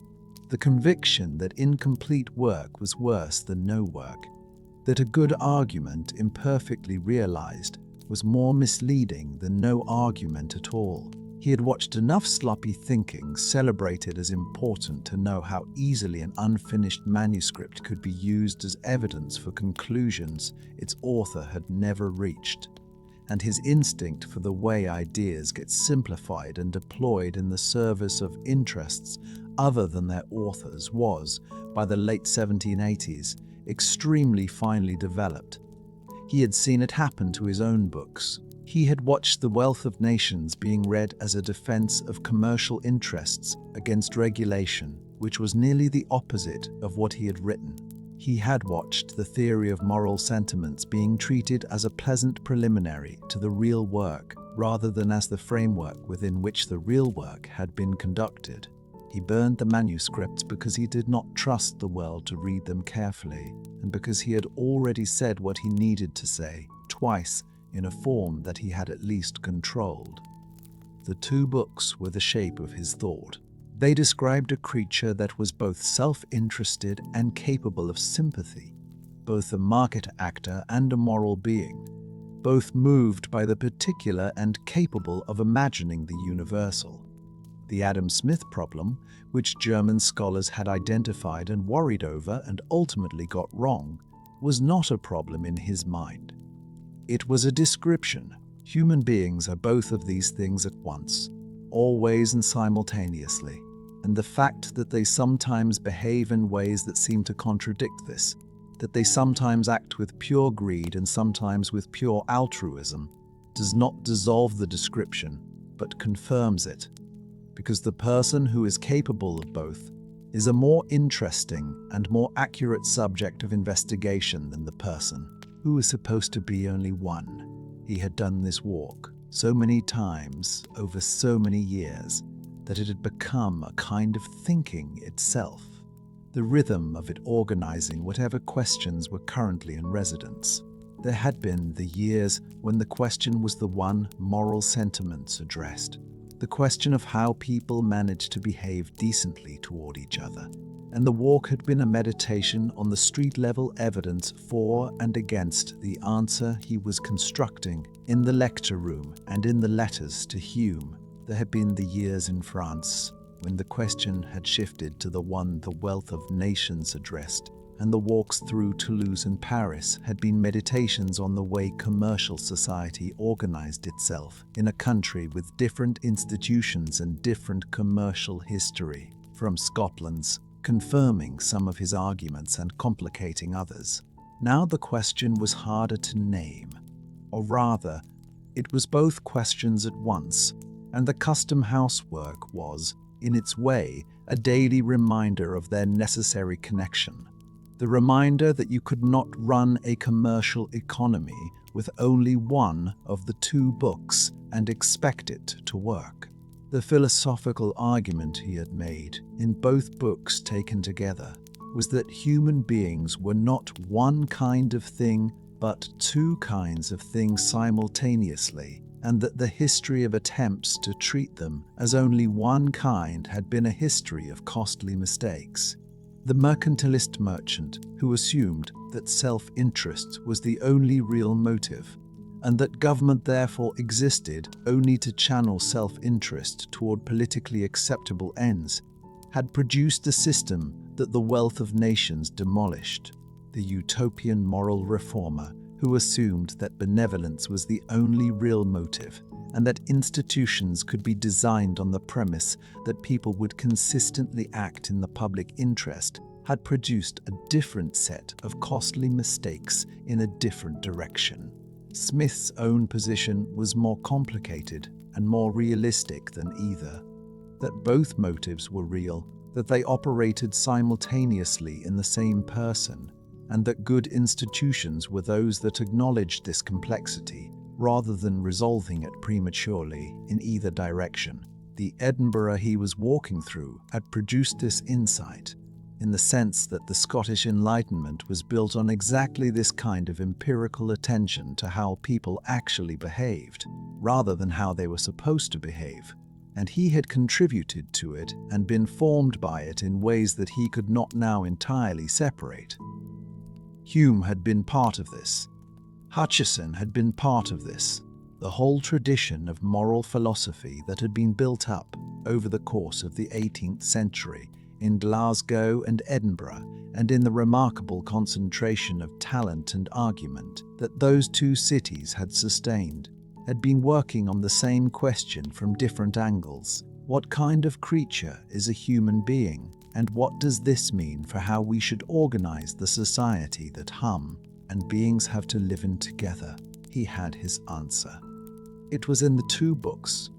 The conviction that incomplete work was worse than no work, that a good argument imperfectly realized was more misleading than no argument at all. He had watched enough sloppy thinking celebrated as important to know how easily an unfinished manuscript could be used as evidence for conclusions its author had never reached. And his instinct for the way ideas get simplified and deployed in the service of interests other than their authors was, by the late 1780s, extremely finely developed. He had seen it happen to his own books. He had watched The Wealth of Nations being read as a defense of commercial interests against regulation, which was nearly the opposite of what he had written. He had watched The Theory of Moral Sentiments being treated as a pleasant preliminary to the real work, rather than as the framework within which the real work had been conducted. He burned the manuscripts because he did not trust the world to read them carefully, and because he had already said what he needed to say, twice, in a form that he had at least controlled. The two books were the shape of his thought. They described a creature that was both self-interested and capable of sympathy, both a market actor and a moral being, both moved by the particular and capable of imagining the universal. The Adam Smith problem, which German scholars had identified and worried over and ultimately got wrong, was not a problem in his mind. It was a description. Human beings are both of these things at once, always and simultaneously, and the fact that they sometimes behave in ways that seem to contradict this, that they sometimes act with pure greed and sometimes with pure altruism, does not dissolve the description, but confirms it, because the person who is capable of both is a more interesting and more accurate subject of investigation than the person who is supposed to be only one. He had done this walk so many times over so many years that it had become a kind of thinking itself, the rhythm of it organizing whatever questions were currently in residence. There had been the years when the question was the one moral sentiments addressed, the question of how people managed to behave decently toward each other. And the walk had been a meditation on the street-level evidence for and against the answer he was constructing in the lecture room and in the letters to Hume. There had been the years in France when the question had shifted to the one The Wealth of Nations addressed, and the walks through Toulouse and Paris had been meditations on the way commercial society organized itself in a country with different institutions and different commercial history, from Scotland's, confirming some of his arguments and complicating others. Now the question was harder to name, or rather, it was both questions at once, and the Custom House work was, in its way, a daily reminder of their necessary connection. The reminder that you could not run a commercial economy with only one of the two books and expect it to work. The philosophical argument he had made, in both books taken together, was that human beings were not one kind of thing, but two kinds of things simultaneously, and that the history of attempts to treat them as only one kind had been a history of costly mistakes. The mercantilist merchant who assumed that self-interest was the only real motive, and that government therefore existed only to channel self-interest toward politically acceptable ends, had produced a system that The Wealth of Nations demolished. The utopian moral reformer who assumed that benevolence was the only real motive, and that institutions could be designed on the premise that people would consistently act in the public interest, had produced a different set of costly mistakes in a different direction. Smith's own position was more complicated and more realistic than either, that both motives were real, that they operated simultaneously in the same person, and that good institutions were those that acknowledged this complexity, rather than resolving it prematurely in either direction. The Edinburgh he was walking through had produced this insight, in the sense that the Scottish Enlightenment was built on exactly this kind of empirical attention to how people actually behaved, rather than how they were supposed to behave, and he had contributed to it and been formed by it in ways that he could not now entirely separate. Hume had been part of this. Hutcheson had been part of this. the whole tradition of moral philosophy that had been built up over the course of the 18th century in Glasgow and Edinburgh, and in the remarkable concentration of talent and argument that those two cities had sustained, had been working on the same question from different angles. What kind of creature is a human being, and what does this mean for how we should organize the society that and beings have to live in together? He had his answer. It was in the two books.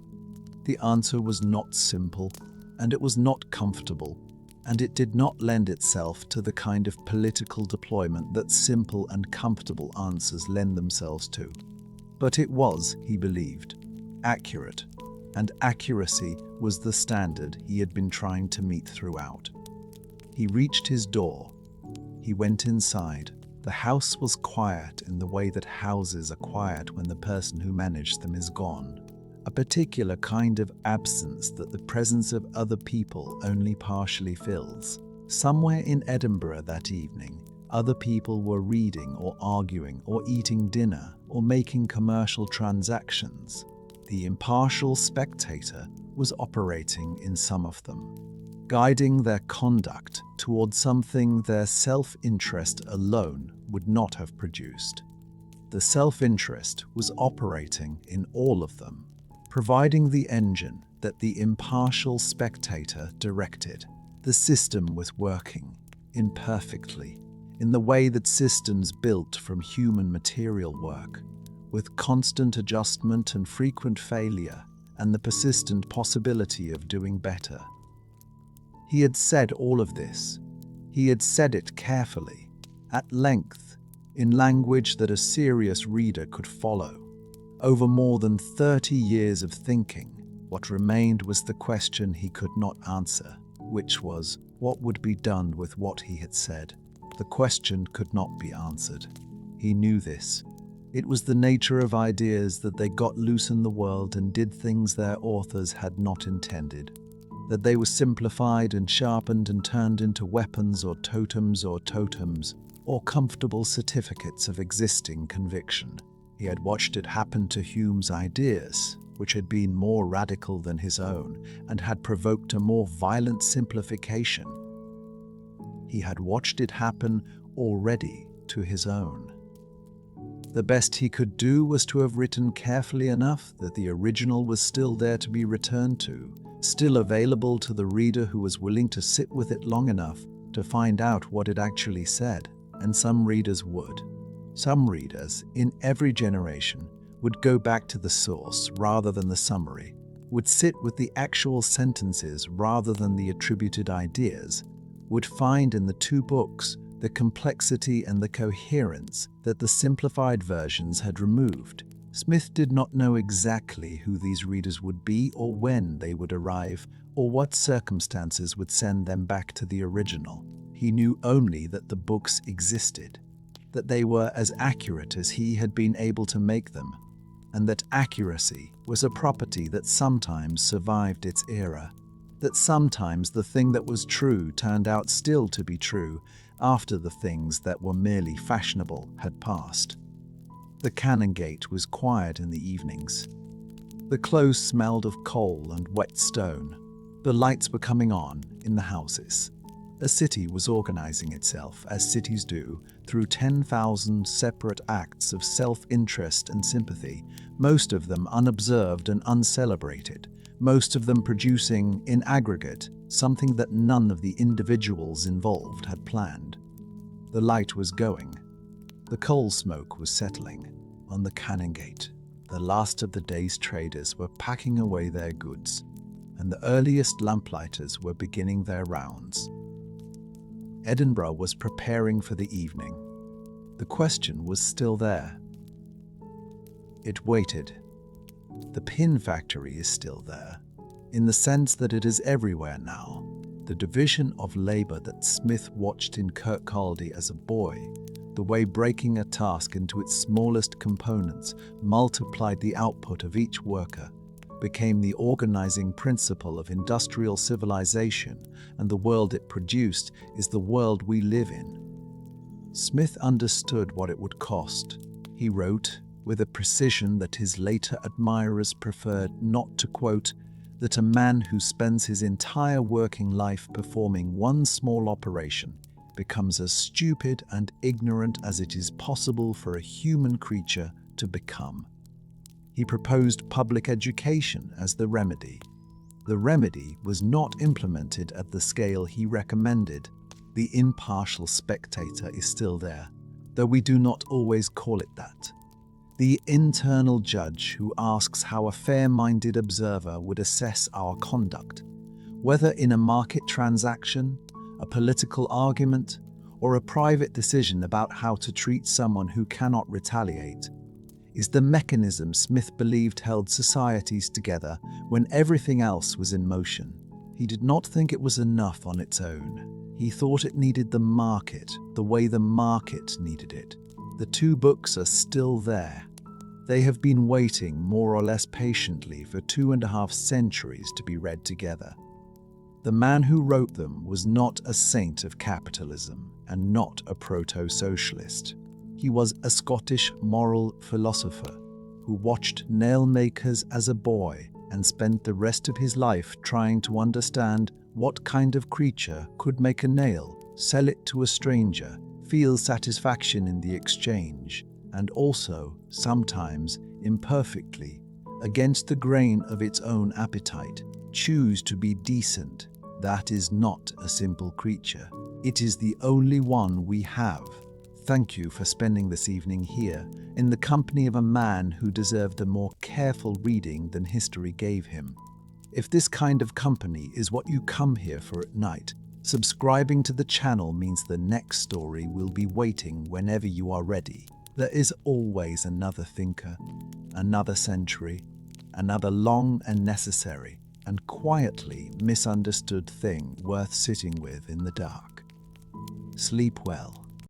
The answer was not simple, and it was not comfortable, and it did not lend itself to the kind of political deployment that simple and comfortable answers lend themselves to. But it was, he believed, accurate, and accuracy was the standard he had been trying to meet throughout. He reached his door. He went inside. The house was quiet in the way that houses are quiet when the person who managed them is gone. A particular kind of absence that the presence of other people only partially fills. Somewhere in Edinburgh that evening, other people were reading or arguing or eating dinner or making commercial transactions. The impartial spectator was operating in some of them, guiding their conduct towards something their self-interest alone would not have produced. The self-interest was operating in all of them, providing the engine that the impartial spectator directed. The system was working imperfectly, in the way that systems built from human material work, with constant adjustment and frequent failure, and the persistent possibility of doing better. He had said all of this. He had said it carefully, at length, in language that a serious reader could follow. Over more than 30 years of thinking, what remained was the question he could not answer, which was, what would be done with what he had said? The question could not be answered. He knew this. It was the nature of ideas that they got loose in the world and did things their authors had not intended, that they were simplified and sharpened and turned into weapons or totems, or comfortable certificates of existing conviction. He had watched it happen to Hume's ideas, which had been more radical than his own and had provoked a more violent simplification. He had watched it happen already to his own. The best he could do was to have written carefully enough that the original was still there to be returned to, still available to the reader who was willing to sit with it long enough to find out what it actually said. And some readers would. Some readers, in every generation, would go back to the source rather than the summary, would sit with the actual sentences rather than the attributed ideas, would find in the two books the complexity and the coherence that the simplified versions had removed. Smith did not know exactly who these readers would be or when they would arrive, or what circumstances would send them back to the original. He knew only that the books existed, that they were as accurate as he had been able to make them, and that accuracy was a property that sometimes survived its era, that sometimes the thing that was true turned out still to be true after the things that were merely fashionable had passed. The Canongate was quiet in the evenings. The close smelled of coal and wet stone. The lights were coming on in the houses. A city was organizing itself, as cities do, through 10,000 separate acts of self-interest and sympathy, most of them unobserved and uncelebrated, most of them producing, in aggregate, something that none of the individuals involved had planned. The light was going. The coal smoke was settling. On the Canongate, the last of the day's traders were packing away their goods, and the earliest lamplighters were beginning their rounds. Edinburgh was preparing for the evening. The question was still there. It waited. The pin factory is still there, in the sense that it is everywhere now. The division of labor that Smith watched in Kirkcaldy as a boy, the way breaking a task into its smallest components multiplied the output of each worker, became the organizing principle of industrial civilization, and the world it produced is the world we live in. Smith understood what it would cost. He wrote, with a precision that his later admirers preferred not to quote, that a man who spends his entire working life performing one small operation becomes as stupid and ignorant as it is possible for a human creature to become. He proposed public education as the remedy. The remedy was not implemented at the scale he recommended. The impartial spectator is still there, though we do not always call it that. The internal judge who asks how a fair-minded observer would assess our conduct, whether in a market transaction, a political argument, or a private decision about how to treat someone who cannot retaliate, is the mechanism Smith believed held societies together when everything else was in motion. He did not think it was enough on its own. He thought it needed the market, the way the market needed it. The two books are still there. They have been waiting more or less patiently for 2.5 centuries to be read together. The man who wrote them was not a saint of capitalism and not a proto-socialist. He was a Scottish moral philosopher who watched nail makers as a boy and spent the rest of his life trying to understand what kind of creature could make a nail, sell it to a stranger, feel satisfaction in the exchange, and also, sometimes imperfectly, against the grain of its own appetite, choose to be decent. That is not a simple creature. It is the only one we have. Thank you for spending this evening here, in the company of a man who deserved a more careful reading than history gave him. If this kind of company is what you come here for at night, subscribing to the channel means the next story will be waiting whenever you are ready. There is always another thinker, another century, another long and necessary and quietly misunderstood thing worth sitting with in the dark. Sleep well.